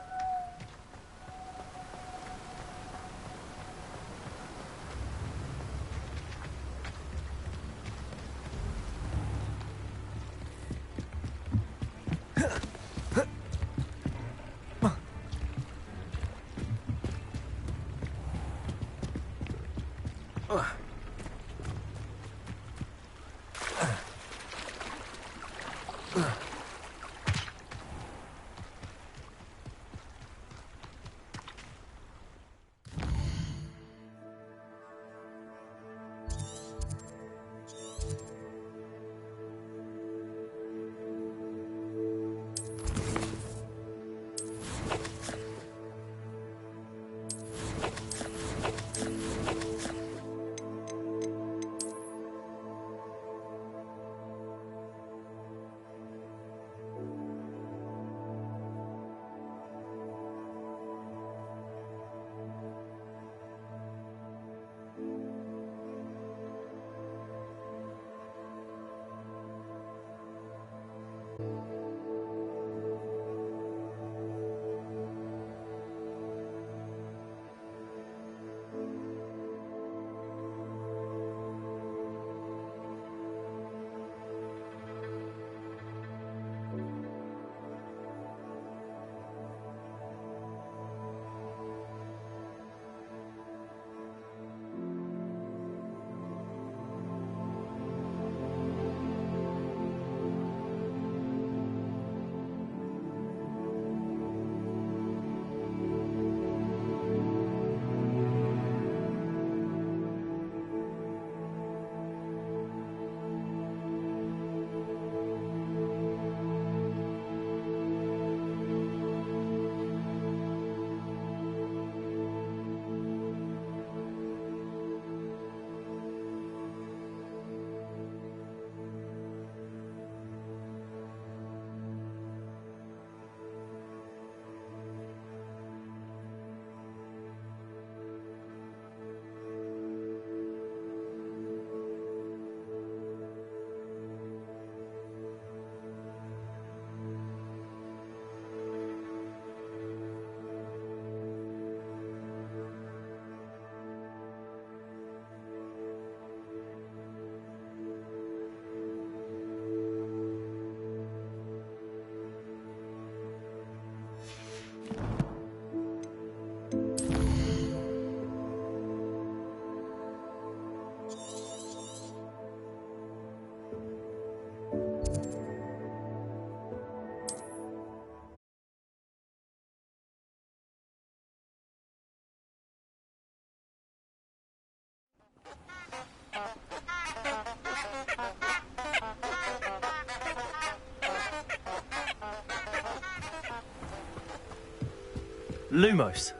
Lumos.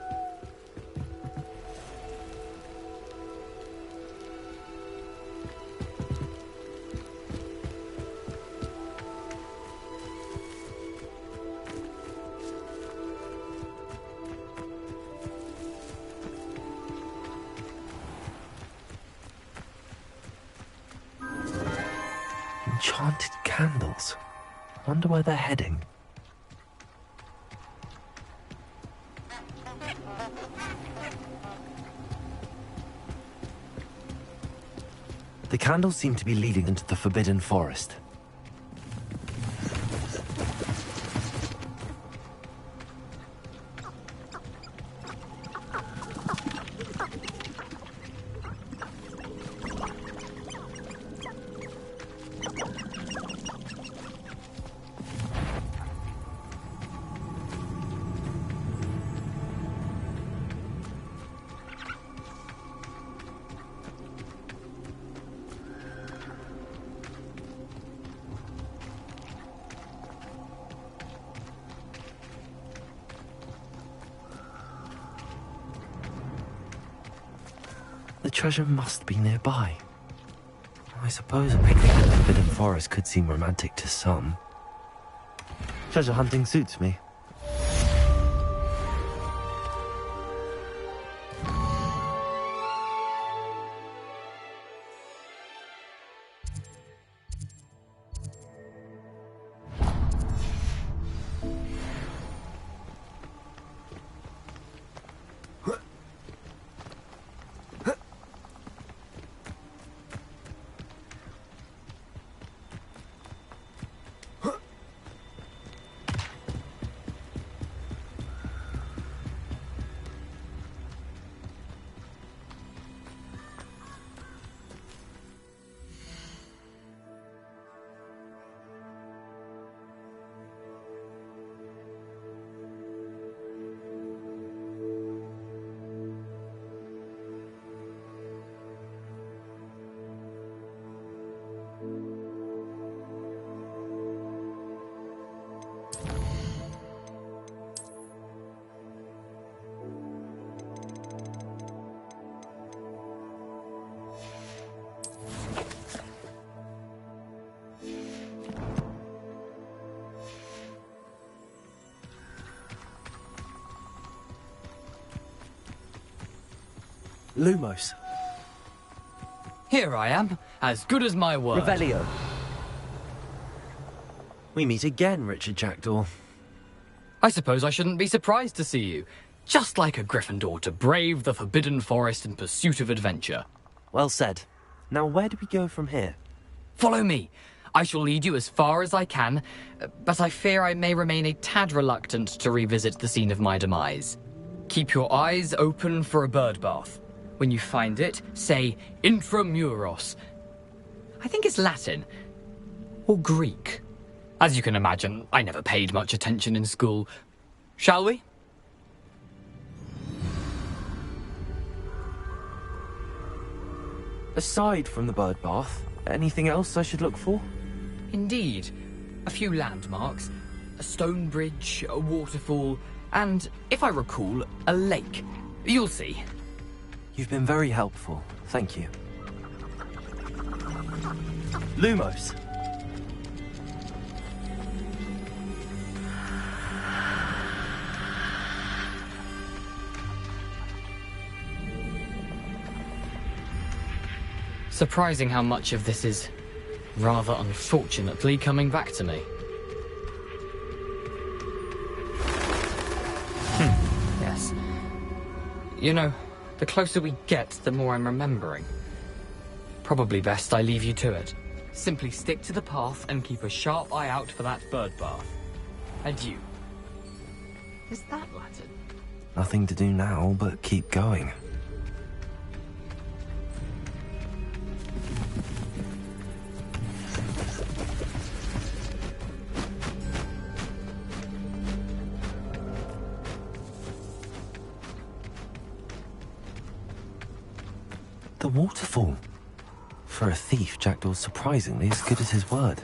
Enchanted candles. Wonder where they're heading. The candles seem to be leading into the Forbidden Forest. The treasure must be nearby. I suppose a picnic in the Forbidden Forest could seem romantic to some. Treasure hunting suits me. Lumos. Here I am, as good as my word. Revelio. We meet again, Richard Jackdaw. I suppose I shouldn't be surprised to see you. Just like a Gryffindor to brave the Forbidden Forest in pursuit of adventure. Well said. Now where do we go from here? Follow me. I shall lead you as far as I can, but I fear I may remain a tad reluctant to revisit the scene of my demise. Keep your eyes open for a bird bath. When you find it, say intramuros. I think it's Latin. Or Greek. As you can imagine, I never paid much attention in school. Shall we? Aside from the bird bath, anything else I should look for? Indeed. A few landmarks. A stone bridge, a waterfall, and, if I recall, a lake. You'll see. You've been very helpful. Thank you. Lumos. Surprising how much of this is, rather unfortunately, coming back to me. Yes. You know, the closer we get, the more I'm remembering. Probably best I leave you to it. Simply stick to the path and keep a sharp eye out for that bird bath. Adieu. Is that Latin? Nothing to do now but keep going. The waterfall. For a thief, Jackdaw's surprisingly as good as his word.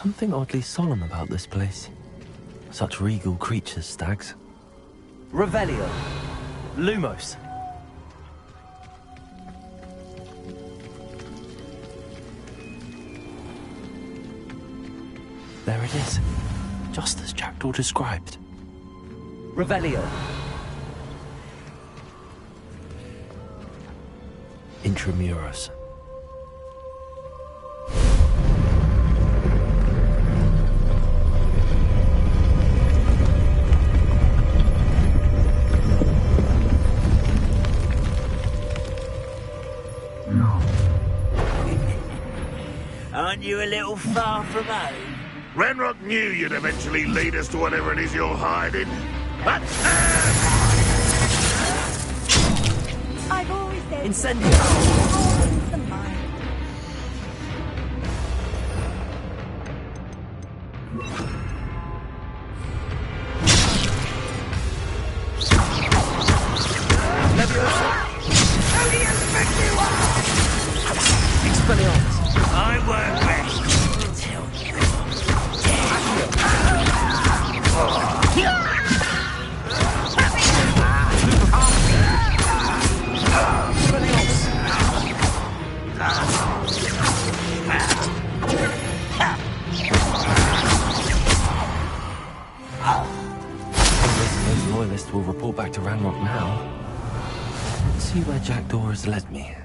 Something oddly solemn about this place. Such regal creatures, stags. Revelio. Lumos. There it is. Just as Jackdaw described. Revelio. Intramuros. Aren't you a little far from home? Renrock knew you'd eventually lead us to whatever it is you're hiding. But I've always said... Incendio! Always the mind. How do you think you are? Expelliarmus! I won't rest until Those loyalists will report back to Ranrock now. Let's see where Jackdaw has led me.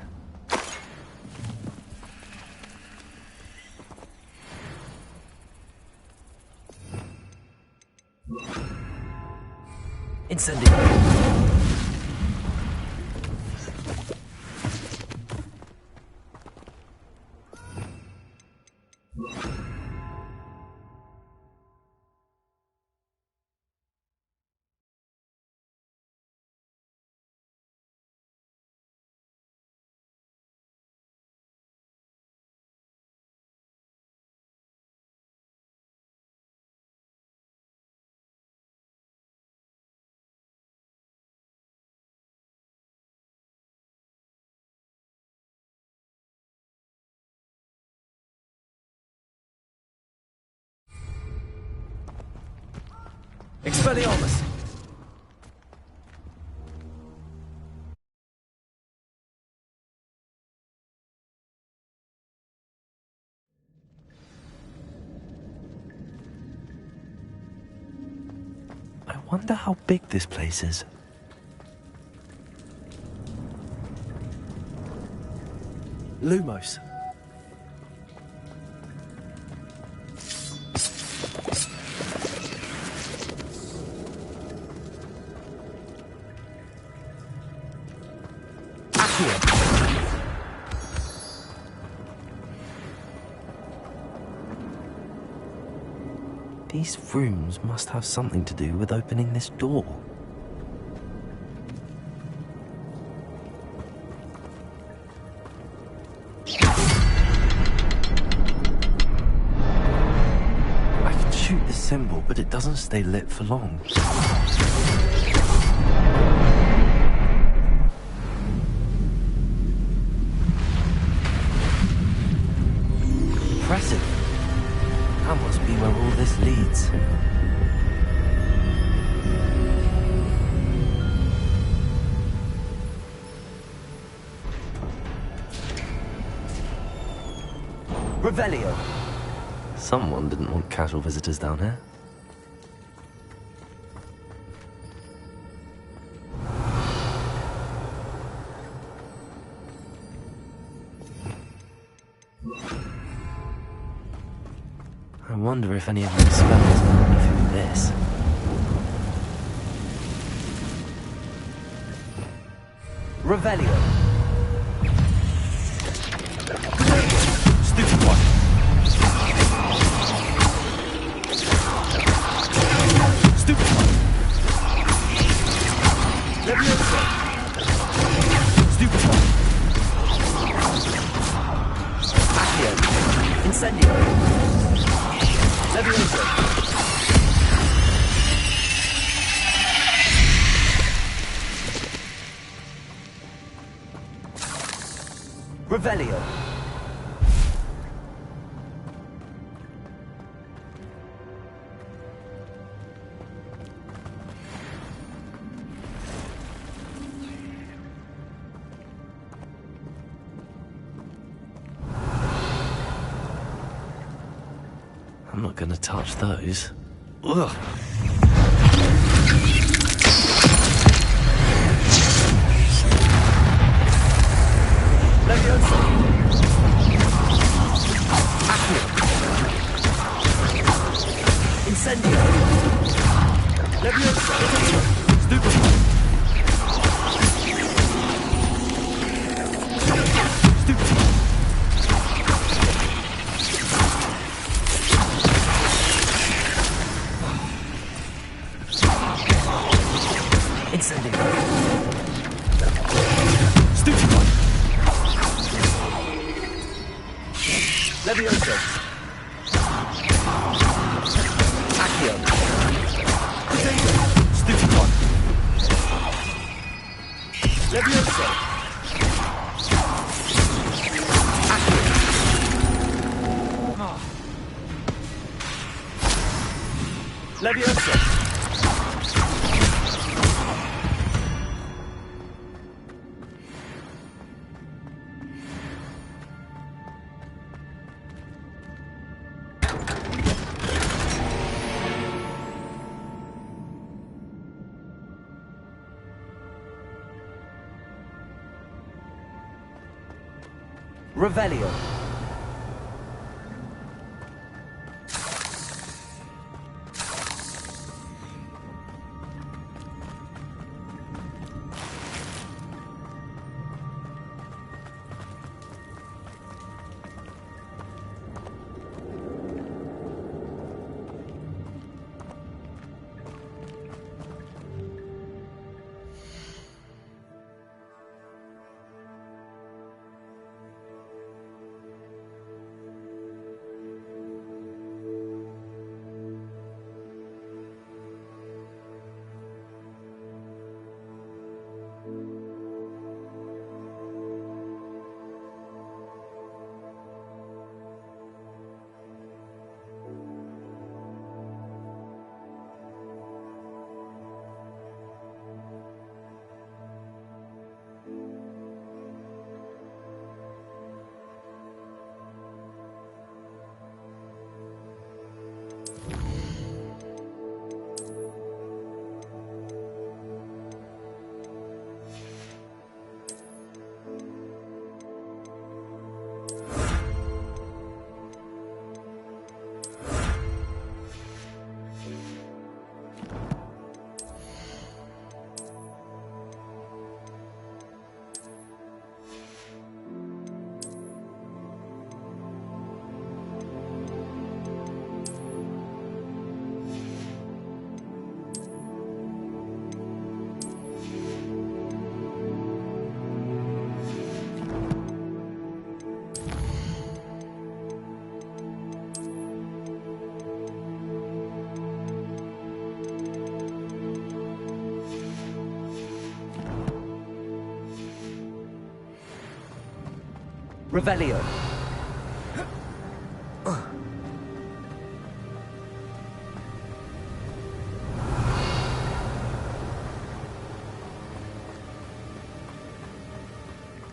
Incendio! Expelliarmus! I wonder how big this place is. Lumos. These rooms must have something to do with opening this door. I can shoot the symbol, but it doesn't stay lit for long. Impressive. That must be where all this leads. Revelio. Someone didn't want casual visitors down here. I wonder if any of my spells will me through this. Revelio. Stupid one. Stupid one. Leviosa. Stupid one. Accio. Incendio. Leviosa. Revelio. not gonna touch those. Ugh. Leviosa! Accio! Incendio! Leviosa! Stupefy! Incendio! Stupefy! Leviosa! Accio! Stupefy! Leviosa! Accio! Leviosa! Revelio. Revelio.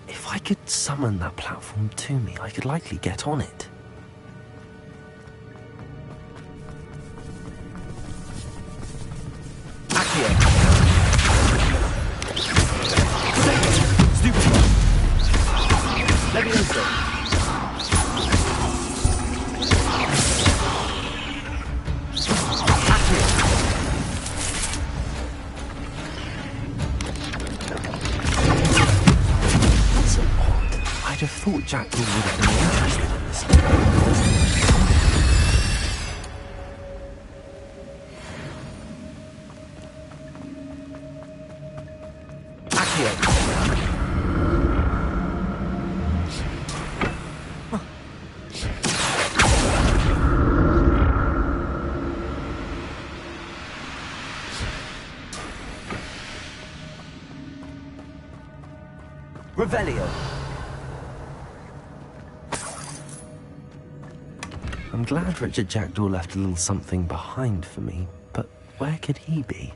If I could summon that platform to me, I could likely get on it. Jack would have been interested in this. Accio. Revelio. I'm glad Richard Jackdaw left a little something behind for me, but where could he be?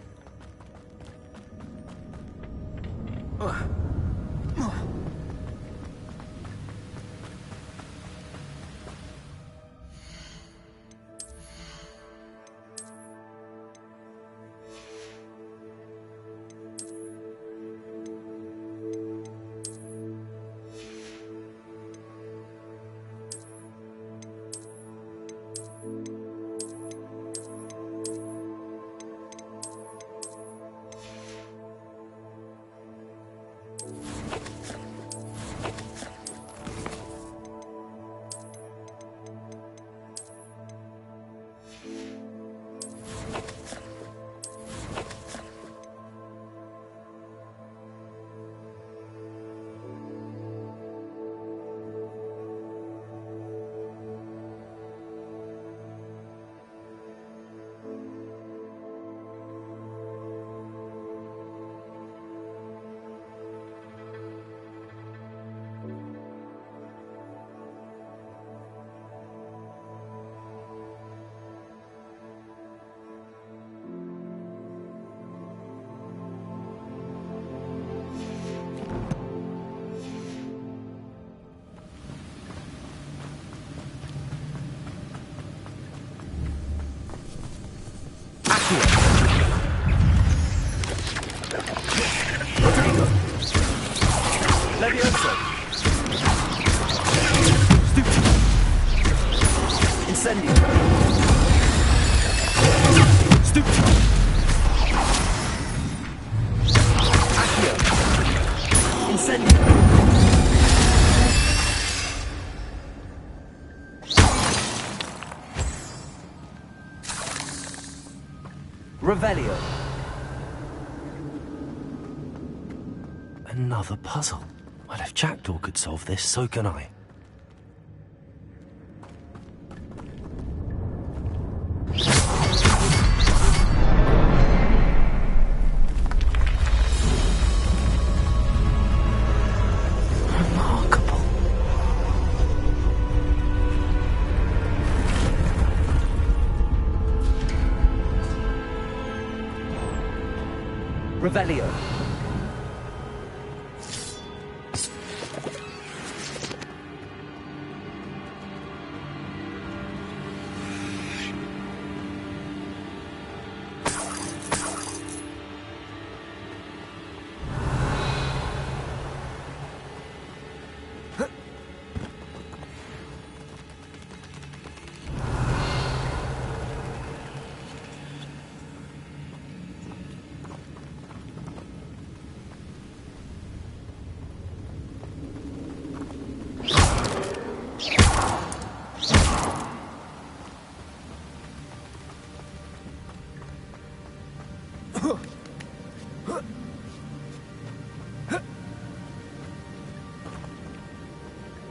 Levioso. Incendio. Stupid. Accio. Incendio. Revelio. Another puzzle. Well, if Jackdaw could solve this, so can I. Remarkable. Revelio.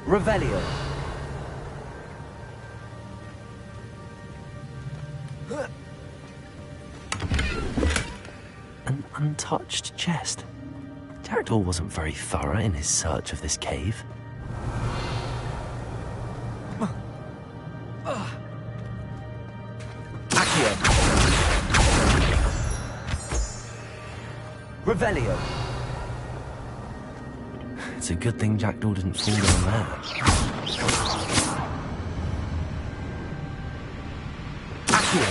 Revelio. An untouched chest. Jackdaw wasn't very thorough in his search of this cave. Accio. Revelio. It's a good thing Jackdaw didn't fall down there. Accio.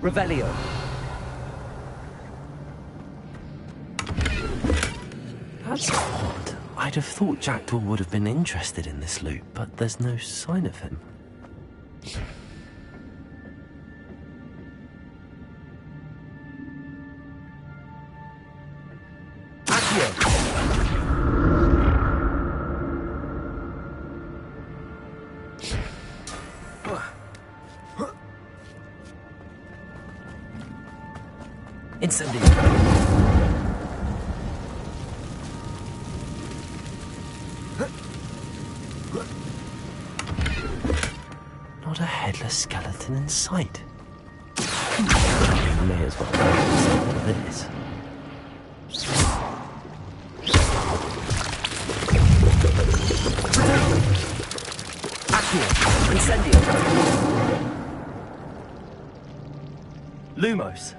Revelio. That's odd. I'd have thought Jackdaw would have been interested in this loot, but there's no sign of him. Incendio. Not a headless skeleton in sight. May as well do something of this. Accio. Incendio. Lumos.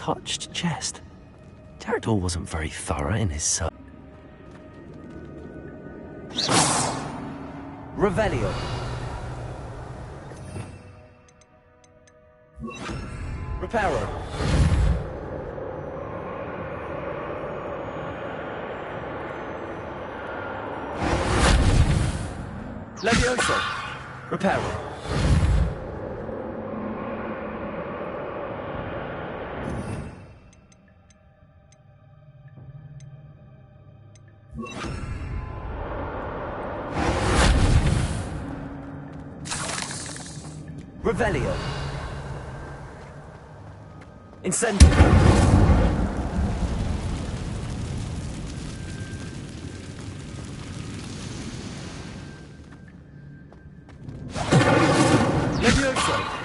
untouched chest. Jackdaw wasn't very thorough in his search. Revelio. Reparo. Levioso. Reparo. Revelio. Incendio. Levioso.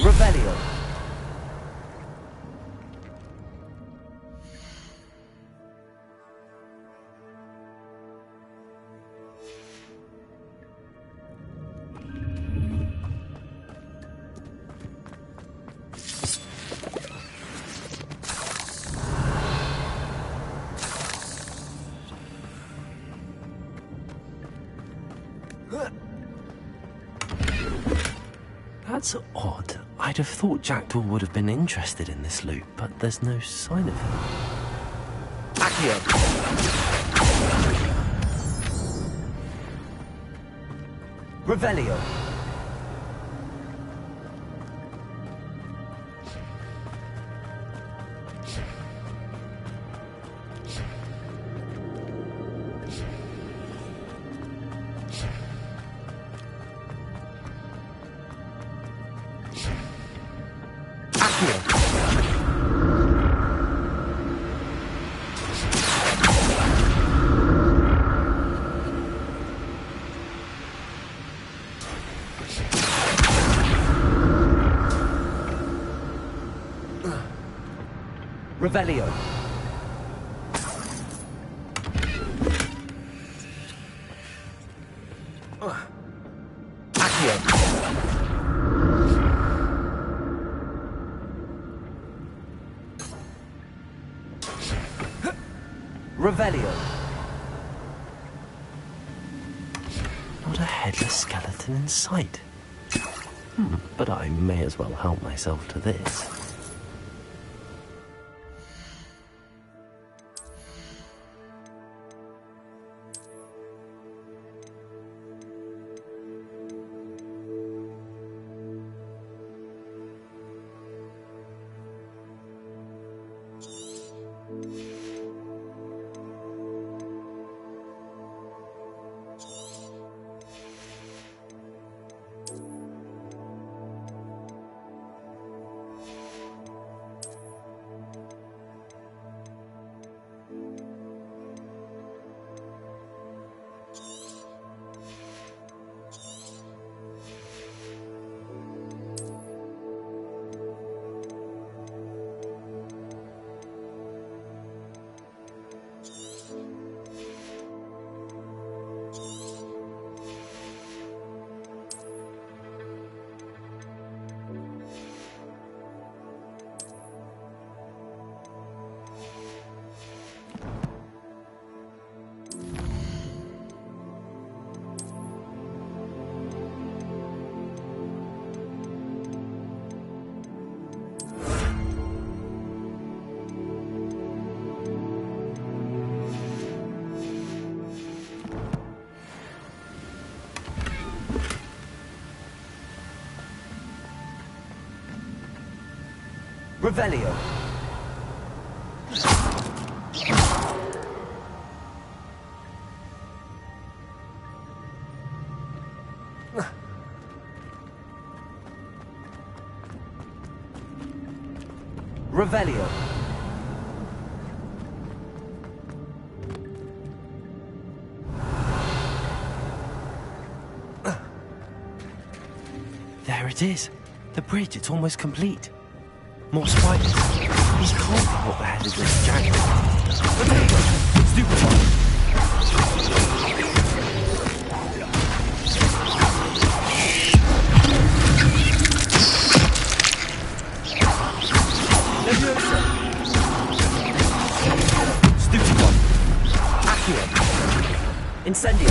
Revelio. That's odd. I'd have thought Jackdaw would have been interested in this loot, but there's no sign of him. Accio. Revelio. Revelio. Accio. Revelio. Not a headless skeleton in sight. But I may as well help myself to this. Revelio. Revelio. There it is. The bridge, it's almost complete. More spiders. These can't be what the hell is this jacket. Stupid one. Stupid one. Accio. Incendio.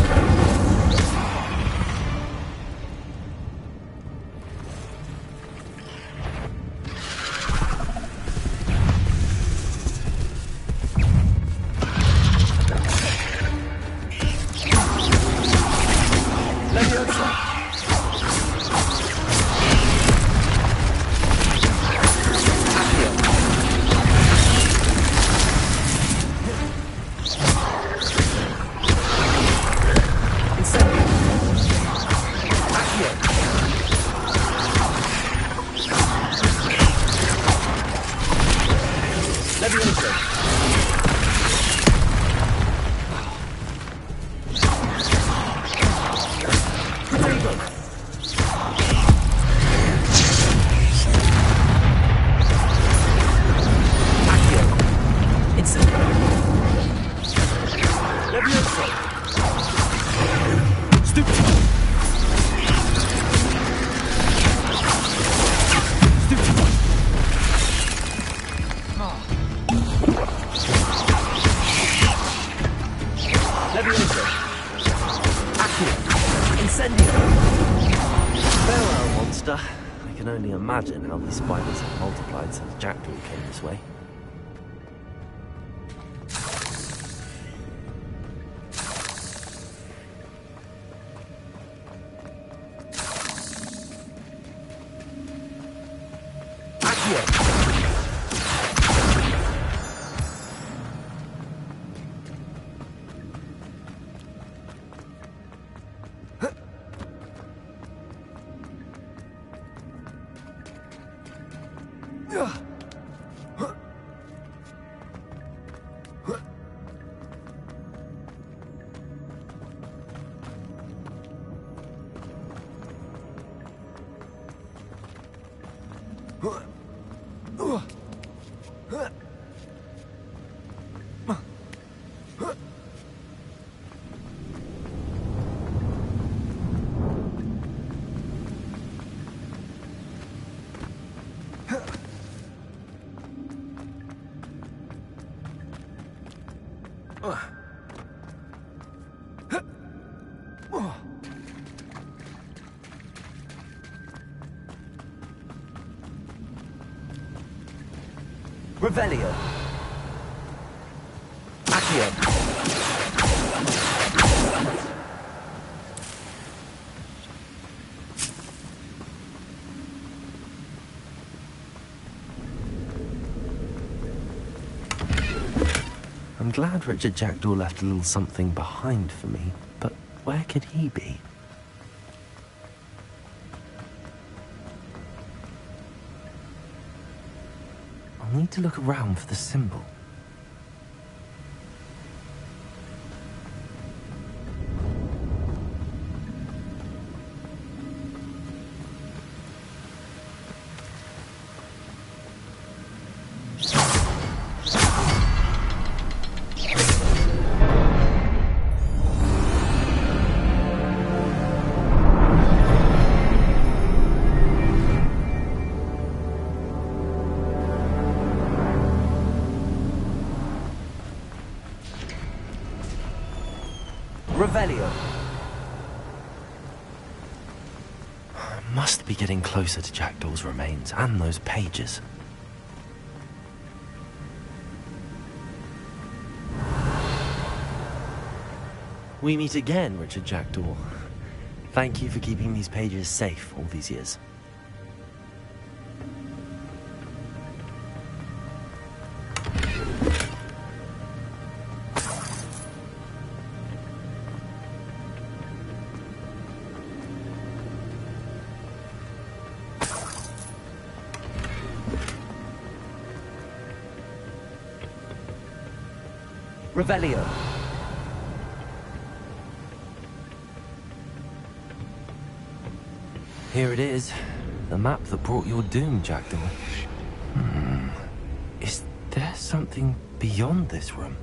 Imagine how these spiders have multiplied since Jackdaw came this way. Revelio. Accio. I'm glad Richard Jackdaw left a little something behind for me, but where could he be? I'll need to look around for the symbol. Revelio. I must be getting closer to Jackdaw's remains and those pages. We meet again, Richard Jackdaw. Thank you for keeping these pages safe all these years. Revelio. Here it is. The map that brought your doom, Jackdaw. Is there something beyond this room?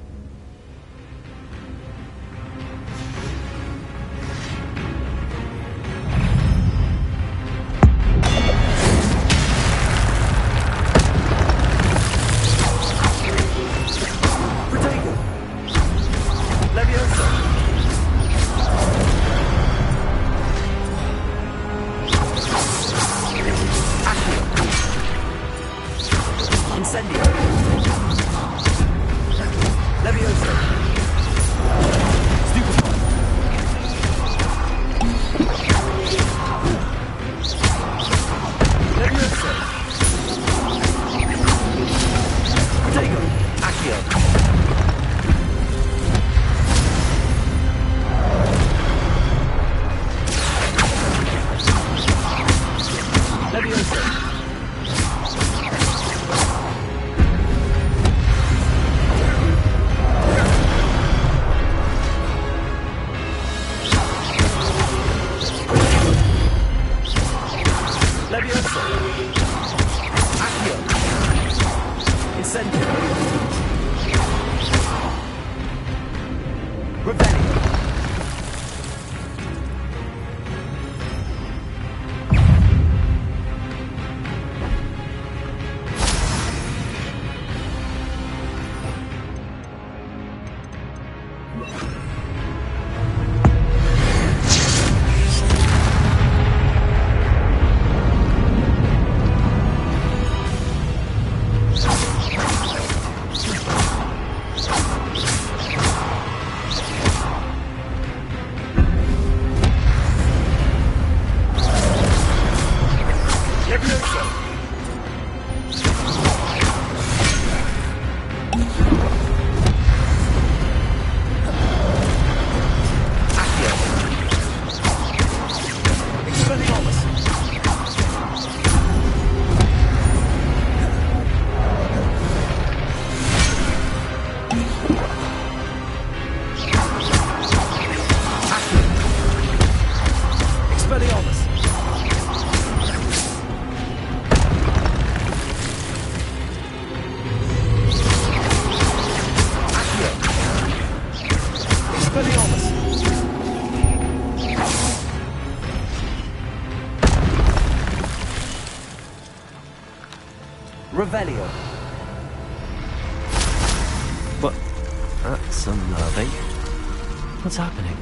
Revelio. But that's unnerving. What's happening?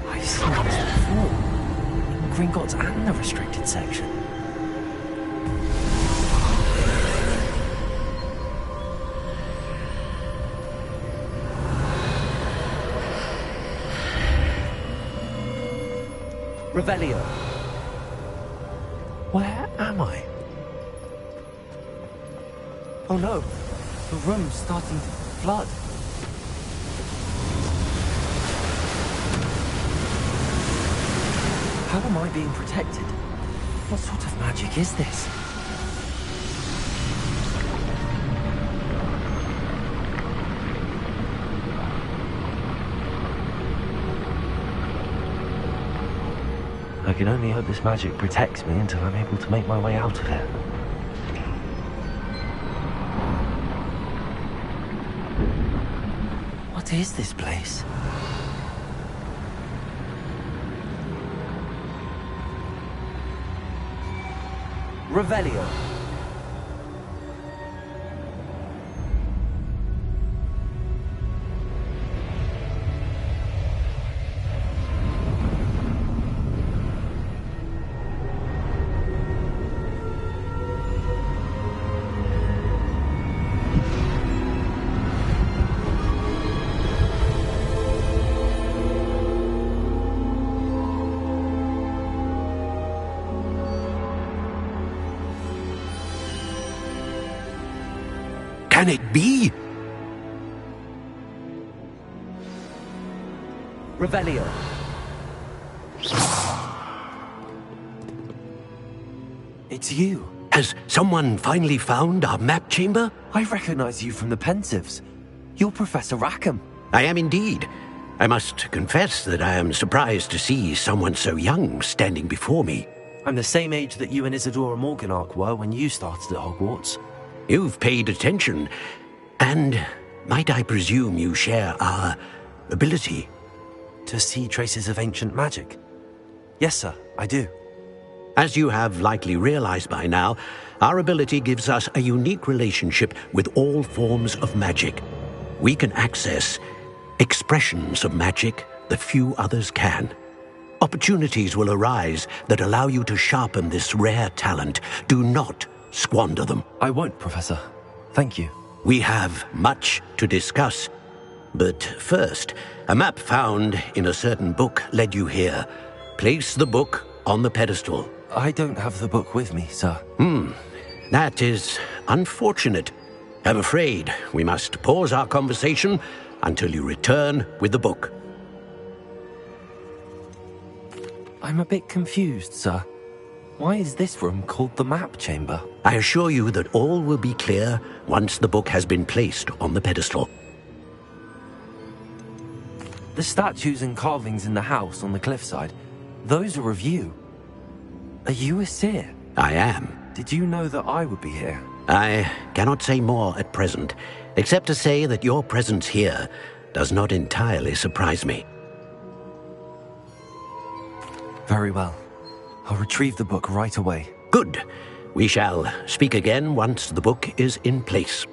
I've seen this before. In Gringotts and the restricted section. Revelio. Where am I? Oh no, the room's starting to flood. How am I being protected? What sort of magic is this? I can only hope this magic protects me until I'm able to make my way out of here. What is this place? Revelio. Can it be? Revelio. It's you. Has someone finally found our map chamber? I recognize you from the Pensives. You're Professor Rackham. I am indeed. I must confess that I am surprised to see someone so young standing before me. I'm the same age that you and Isadora Morganark were when you started at Hogwarts. You've paid attention, and might I presume you share our ability? To see traces of ancient magic? Yes, sir, I do. As you have likely realized by now, our ability gives us a unique relationship with all forms of magic. We can access expressions of magic that few others can. Opportunities will arise that allow you to sharpen this rare talent. Do not squander them. I won't, Professor. Thank you. We have much to discuss. But first, a map found in a certain book led you here. Place the book on the pedestal. I don't have the book with me, sir. That is unfortunate. I'm afraid we must pause our conversation until you return with the book. I'm a bit confused, sir. Why is this room called the map chamber? I assure you that all will be clear once the book has been placed on the pedestal. The statues and carvings in the house on the cliffside, those are of you. Are you a seer? I am. Did you know that I would be here? I cannot say more at present, except to say that your presence here does not entirely surprise me. Very well. I'll retrieve the book right away. Good. We shall speak again once the book is in place.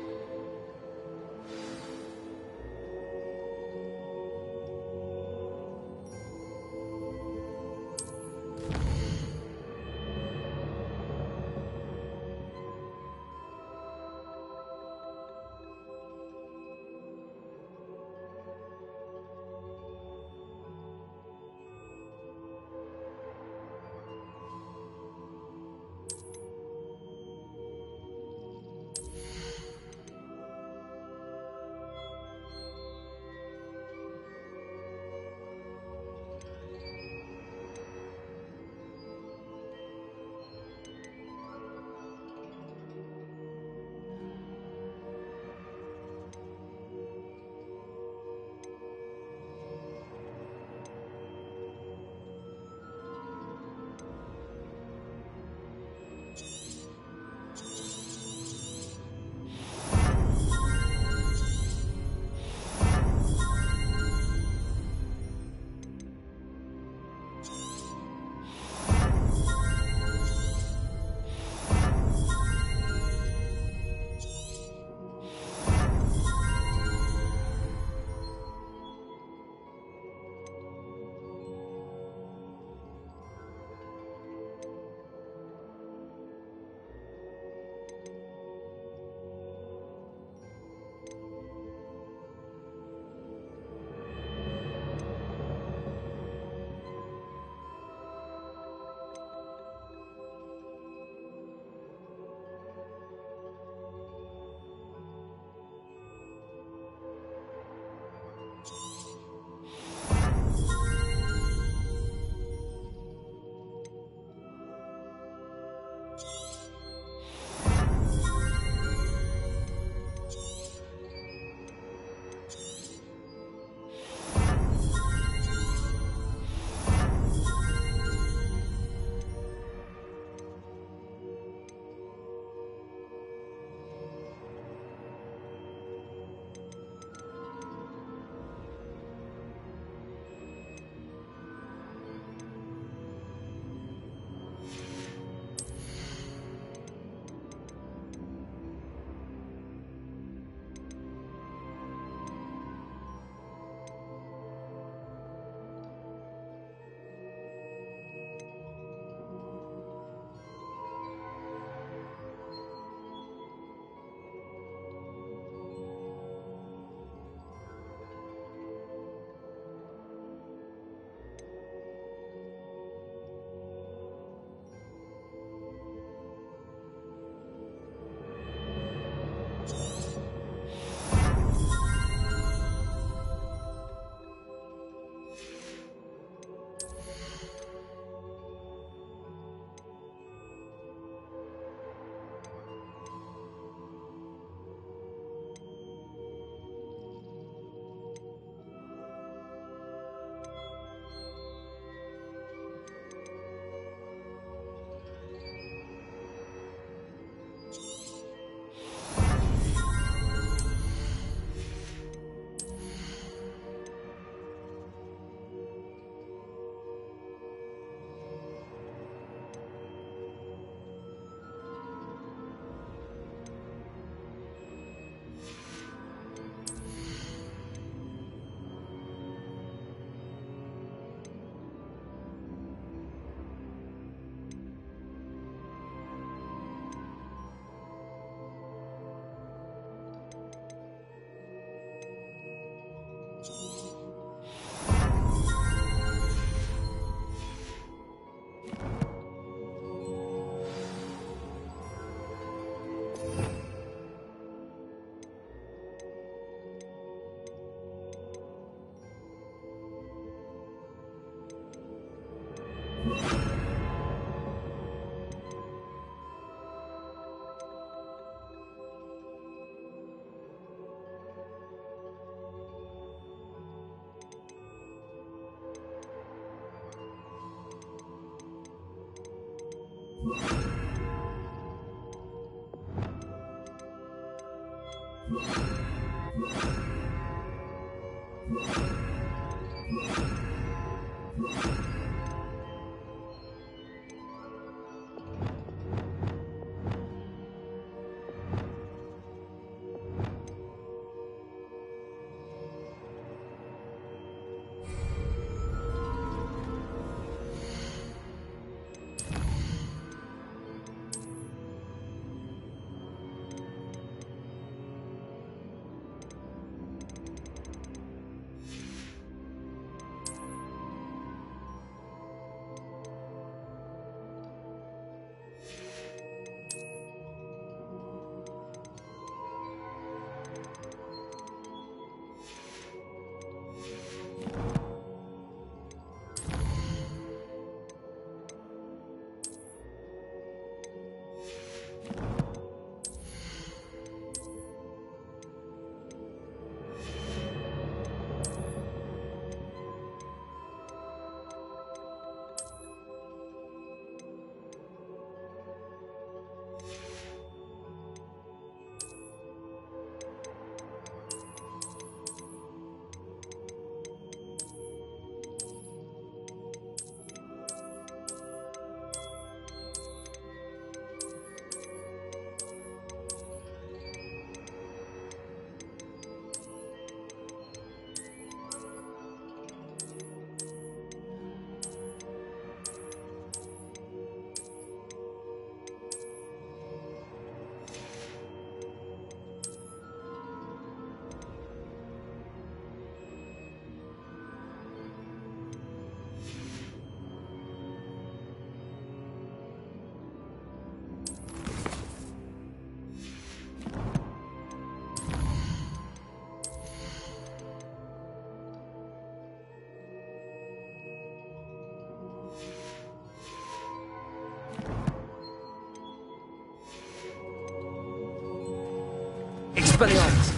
Expelliarmus!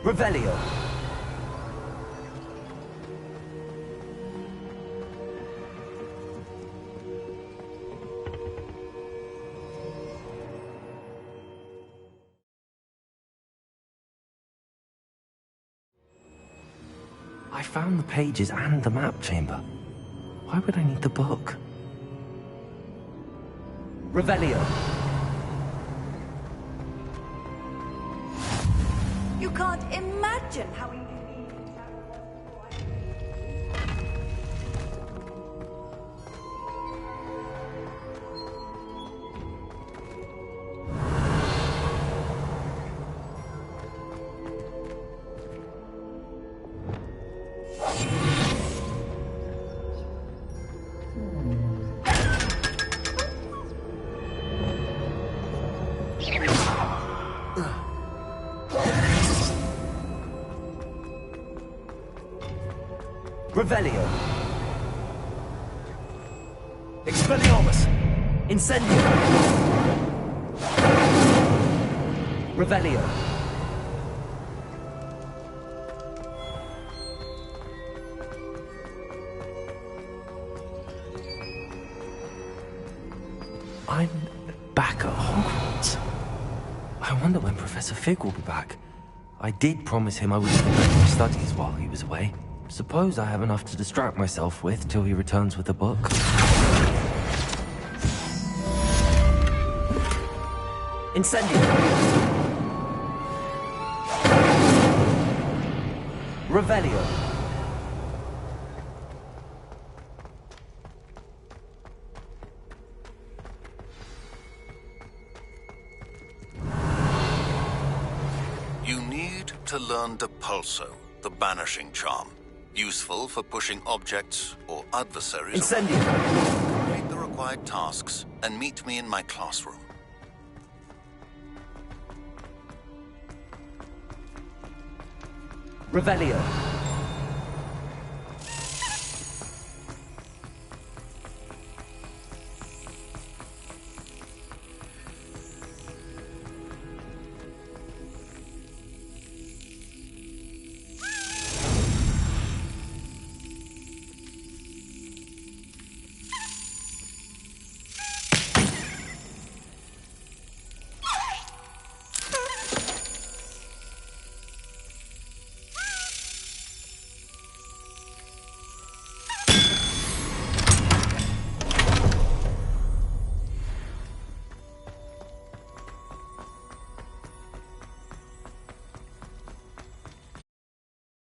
Revelio. I found the pages and the map chamber. Why would I need the book? Revelio. You can't imagine how inconvenient that was before I... Revelio. Expelliarmus! Incendio! Revelio. I'm back at Hogwarts. I wonder when Professor Fig will be back. I did promise him I would neglect my studies while he was away. Suppose I have enough to distract myself with till he returns with a book. Incendio. Revelio. need to learn Depulso, the banishing charm. Useful for pushing objects or adversaries. Incendio. Complete the required tasks and meet me in my classroom. Revelio.